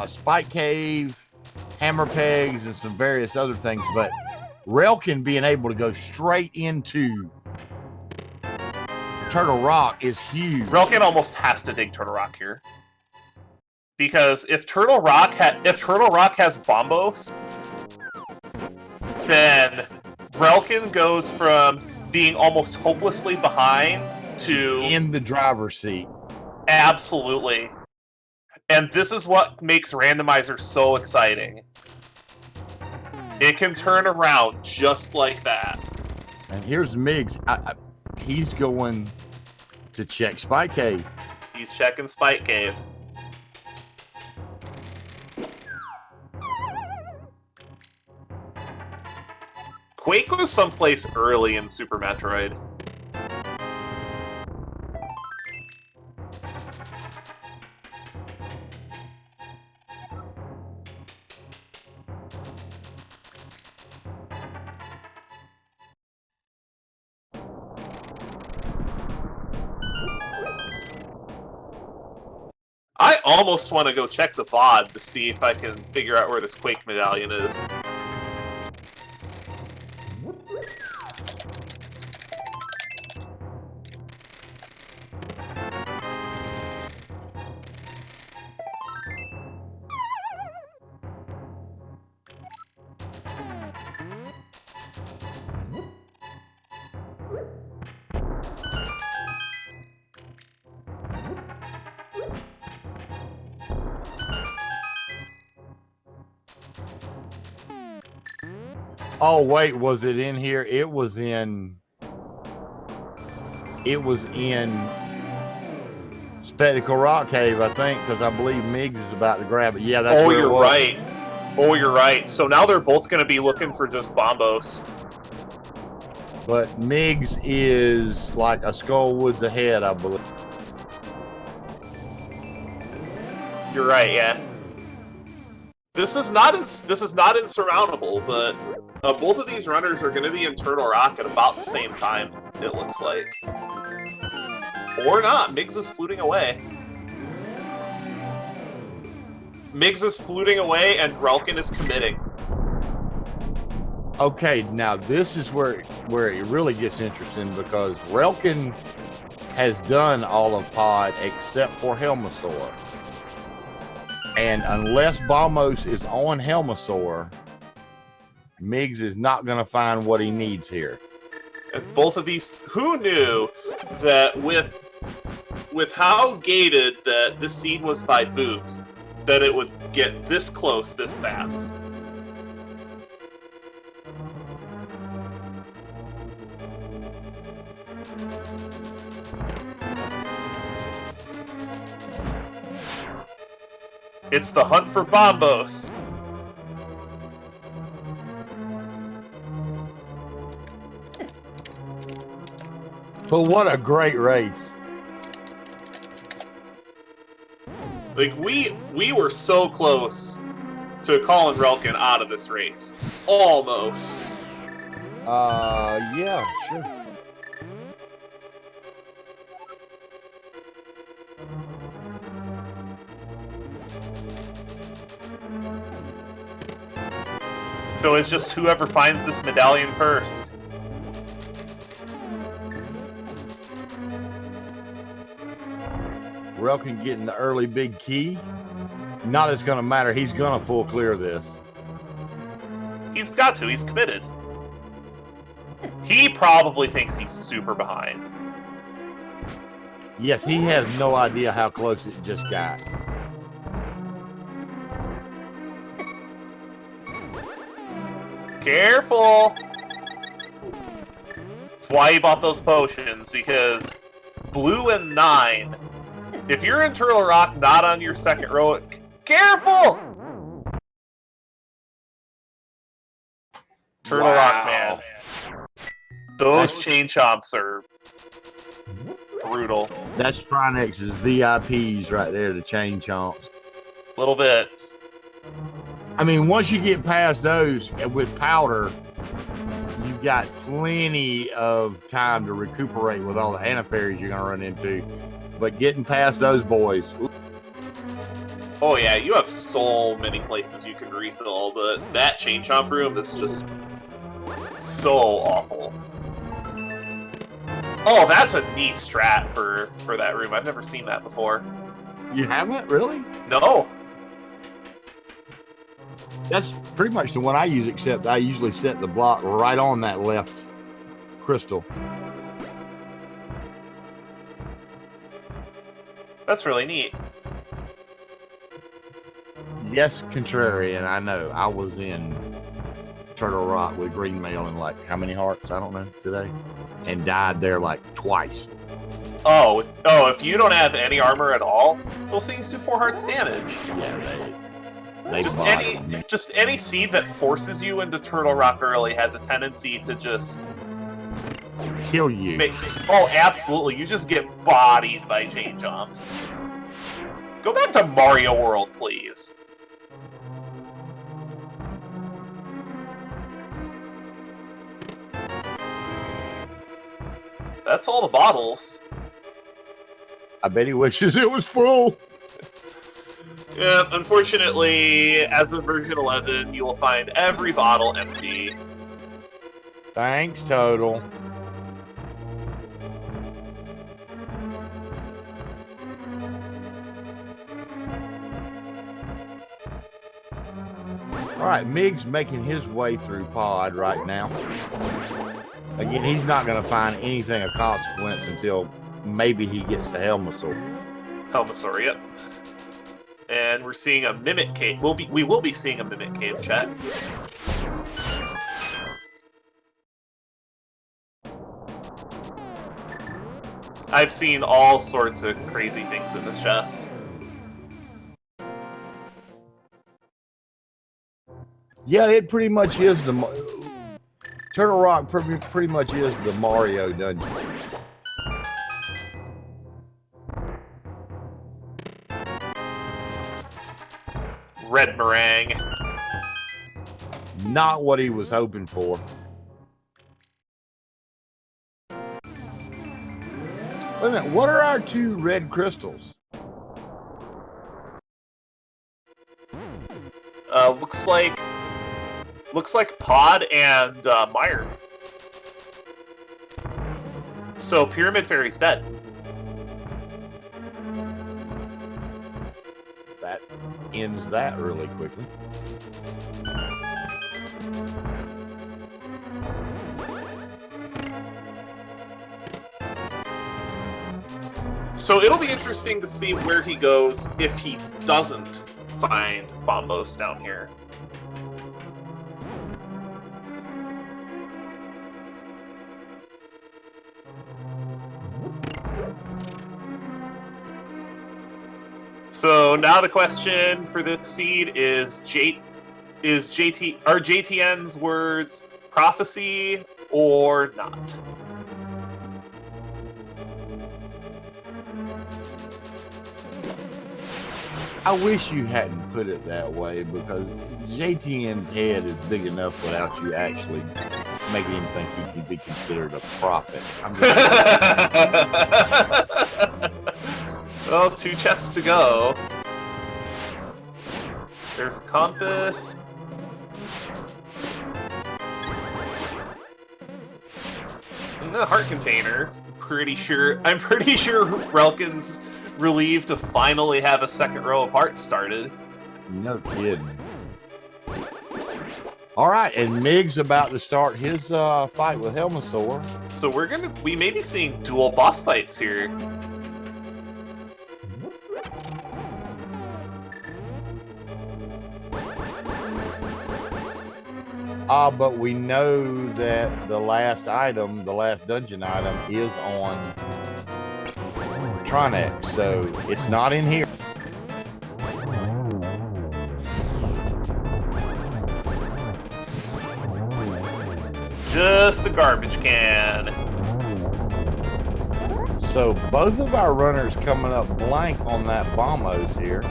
Spike Cave, hammer pegs, and some various other things, but Relkin being able to go straight into Turtle Rock is huge. Relkin almost has to dig Turtle Rock here. Because if Turtle Rock has Bombos, then Relkin goes from being almost hopelessly behind to in the driver's seat. Absolutely. And this is what makes Randomizer so exciting. It can turn around just like that. And here's Migs. He's going to check Spike Cave. He's checking Spike Cave. Quake was someplace early in Super Metroid. I almost want to go check the VOD to see if I can figure out where this Quake medallion is. Oh wait, was it in here? It was in Spectacle Rock Cave, I think, because I believe Migs is about to grab it. Yeah, that's where it was. Right. Oh, you're right. So now they're both going to be looking for just Bombos. But Migs is like a skull woods ahead, I believe. You're right, yeah. This is not insurmountable, but both of these runners are going to be in Turtle Rock at about the same time, it looks like. Or not. Migs is fluting away. Migs is fluting away, and Relkin is committing. Okay, now this is where it really gets interesting, because Relkin has done all of Pod except for Helmosaur. And unless Balmos is on Helmosaur, Migs is not going to find what he needs here. And both of these, who knew that with how gated that this seed was by boots, that it would get this close this fast? It's the hunt for Bombos. But what a great race. Like, we were so close to calling Relkin out of this race. Almost. Yeah, sure. So it's just whoever finds this medallion first. Relkin getting the early big key. Not as going to matter. He's going to full clear this. He's got to. He's committed. He probably thinks he's super behind. Yes, he has no idea how close it just got. Careful! That's why he bought those potions, because blue and 9. If you're in Turtle Rock, not on your second row, careful! Turtle Rock, man. Those chain chomps are brutal. That's Trinex's VIPs right there, the chain chomps. A little bit. I mean, once you get past those with powder, you've got plenty of time to recuperate with all the antifairies you're going to run into. But getting past those boys. Oh yeah, you have so many places you can refill, but that chain chomp room is just so awful. Oh, that's a neat strat for that room. I've never seen that before. You haven't? Really? No. That's pretty much the one I use, except I usually set the block right on that left crystal. That's really neat. Yes, contrarian, I know. I was in Turtle Rock with Green Mail and like how many hearts? I don't know today. And died there like twice. Oh, if you don't have any armor at all, those things do 4 hearts damage. Yeah, they just any seed that forces you into Turtle Rock early has a tendency to just kill you. Oh, absolutely. You just get bodied by chain jumps. Go back to Mario World, please. That's all the bottles. I bet he wishes it was full. Yeah, unfortunately, as of version 11, you will find every bottle empty. Thanks, Total. All right, Migs making his way through Pod right now. Again, he's not going to find anything of consequence until maybe he gets to Helmosaur. Helmosaur, yep. And we're seeing a Mimic Cave. We will be seeing a Mimic Cave, chat. I've seen all sorts of crazy things in this chest. Yeah, it pretty much is the Turtle Rock. Pretty much is the Mario dungeon. Red meringue. Not what he was hoping for. Wait a minute, what are our 2 red crystals? Looks like Pod and Meyer. So Pyramid Fairy's dead. that ends that really quickly. So it'll be interesting to see where he goes if he doesn't find Bombos down here. So now the question for this seed is JTN's words prophecy or not? I wish you hadn't put it that way, because JTN's head is big enough without you actually making him think he could be considered a prophet. I'm just Well, 2 chests to go. There's a compass. And the heart container. I'm pretty sure Relkin's relieved to finally have a second row of hearts started. no kidding. All right, and Migs about to start his fight with Helmasaur. So we may be seeing dual boss fights here. But we know that the last item, the last dungeon item, is on Tronex, so it's not in here. Just a garbage can. So both of our runners coming up blank on that Bombos here.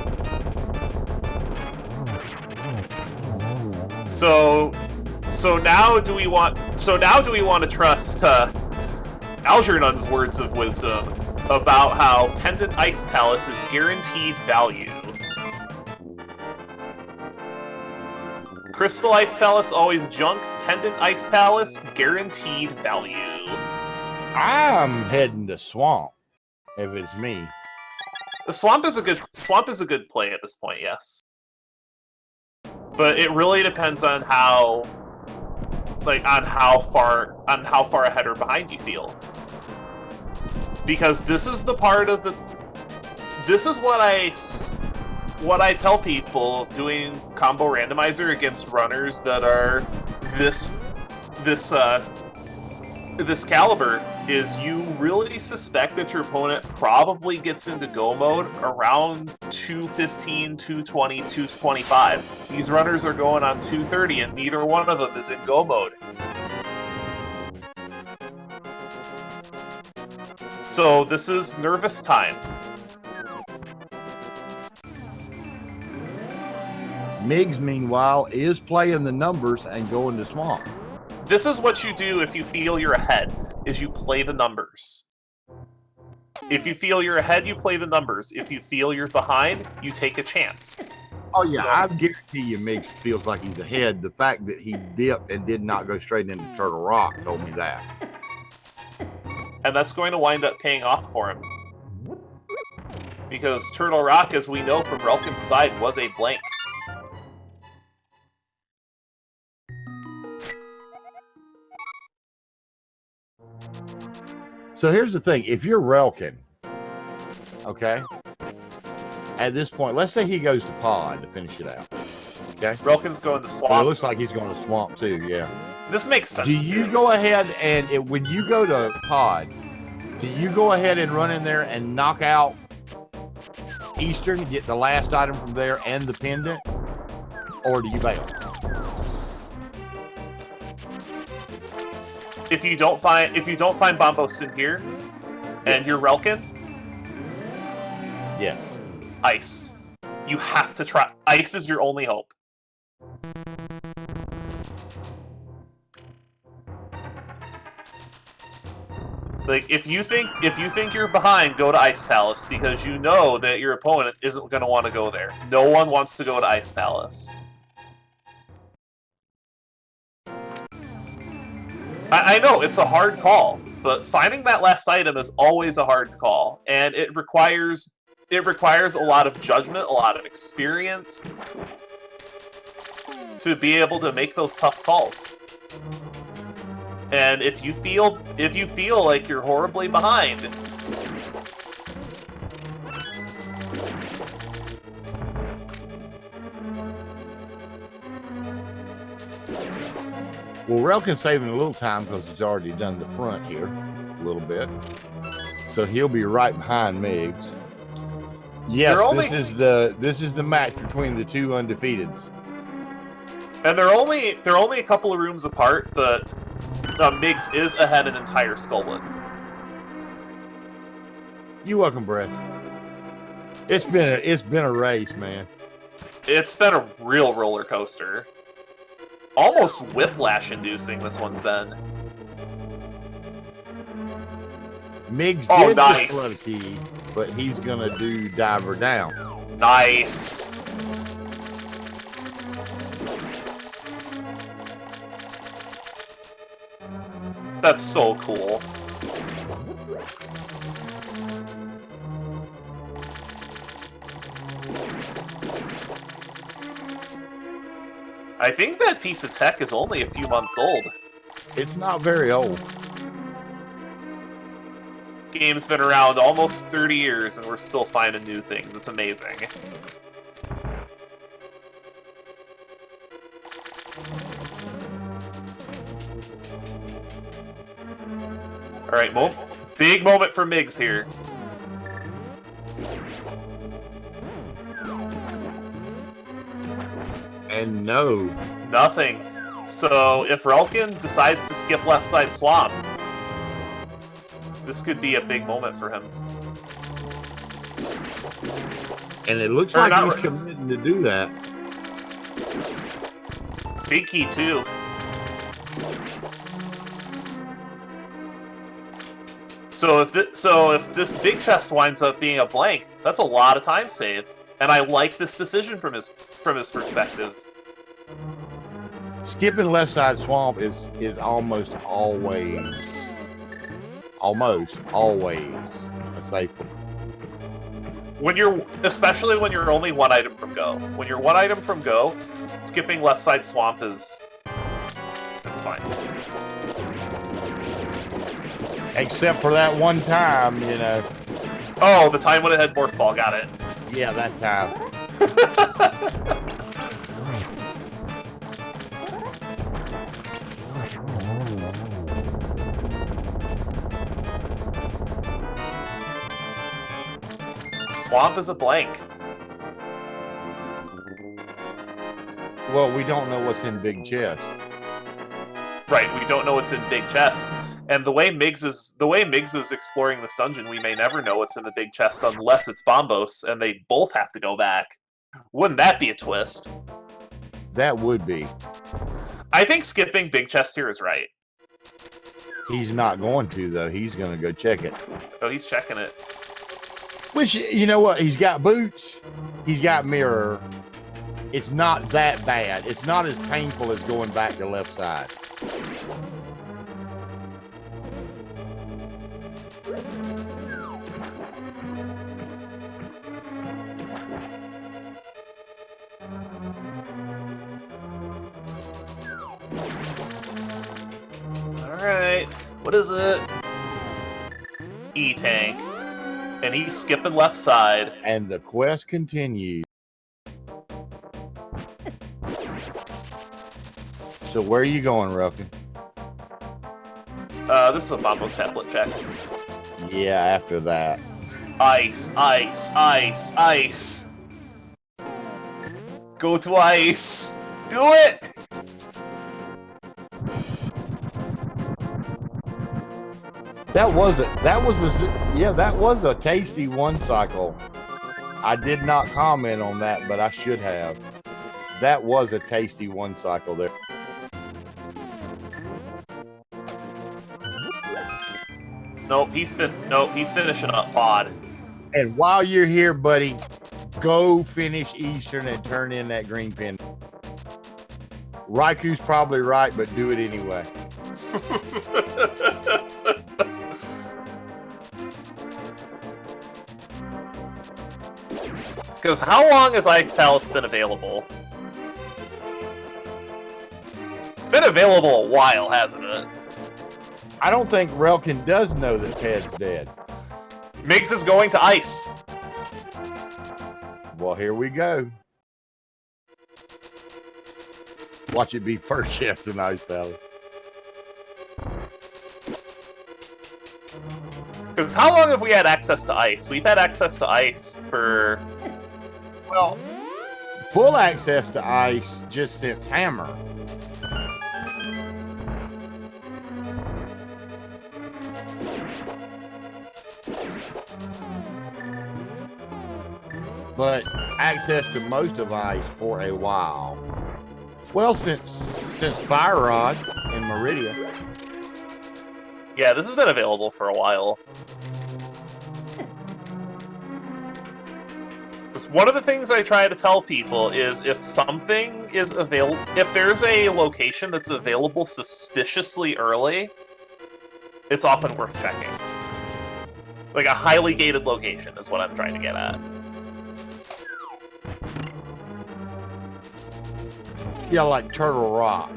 So now do we want to trust Algernon's words of wisdom about how Pendant Ice Palace is guaranteed value? Crystal Ice Palace always junk. Pendant Ice Palace guaranteed value. I'm heading to Swamp if it's me. The Swamp is a good play at this point, yes. But it really depends on how far ahead or behind you feel. Because this is what I tell people doing combo randomizer against runners that are this caliber is you really suspect that your opponent probably gets into go mode around 215, 220, 225. These runners are going on 230 and neither one of them is in go mode. So this is nervous time. Migs, meanwhile, is playing the numbers and going to Swamp. This is what you do if you feel you're ahead, is you play the numbers. If you feel you're ahead, you play the numbers. If you feel you're behind, you take a chance. Oh yeah, I guarantee you Migs feels like he's ahead. The fact that he dipped and did not go straight into Turtle Rock told me that. And that's going to wind up paying off for him. Because Turtle Rock, as we know from Relkin's side, was a blank. So here's the thing. If you're Relkin, okay, at this point, let's say he goes to Pod to finish it out. Okay? Relkin's going to Swamp. Well, it looks like he's going to Swamp too, yeah. This makes sense. Do you go ahead and when you go to Pod, do you go ahead and run in there and knock out Eastern, get the last item from there and the pendant? Or do you bail? If you don't find Bombos in here, and you're Relkin, yes, Ice. You have to try. Ice is your only hope. Like if you think you're behind, go to Ice Palace because you know that your opponent isn't going to want to go there. No one wants to go to Ice Palace. I know, it's a hard call, but finding that last item is always a hard call, and it requires it requires a lot of judgment, a lot of experience to be able to make those tough calls. And if you feel like you're horribly behind, well, Relkin's saving a little time because he's already done the front here a little bit, so he'll be right behind Migs. Yes, this is the match between the two undefeateds. And they're only a couple of rooms apart, but Migs is ahead an entire Skullwoods. You welcome, Brett. It's been a race, man. It's been a real roller coaster. Almost whiplash-inducing, this one's been. Migs did the flutter key, but he's gonna do diver down. Nice. That's so cool. I think that piece of tech is only a few months old. It's not very old. Game's been around almost 30 years and we're still finding new things. It's amazing. Alright, big moment for Migs here. And no. Nothing. So if Relkin decides to skip left side swamp, this could be a big moment for him. And it looks like he's committing to do that. Big key too. So if this big chest winds up being a blank, that's a lot of time saved. And I like this decision from his perspective. Skipping left side swamp is almost always a safe one. Especially when you're only one item from go. When you're one item from go, skipping left side swamp it's fine. Except for that one time, you know. Oh, the time when it had morph ball, got it. Yeah, that time. Swamp is a blank. Well, we don't know what's in big chest. Right, we don't know what's in big chest. And the way Migs is exploring this dungeon, we may never know what's in the big chest unless it's Bombos, and they both have to go back. Wouldn't that be a twist? That would be. I think skipping big chest here is right. He's not going to, though. He's going to go check it. Oh, he's checking it. Which, you know what? He's got boots. He's got mirror. It's not that bad. It's not as painful as going back to left side. Alright, what is it? E-Tank. And he's skipping left side. And the quest continues. So where are you going, Ruffin? This is a Bombos tablet check. Yeah, after that. Ice, ice, ice, ice. Go to ice. Do it! That was a tasty one cycle. I did not comment on that, but I should have. That was a tasty one cycle there. Nope, he's finishing up pod. And while you're here, buddy, go finish Eastern and turn in that green pin. Raiku's probably right, but do it anyway. Because how long has Ice Palace been available? It's been available a while, hasn't it? I don't think Relkin does know that Ted's dead. Migs is going to ice. Well, here we go. Watch it be first chest in Ice Palace. Because how long have we had access to ice? We've had access to ice for... Well, full access to ice just since Hammer. But access to most of ice for a while. Well, since Fire Rod and Meridia. Yeah, this has been available for a while. Because one of the things I try to tell people is if something is available, if there's a location that's available suspiciously early, it's often worth checking. Like a highly gated location is what I'm trying to get at. Yeah, like Turtle Rock.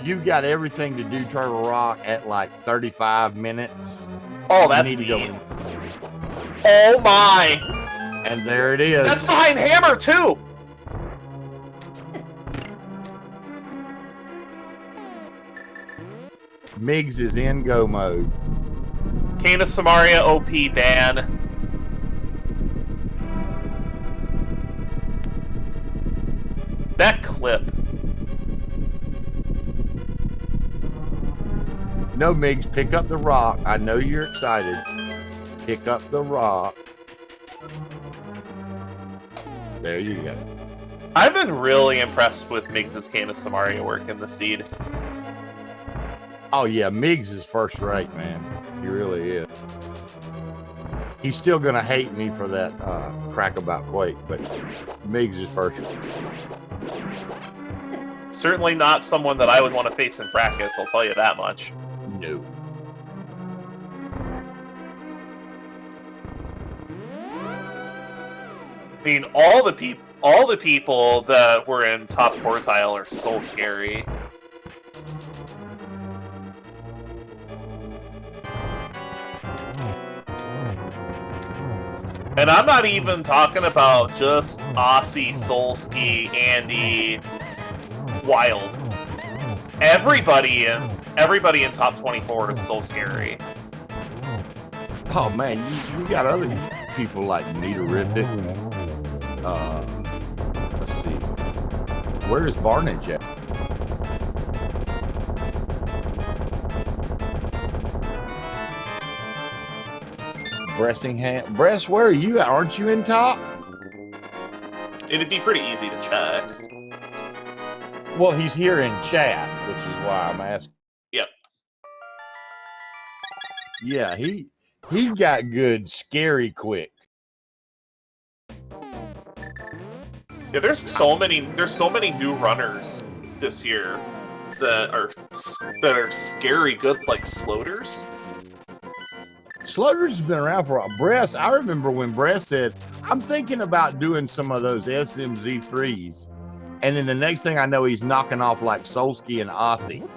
You got everything to do Turtle Rock at like 35 minutes. Oh, that's neat. Oh my! And there it is. That's behind Hammer too! Migs is in go mode. Kana Samaria OP ban. That clip. No, Migs, pick up the rock. I know you're excited. Pick up the rock. There you go. I've been really impressed with Migs' Kana Samaria work in the seed. Oh yeah, Migs is first rate, man. He really is. He's still gonna hate me for that crack about Quake, but Migs is first rate. Certainly not someone that I would want to face in brackets, I'll tell you that much. No. I mean, all the people that were in top quartile are so scary. And I'm not even talking about just Aussie, Solski, Andy, Wild. Everybody in top 24 is so scary. Oh man, you got other people like Niterific. Let's see. Where is Barnage at? Bressingham. Bress, where are you at? Aren't you in top? It'd be pretty easy to check. Well, he's here in chat, which is why I'm asking. Yep. Yeah, he got good, scary quick. Yeah, there's so many new runners this year that are scary good, like Sloters. Sloters has been around for a Bress. I remember when Bress said, I'm thinking about doing some of those SMZ3s. And then the next thing I know, he's knocking off like Solski and Aussie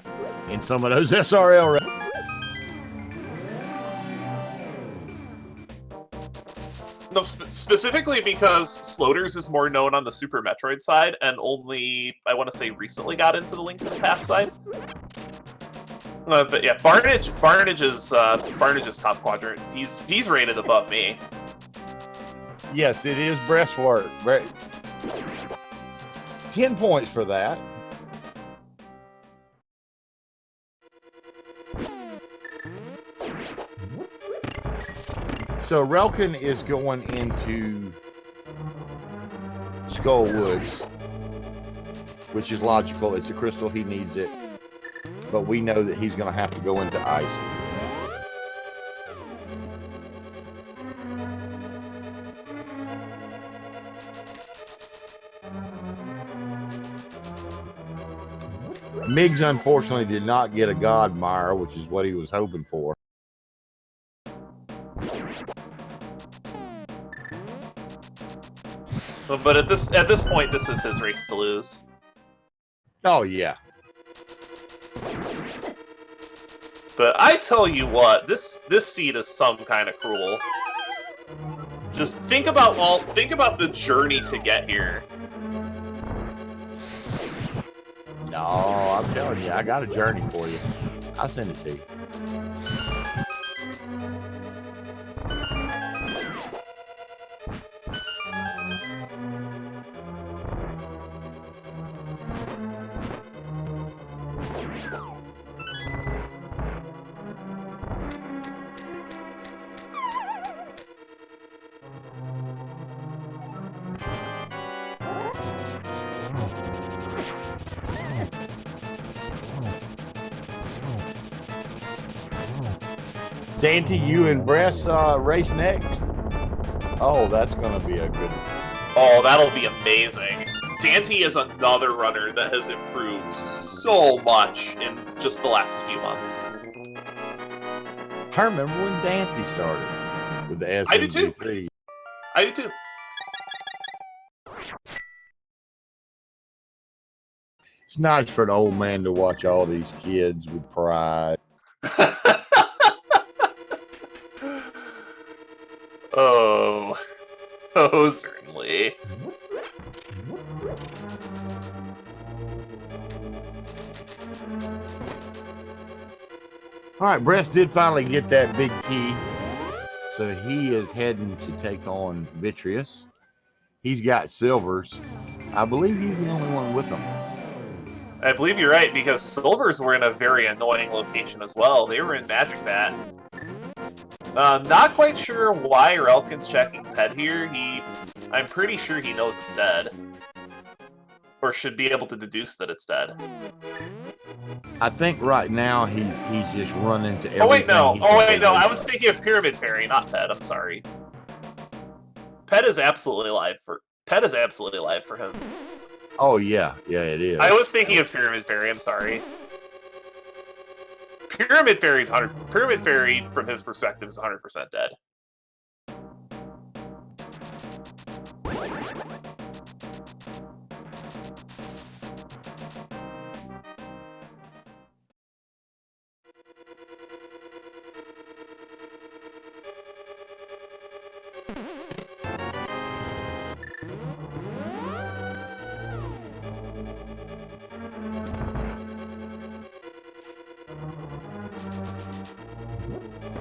in some of those SRL. No, specifically because Sloters is more known on the Super Metroid side, and only, I want to say, recently got into the Link to the Past side. But yeah, Barnage is top quadrant. He's rated above me. Yes, it is breastwork. 10 points for that. So Relkin is going into Skull Woods, which is logical. It's a crystal, he needs it. But we know that he's going to have to go into ice. Migs unfortunately did not get a Godmire, which is what he was hoping for. But at this point, this is his race to lose. Oh yeah. But I tell you what, this seed is some kind of cruel. Just think about the journey to get here. No, I'm telling you, I got a journey for you. I'll send it to you. Dante, you and Bress race next. Oh, that's gonna be a good. Oh, that'll be amazing. Dante is another runner that has improved so much in just the last few months. I remember when Dante started with the SMZ3. I do too. I do too. It's nice for an old man to watch all these kids with pride. Oh, certainly. All right, Bress did finally get that big key, so he is heading to take on Vitreous. He's got silvers. I believe he's the only one with them. I believe you're right, because silvers were in a very annoying location as well. They were in Magic Bat. Not quite sure why relkin's checking Ped here. I'm pretty sure he knows it's dead. Or should be able to deduce that it's dead. I think right now he's just running to everything. Oh wait, no. Oh wait, no. I was thinking of Pyramid Fairy, not Ped. I'm sorry. Ped is absolutely alive for him. Oh yeah, it is. I was thinking of Pyramid Fairy. I'm sorry. Pyramid Fairy, from his perspective, is 100% dead.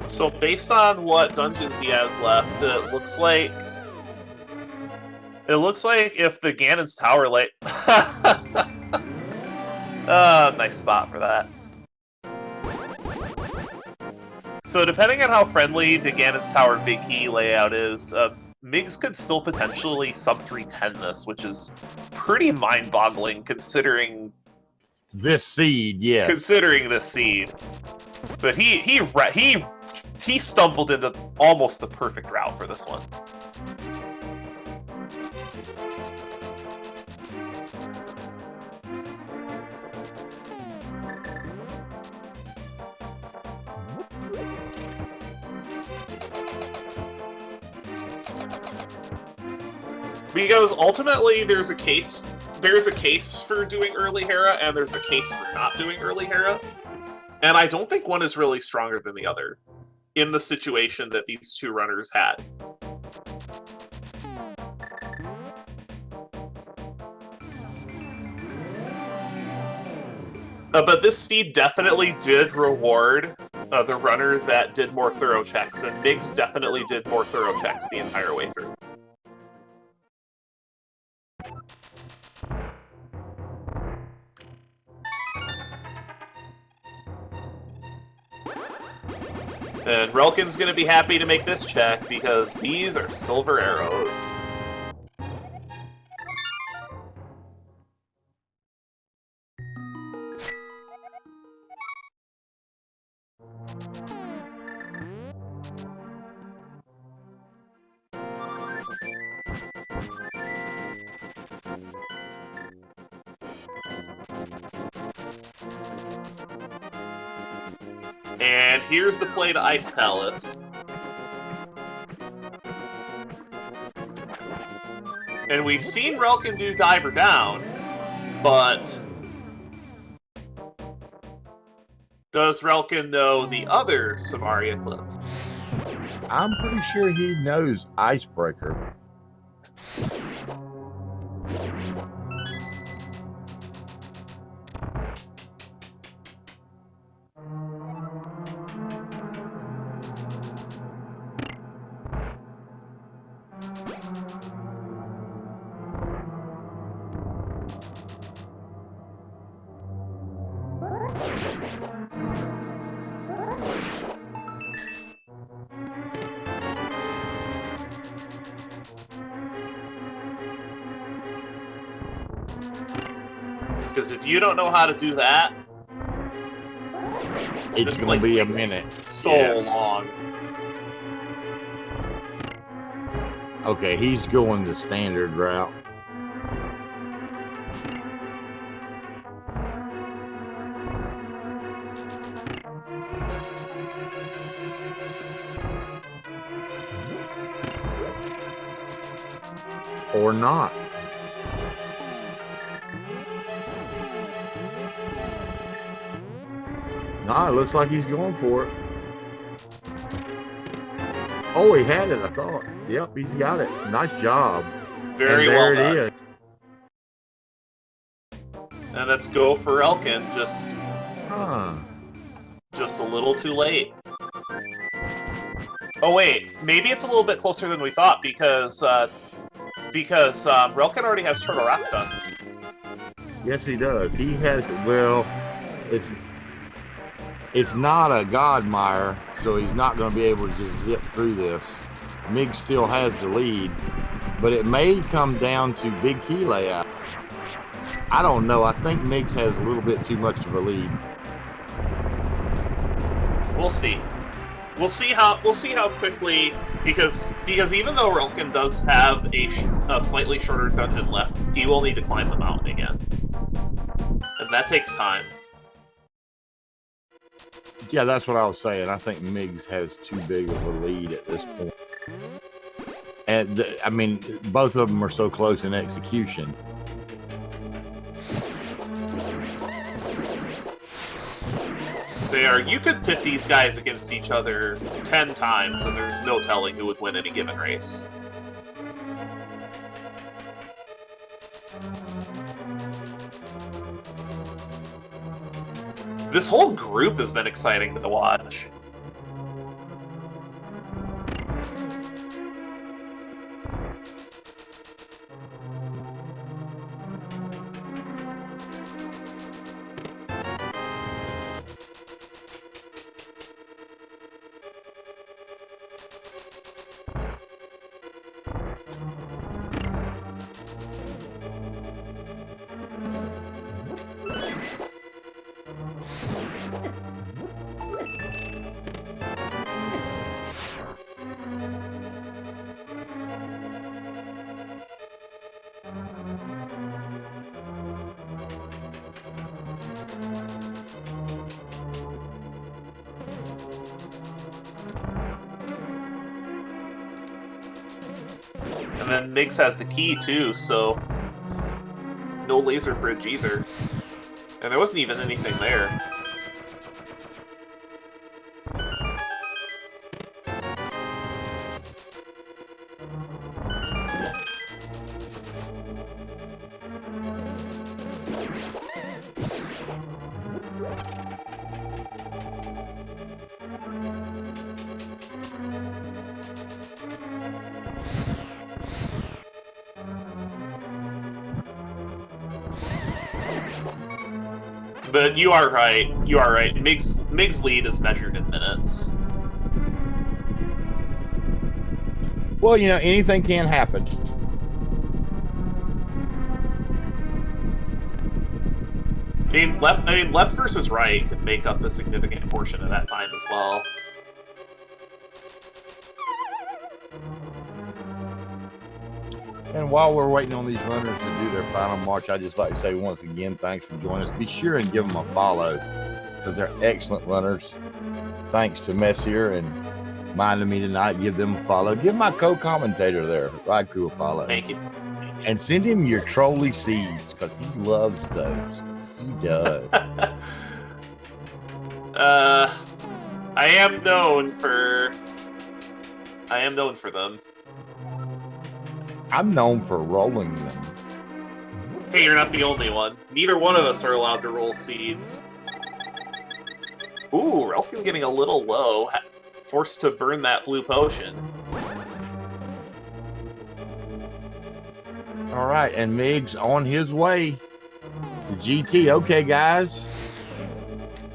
So based on what dungeons he has left, it looks like if the Ganon's Tower light... nice spot for that. So depending on how friendly the Ganon's Tower Big Key layout is, Migs could still potentially sub 310 this, which is pretty mind-boggling considering... This seed, yes. Considering this seed. But he stumbled into almost the perfect route for this one. Because ultimately there's a case for doing early Hera and there's a case for not doing early Hera. And I don't think one is really stronger than the other in the situation that these two runners had. But this seed definitely did reward the runner that did more thorough checks, and Migs definitely did more thorough checks the entire way through. And relkin's going to be happy to make this check because these are silver arrows. And here's the play to Ice Palace. And we've seen Relkin do Diver Down, but does Relkin know the other Samaria clips? I'm pretty sure he knows Icebreaker. Because if you don't know how to do that, It's going to be a minute. So long. Okay, he's going the standard route. Or not. No, it looks like he's going for it. Oh, he had it, I thought. Yep, he's got it. Nice job. Very well done. It is. And let's go for Relkin. Just a little too late. Oh wait, maybe it's a little bit closer than we thought because Relkin already has Turtle Rock done. Yes, he does. He has. Well, it's not a Godmire, so he's not going to be able to just zip through this. Migs still has the lead, but it may come down to big key layout. I don't know. I think Migs has a little bit too much of a lead. We'll see. We'll see how quickly, because even though Relkin does have a slightly shorter dungeon left, he will need to climb the mountain again, and that takes time. Yeah, that's what I was saying. I think Migs has too big of a lead at this point. And I mean, both of them are so close in execution. They are. You could pit these guys against each other 10 times, and there's no telling who would win any given race. This whole group has been exciting to watch. And then Migs has the key too, so no laser bridge either. And there wasn't even anything there. But you are right. You are right. Migs' lead is measured in minutes. Well, you know, anything can happen. I mean, left versus right could make up a significant portion of that time as well. And while we're waiting on these runners to do their final march, I'd just like to say once again, thanks for joining us. Be sure and give them a follow because they're excellent runners. Thanks to Messier and minding me tonight, give them a follow. Give my co-commentator there, Raikou, a follow. Thank you. And send him your trolley seeds, because he loves those. He does. I am known for them. I'm known for rolling them. Hey, you're not the only one. Neither one of us are allowed to roll seeds. Ooh, Relkin getting a little low. Forced to burn that blue potion. All right, and Migs on his way to GT. Okay, guys.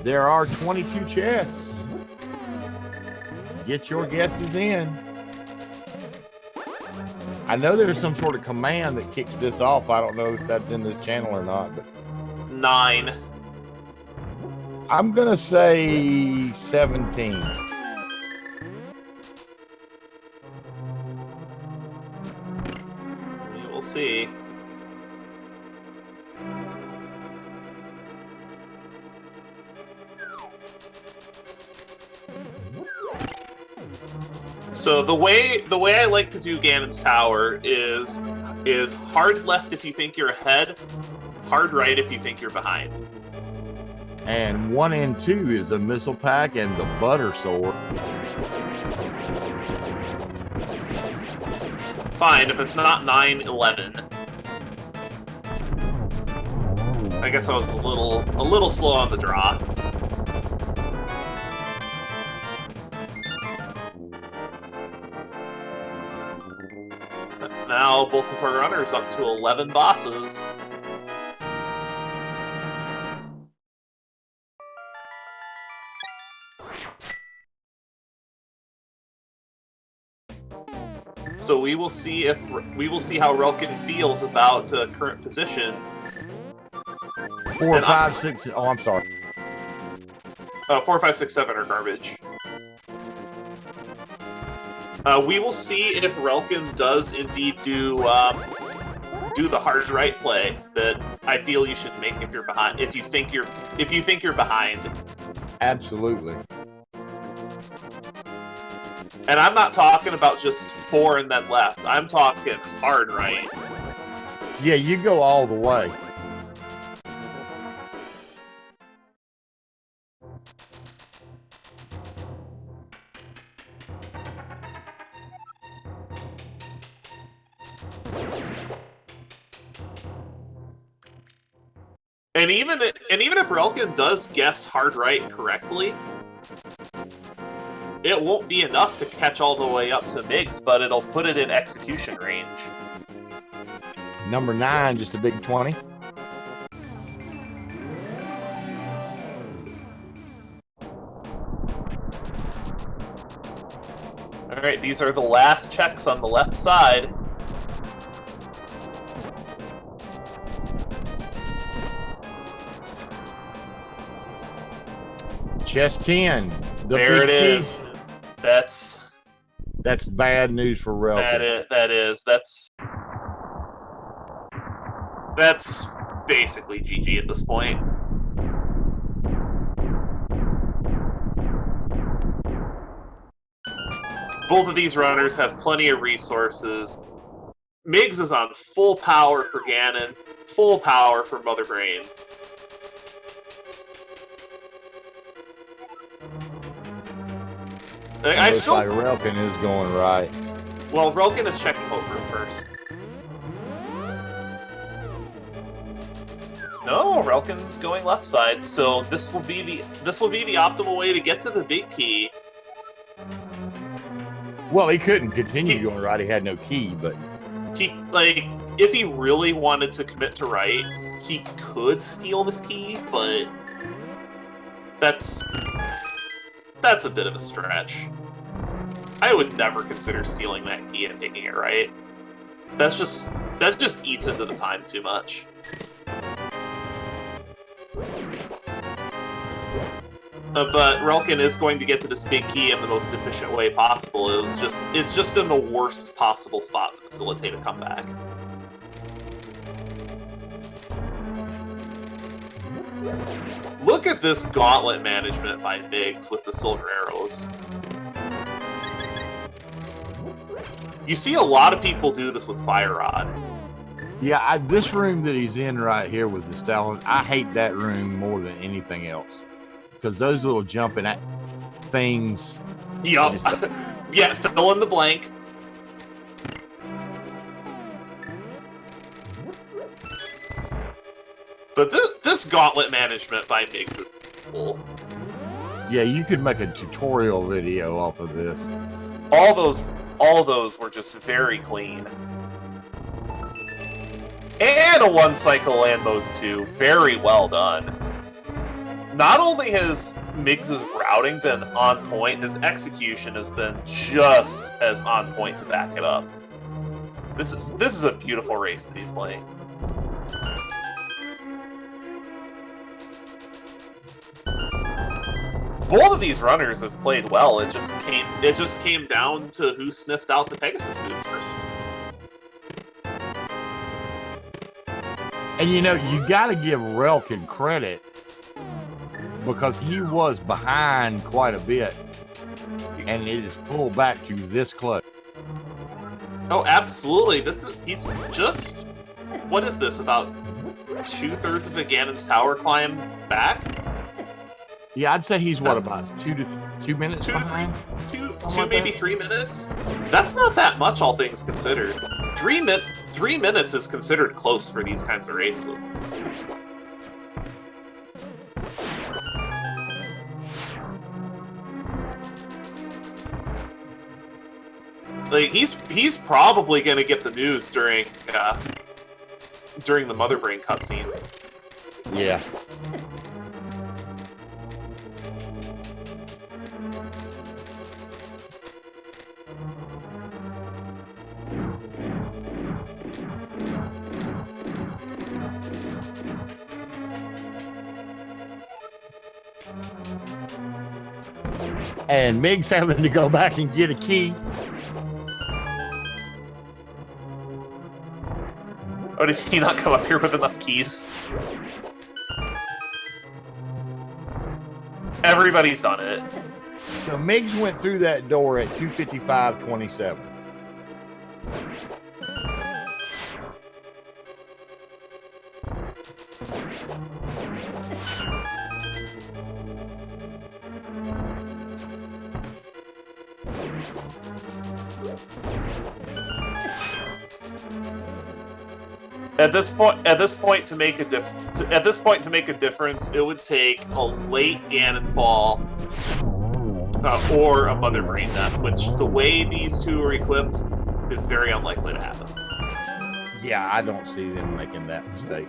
There are 22 chests. Get your guesses in. I know there's some sort of command that kicks this off. I don't know if that's in this channel or not. But 9. I'm going to say 17. We will see. So the way I like to do Ganon's Tower is hard left if you think you're ahead, hard right if you think you're behind. And 1 and 2 is a missile pack and the butter sword. Fine, if it's not 9, 11. I guess I was a little slow on the draw. Now both of our runners up to 11 bosses. So we will see how Relkin feels about current position. 4, 5, 6. Oh, I'm sorry. 4, 5, 6, 7 are garbage. We will see if Relkin does indeed do the hard right play that I feel you should make if you're behind. If you think you're behind. Absolutely. And I'm not talking about just 4 and then left. I'm talking hard right. Yeah, you go all the way. And even if Relkin does guess hard right correctly, it won't be enough to catch all the way up to Migs, but it'll put it in execution range. Number 9, just a big 20. Alright, these are the last checks on the left side. Chest 10. There it is. That's bad news for Relkin. That's basically GG at this point. Both of these runners have plenty of resources. Migs is on full power for Ganon, full power for Mother Brain. I still like Relkin is going right. Well, Relkin is checking Hope Room first. No, Relkin's going left side, so this will be the optimal way to get to the big key. Well, he couldn't continue going right. He had no key, but if he really wanted to commit to right, he could steal this key, but that's a bit of a stretch. I would never consider stealing that key and taking it right. That just eats into the time too much. But Relkin is going to get to this big key in the most efficient way possible. It's just in the worst possible spot to facilitate a comeback. Look at this gauntlet management by Migs with the silver arrows. You see a lot of people do this with Fire Rod. Yeah, this room that he's in right here with the Stallion, I hate that room more than anything else. Because those little jumping things. Yup. Yeah, fill in the blank. But this gauntlet management by Migs is cool. Yeah, you could make a tutorial video off of this. All those were just very clean. And a one-cycle Landmos too. Very well done. Not only has Migs' routing been on point, his execution has been just as on point to back it up. This is a beautiful race that he's playing. Both of these runners have played well. It just came down to who sniffed out the Pegasus moves first. And you know, you got to give Relkin credit because he was behind quite a bit, and it is pulled back to this close. Oh, absolutely. He's just, what is this, about 2/3 of the Ganon's Tower climb back? Yeah, I'd say he's what, about 2 minutes behind? Two maybe 3 minutes? That's not that much, all things considered. 3 minutes is considered close for these kinds of races. Like, he's probably gonna get the news during the Mother Brain cutscene. Yeah. And Migs having to go back and get a key. Oh, did he not come up here with enough keys? Everybody's done it. So Migs went through that door at 2:55:27. At this point, to make a difference, it would take a late Ganon fall or a Mother Brain death, which the way these two are equipped is very unlikely to happen. Yeah, I don't see them making that mistake.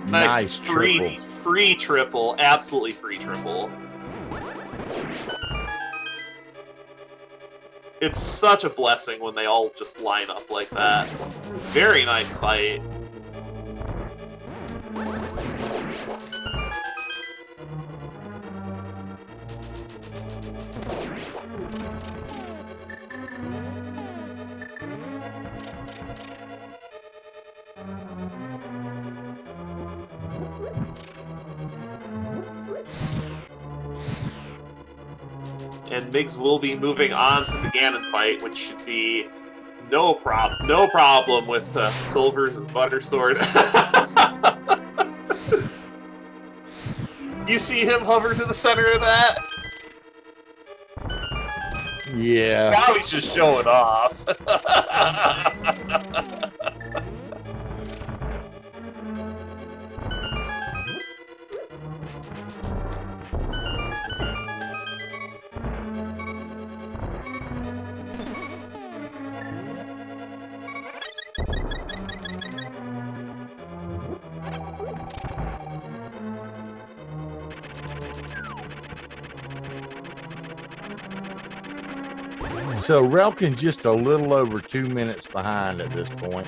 Nice free triple, absolutely free triple. It's such a blessing when they all just line up like that. Very nice fight. And Migs will be moving on to the Ganon fight, which should be no problem with Silvers and Buttersword. You see him hover to the center of that? Yeah. Now he's just showing off. So Relkin's just a little over 2 minutes behind at this point.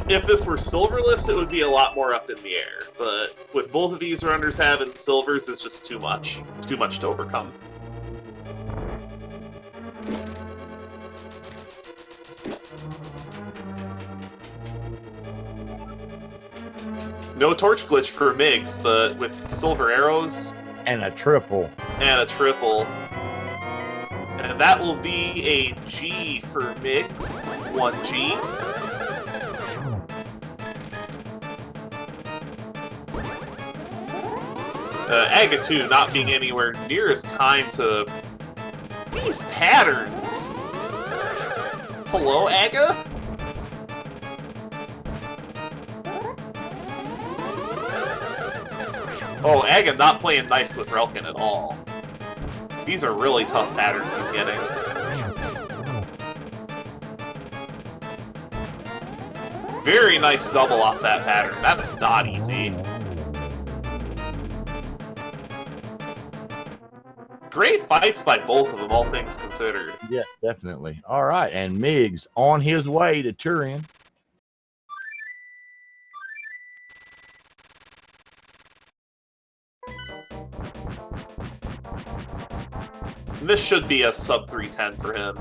If this were silverless, it would be a lot more up in the air. But with both of these runners having silvers, it's just too much to overcome. No torch glitch for Migs, but with silver arrows, And a triple. And a triple. And that will be a G for Migs. 1G. Aga 2 not being anywhere near as kind to these patterns. Hello, Aga? Oh, Aga not playing nice with Relkin at all. These are really tough patterns he's getting. Very nice double off that pattern. That's not easy. Great fights by both of them, all things considered. Yeah, definitely. All right, and Migs on his way to Turin. This should be a sub 310 for him.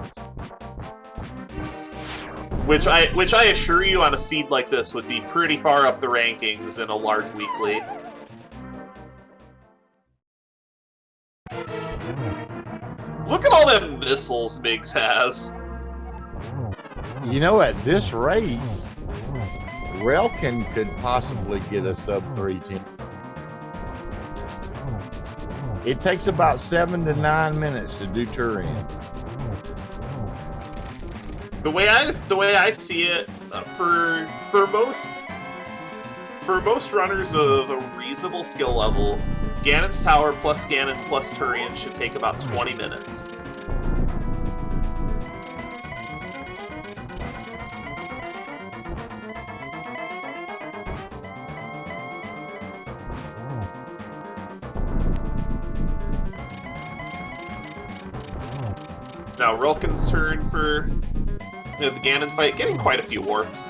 Which I assure you on a seed like this would be pretty far up the rankings in a large weekly. Look at all them missiles Migs has. You know, at this rate, Relkin could possibly get a sub 310. It takes about 7 to 9 minutes to do Turin. The way I see it, for most runners of a reasonable skill level, Ganon's Tower plus Ganon plus Turian should take about 20 minutes. Now Relkin's turn for the Ganon fight, getting quite a few warps.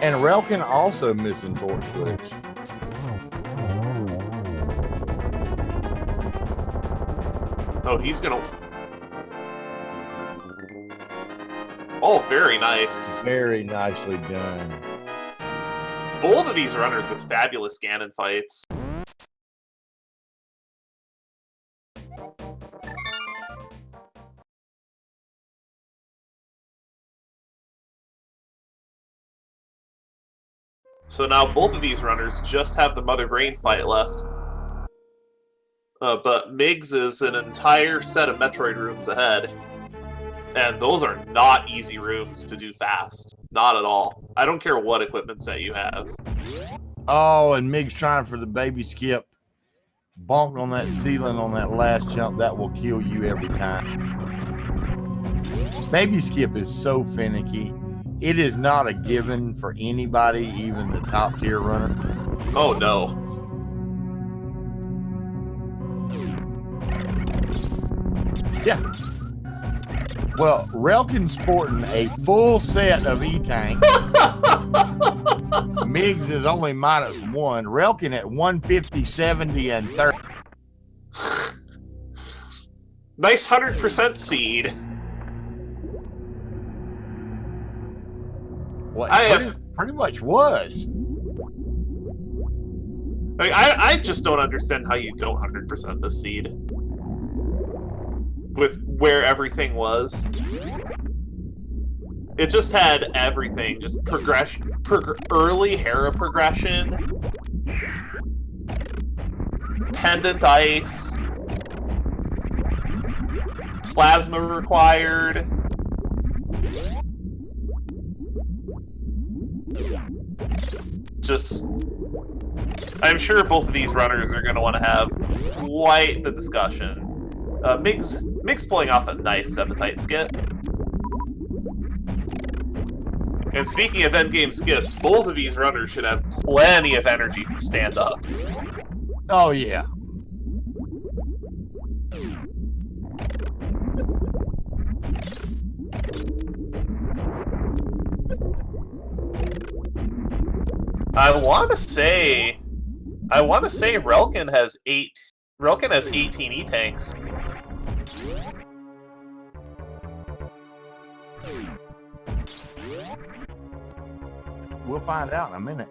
And Relkin also missing torch glitch. Oh, he's gonna... Oh, very nice. Very nicely done. Both of these runners with fabulous Ganon fights. So now both of these runners just have the Mother Brain fight left. But Migs is an entire set of Metroid rooms ahead. And those are not easy rooms to do fast. Not at all. I don't care what equipment set you have. Oh, and Migs trying for the baby skip. Bonked on that ceiling on that last jump. That will kill you every time. Baby skip is so finicky. It is not a given for anybody, even the top tier runner. Oh no. Yeah. Well, Relkin's sporting a full set of E-tanks. Migs is only minus 1. Relkin at 150, 70, and 30. Nice 100% seed. What pretty much was. Like, I just don't understand how you don't 100% the seed. With where everything was. It just had everything. Just progression. Early Hera progression. Pendant ice. Plasma required. Just... I'm sure both of these runners are going to want to have quite the discussion. Migs pulling off a nice appetite skip. And speaking of endgame skips, both of these runners should have plenty of energy for stand-up. Oh, yeah. I want to say Relkin has 18 E-tanks. We'll find out in a minute.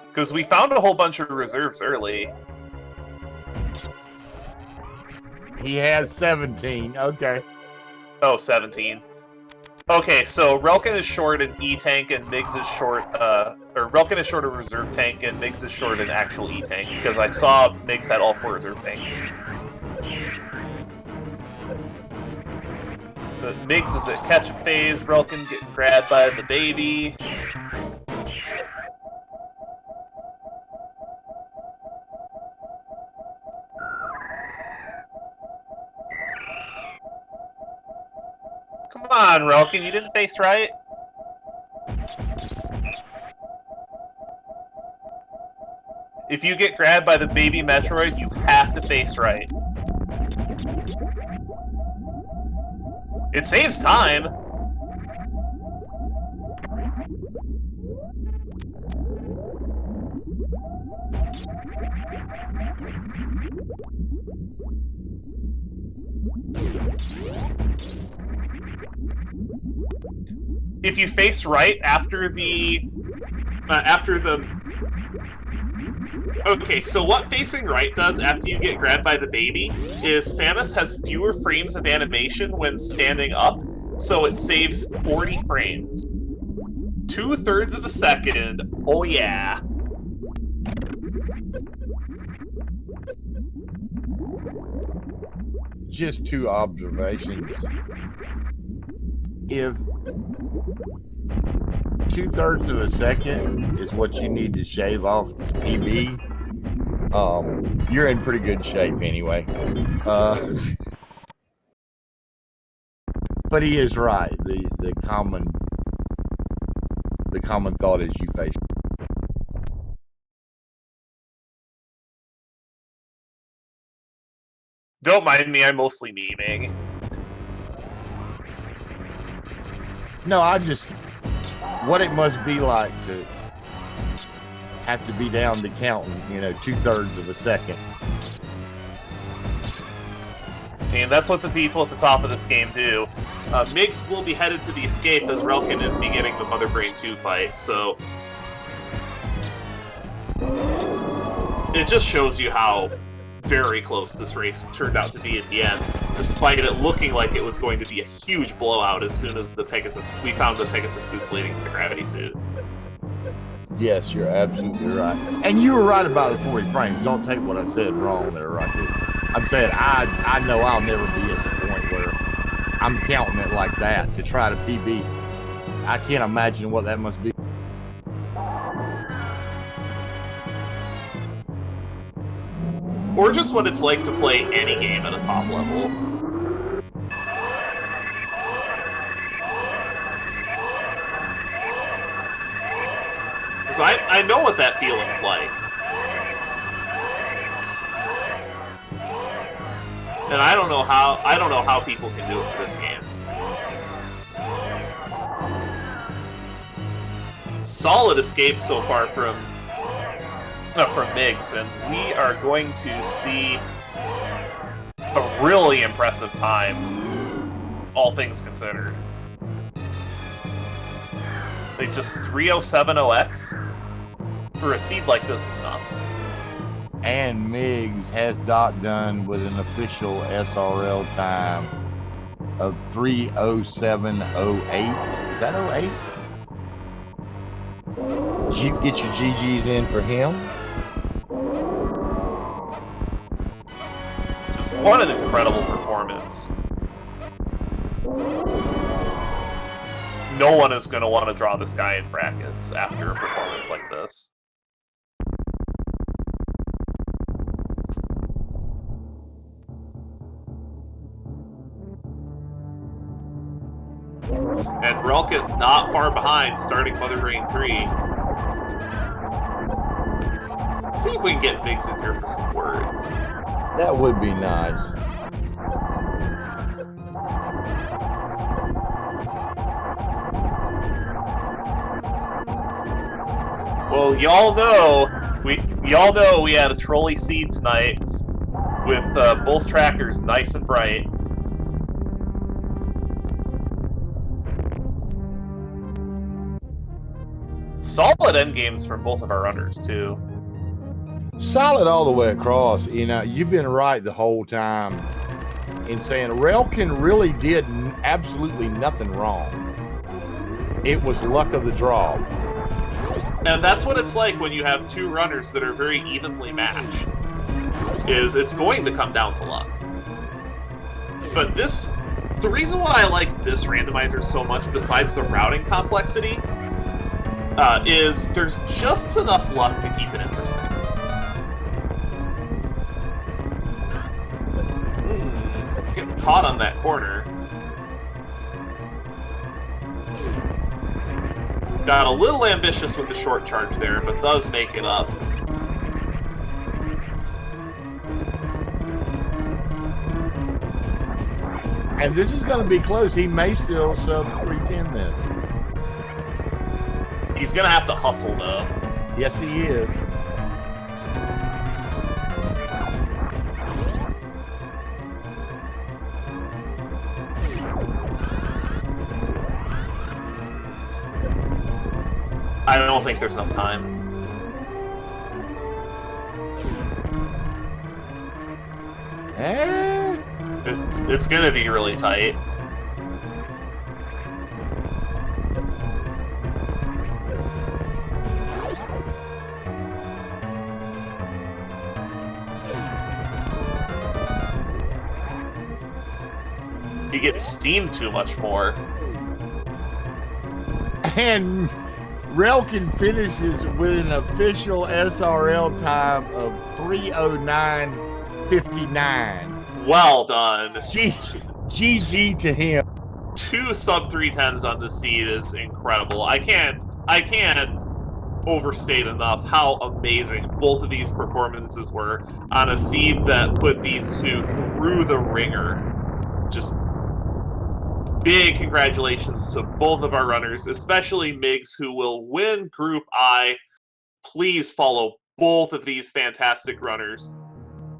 Because we found a whole bunch of reserves early. He has 17. Okay. Oh, 17. Okay, so Relkin is short an E-tank and Migs is short, or Relkin is short a reserve tank and Migs is short an actual E-tank, because I saw Migs had all 4 reserve tanks. But Migs is at catch-up phase, Relkin getting grabbed by the baby. Come on, Relkin, you didn't face right. If you get grabbed by the baby Metroid, you have to face right. It saves time. If you face right after the okay, so what facing right does after you get grabbed by the baby is Samus has fewer frames of animation when standing up, so it saves 40 frames. 2/3 of a second, oh yeah. Just 2 observations. If 2/3 of a second is what you need to shave off to PB, you're in pretty good shape anyway. But he is right. The common thought is you face. Don't mind me, I'm mostly memeing. No, what it must be like to have to be down to counting, 2/3 of a second. And that's what the people at the top of this game do. Migs will be headed to the escape as Relkin is beginning the Mother Brain 2 fight, so... It just shows you how very close this race turned out to be at the end, despite it looking like it was going to be a huge blowout as soon as we found the Pegasus boots leading to the gravity suit. Yes, you're absolutely right. And you were right about the 40 frames. Don't take what I said wrong there, Rocky. I'm saying I know I'll never be at the point where I'm counting it like that to try to PB. I can't imagine what that must be. Or just what it's like to play any game at a top level. Because I know what that feeling's like. And I don't know how people can do it for this game. Solid escape so far from Migs, and we are going to see a really impressive time, all things considered. Like, just 3070X for a seed like this is nuts. And Migs has done with an official SRL time of 3:07:08. Is that 08? Did you get your GGs in for him? Just what an incredible performance. No one is going to want to draw this guy in brackets after a performance like this. And Relkin not far behind, starting Mother Brain 3. See if we can get Migs in here for some words. That would be nice. Well, y'all know we had a trolley seed tonight with both trackers nice and bright. Solid end games from both of our runners too. Solid all the way across. You know, you've been right the whole time in saying Relkin really did absolutely nothing wrong. It was luck of the draw. And that's what it's like when you have two runners that are very evenly matched. It's going to come down to luck. But the reason why I like this randomizer so much, besides the routing complexity, is there's just enough luck to keep it interesting. Getting caught on that corner. Got a little ambitious with the short charge there, but does make it up. And this is going to be close. He may still sub 310 this. He's going to have to hustle, though. Yes, he is. I don't think there's enough time. It's gonna be really tight. If you get steamed too much more. And Relkin finishes with an official SRL time of 3:09:59. Well done. GG to him. 2 sub 310s on the seed is incredible. I can't overstate enough how amazing both of these performances were on a seed that put these two through the ringer. Just big congratulations to both of our runners, especially Migs, who will win Group I. Please follow both of these fantastic runners.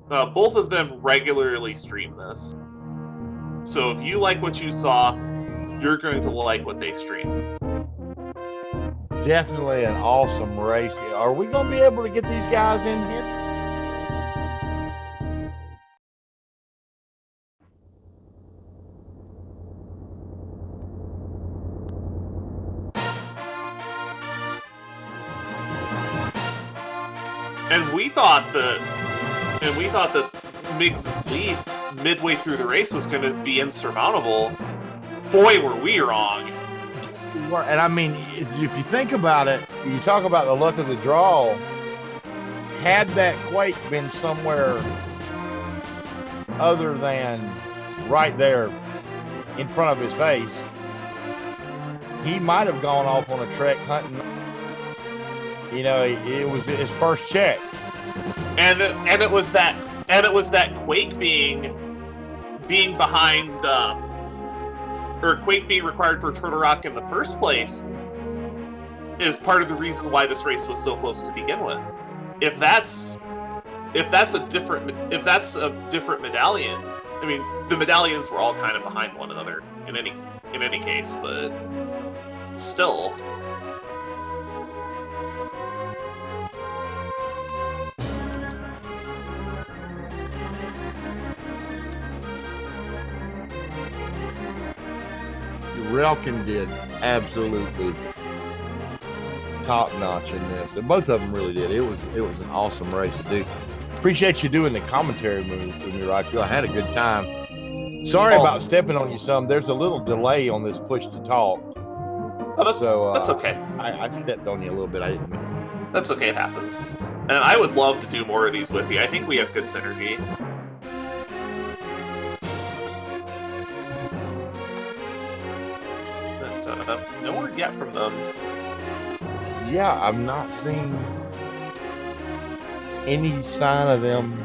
Both of them regularly stream this. So if you like what you saw, you're going to like what they stream. Definitely an awesome race. Are we going to be able to get these guys in here? And we thought that Migs' lead midway through the race was going to be insurmountable. Boy, were we wrong. And I mean, if you think about it, you talk about the luck of the draw. Had that quake been somewhere other than right there in front of his face, he might have gone off on a trek hunting. You know, it was his first check, and it was that quake being behind, or quake being required for Turtle Rock in the first place is part of the reason why this race was so close to begin with. If that's a different medallion, I mean, the medallions were all kind of behind one another in any case, but still. Relkin did absolutely top notch in this, and both of them really did. It was an awesome race to do. Appreciate you doing the commentary with me, Rocky. I had a good time. Sorry about stepping on you some. There's a little delay on this push to talk. Oh, that's okay. I stepped on you a little bit. I didn't mean. That's okay. It happens. And I would love to do more of these with you. I think we have good synergy. No word yet from them. Yeah, I'm not seeing any sign of them.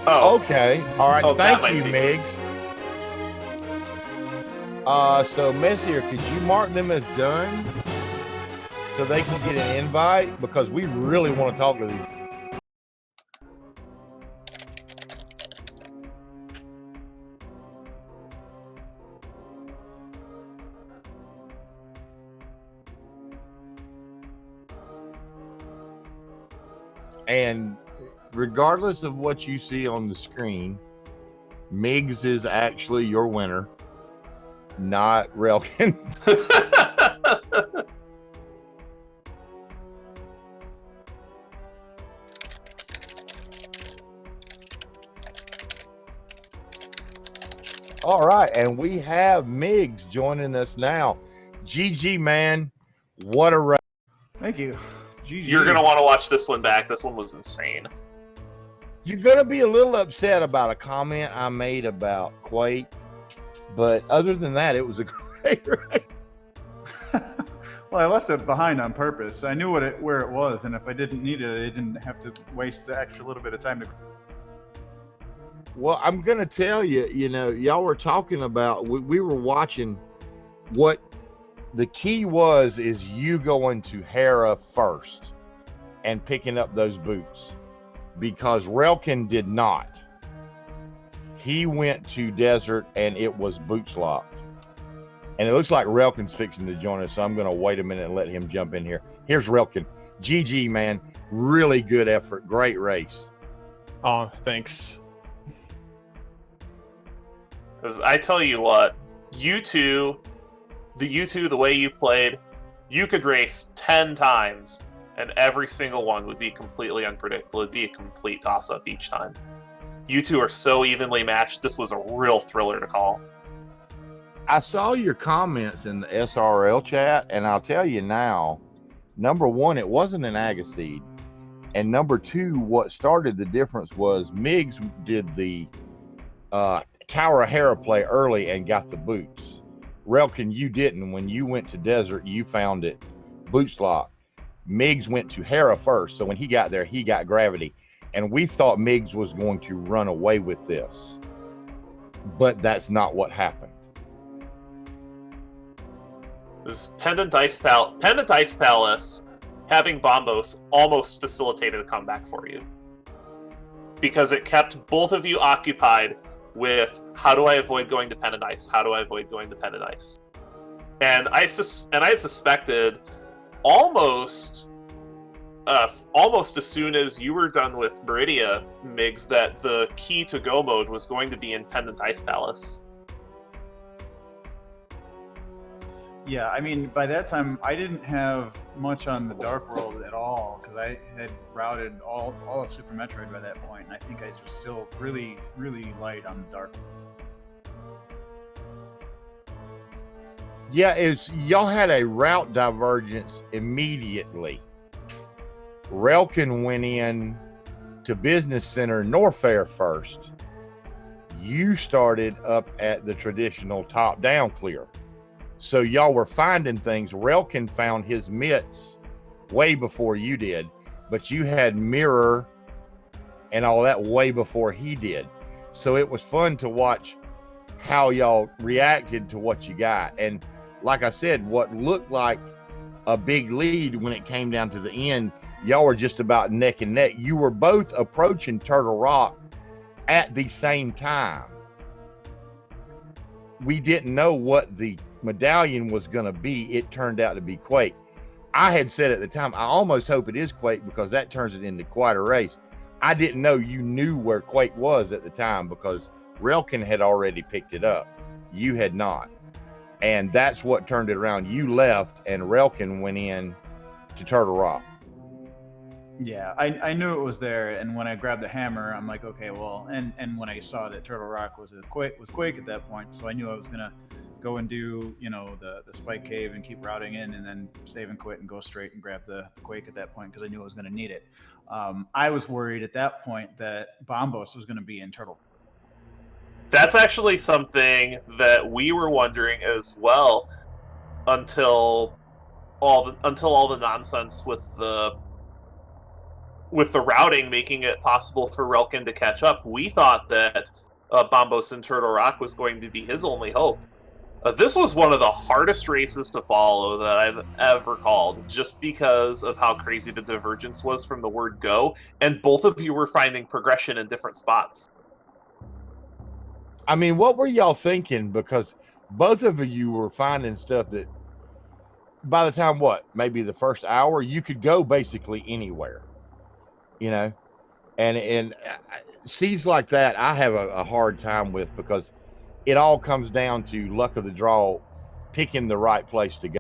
Oh, okay. All right. Thank you, Migs. So Messier, could you mark them as done so they can get an invite? Because we really want to talk to these. And regardless of what you see on the screen, Migs is actually your winner, not Relkin. All right, and we have Migs joining us now. GG, man. What a race. Thank you. GG. You're going to want to watch this one back. This one was insane. You're going to be a little upset about a comment I made about Quake, but other than that, it was a great race. Well, I left it behind on purpose. I knew where it was, and if I didn't need it, I didn't have to waste the extra little bit of time to. Well, I'm going to tell you, y'all were talking about, we were watching what the key is you going to Hera first and picking up those boots, because Relkin did not. He went to desert and it was boots locked. And it looks like Relkin's fixing to join us, so I'm going to wait a minute and let him jump in here. Here's Relkin. GG, man. Really good effort. Great race. Oh, thanks. I tell you what, the way you played, you could race 10 times, and every single one would be completely unpredictable. It'd be a complete toss-up each time. You two are so evenly matched. This was a real thriller to call. I saw your comments in the SRL chat, and I'll tell you now, number one, it wasn't an Agaseed. And number two, what started the difference was Migs did the Tower of Hera play early and got the boots. Relkin, you didn't. When you went to desert, you found it boots locked. Migs went to Hera first, so when he got there, he got gravity. And we thought Migs was going to run away with this, but that's not what happened. This Pendant Ice Palace, having Bombos almost facilitated a comeback for you, because it kept both of you occupied with, how do I avoid going to Pendant Ice? How do I avoid going to Pendant Ice? And I had suspected almost as soon as you were done with Meridia, Migs, that the key to go mode was going to be in Pendant Ice Palace. Yeah, I mean, by that time, I didn't have much on the Dark World at all, because I had routed all of Super Metroid by that point, and I think I was still really, really light on the Dark World. Yeah, y'all had a route divergence immediately. Relkin went in to Business Center Norfair first. You started up at the traditional top-down clear. So y'all were finding things. Relkin found his mitts way before you did, but you had mirror and all that way before he did. So it was fun to watch how y'all reacted to what you got. And like I said, what looked like a big lead when it came down to the end, y'all were just about neck and neck. You were both approaching Turtle Rock at the same time. We didn't know what the medallion was going to be. It turned out to be Quake. I had said at the time, I almost hope it is Quake, because that turns it into quite a race. I didn't know you knew where Quake was at the time, because Relkin had already picked it up. You had not. And that's what turned it around. You left and Relkin went in to Turtle Rock. Yeah, I knew it was there, and when I grabbed the hammer, I'm like, okay, well, and when I saw that Turtle Rock was Quake at that point, so I knew I was gonna go and do, the Spike Cave and keep routing in, and then save and quit and go straight and grab the Quake at that point, because I knew I was gonna need it. I was worried at that point that Bombos was gonna be in Turtle. That's actually something that we were wondering as well, until all the nonsense with the routing making it possible for Relkin to catch up. We thought that Bombos in Turtle Rock was going to be his only hope. This was one of the hardest races to follow that I've ever called, just because of how crazy the divergence was from the word go, and both of you were finding progression in different spots. I mean, what were y'all thinking? Because both of you were finding stuff that by the time, maybe the first hour, you could go basically anywhere. you know, and seeds like that I have a hard time with because it all comes down to luck of the draw, picking the right place to go.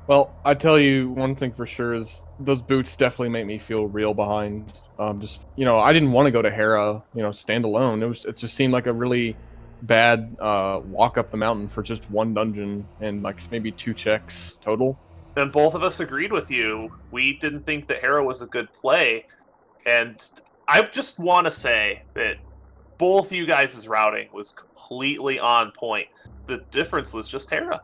Well, I tell you one thing for sure is those boots definitely make me feel real behind. Just I didn't want to go to Hera, stand alone. It just seemed like a really bad walk up the mountain for just one dungeon and like maybe 2 checks total. And both of us agreed with you. We didn't think that Hera was a good play. And I just want to say that both you guys' routing was completely on point. The difference was just Hera.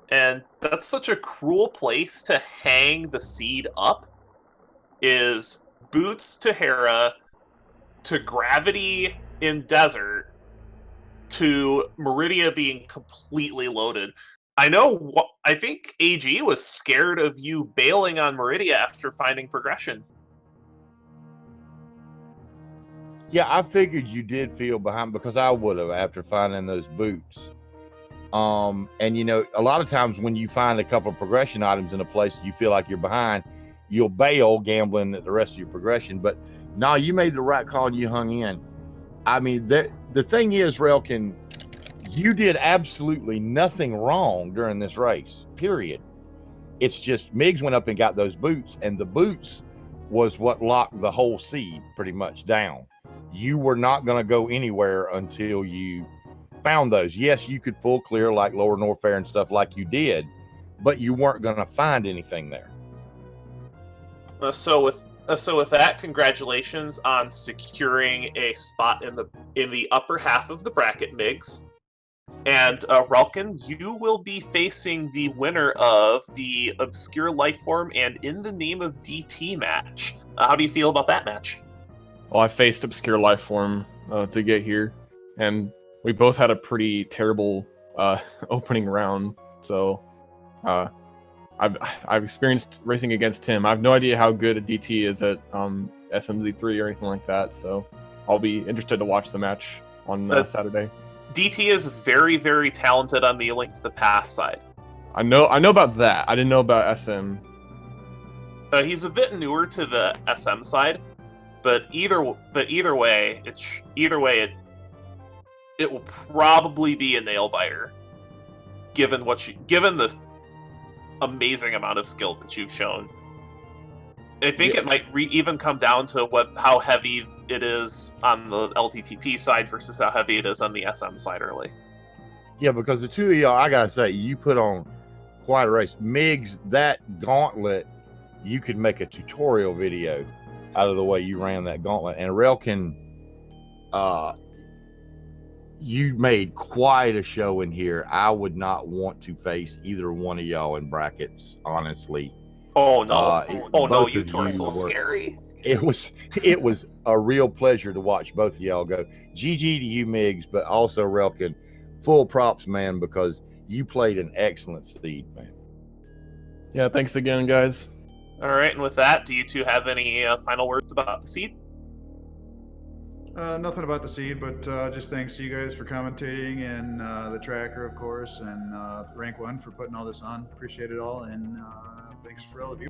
And that's such a cruel place to hang the seed up, is boots to Hera, to gravity in desert, to Meridia being completely loaded. I think AG was scared of you bailing on Meridia after finding progression. Yeah, I figured you did feel behind because I would have after finding those boots. And a lot of times when you find a couple of progression items in a place you feel like you're behind, you'll bail gambling the rest of your progression. But no, you made the right call and you hung in. I mean, the thing is, Relkin, you did absolutely nothing wrong during this race, period. It's just Migs went up and got those boots, and the boots was what locked the whole seed pretty much down. You were not going to go anywhere until you found those. Yes, you could full clear like Lower Norfair and stuff like you did, but you weren't going to find anything there. So with that, congratulations on securing a spot in the upper half of the bracket, Migs. And Relkin, you will be facing the winner of the Obscure Lifeform and In the Name of DT match. How do you feel about that match? Well, I faced Obscure Lifeform to get here, and we both had a pretty terrible opening round. So I've experienced racing against him. I have no idea how good a DT is at SMZ3 or anything like that. So I'll be interested to watch the match on Saturday. DT is very, very talented on the Link to the Past side. I know about that. I didn't know about SM. He's a bit newer to the SM side, but either way, it will probably be a nail biter, given the amazing amount of skill that you've shown. I think it might even come down to how heavy it is on the LTTP side versus how heavy it is on the SM side early. Yeah, because the two of y'all, I gotta say, you put on quite a race. Migs, that gauntlet, you could make a tutorial video out of the way you ran that gauntlet. And Relkin, you made quite a show in here. I would not want to face either one of y'all in brackets, honestly. Oh no! No! You two are so scary. It was a real pleasure to watch both of y'all go. GG to you, Migs, but also Relkin, full props, man, because you played an excellent seed, man. Yeah, thanks again, guys. All right, and with that, do you two have any final words about the seed? Nothing about the seed, but just thanks to you guys for commentating and the tracker, of course, and Rank 1 for putting all this on. Appreciate it all, and thanks for all of you.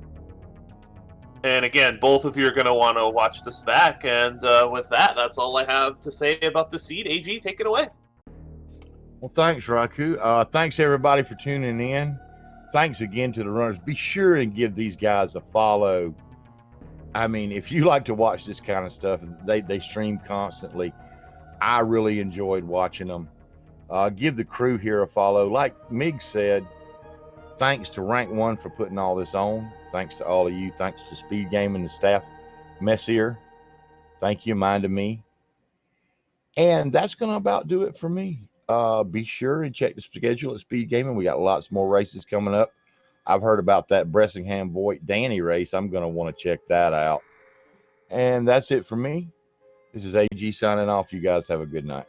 And again, both of you are going to want to watch this back, and with that, that's all I have to say about the seed. AG, take it away. Well, thanks, Raku. Thanks, everybody, for tuning in. Thanks again to the runners. Be sure and give these guys a follow. I mean, if you like to watch this kind of stuff, they stream constantly. I really enjoyed watching them. Give the crew here a follow. Like Mig said, thanks to Rank 1 for putting all this on. Thanks to all of you. Thanks to SpeedGaming, the staff. Messier, thank you, Mind of Me. And that's going to about do it for me. Be sure and check the schedule at SpeedGaming. We got lots more races coming up. I've heard about that Bressingham Voigt Danny race. I'm going to want to check that out. And that's it for me. This is AG signing off. You guys have a good night.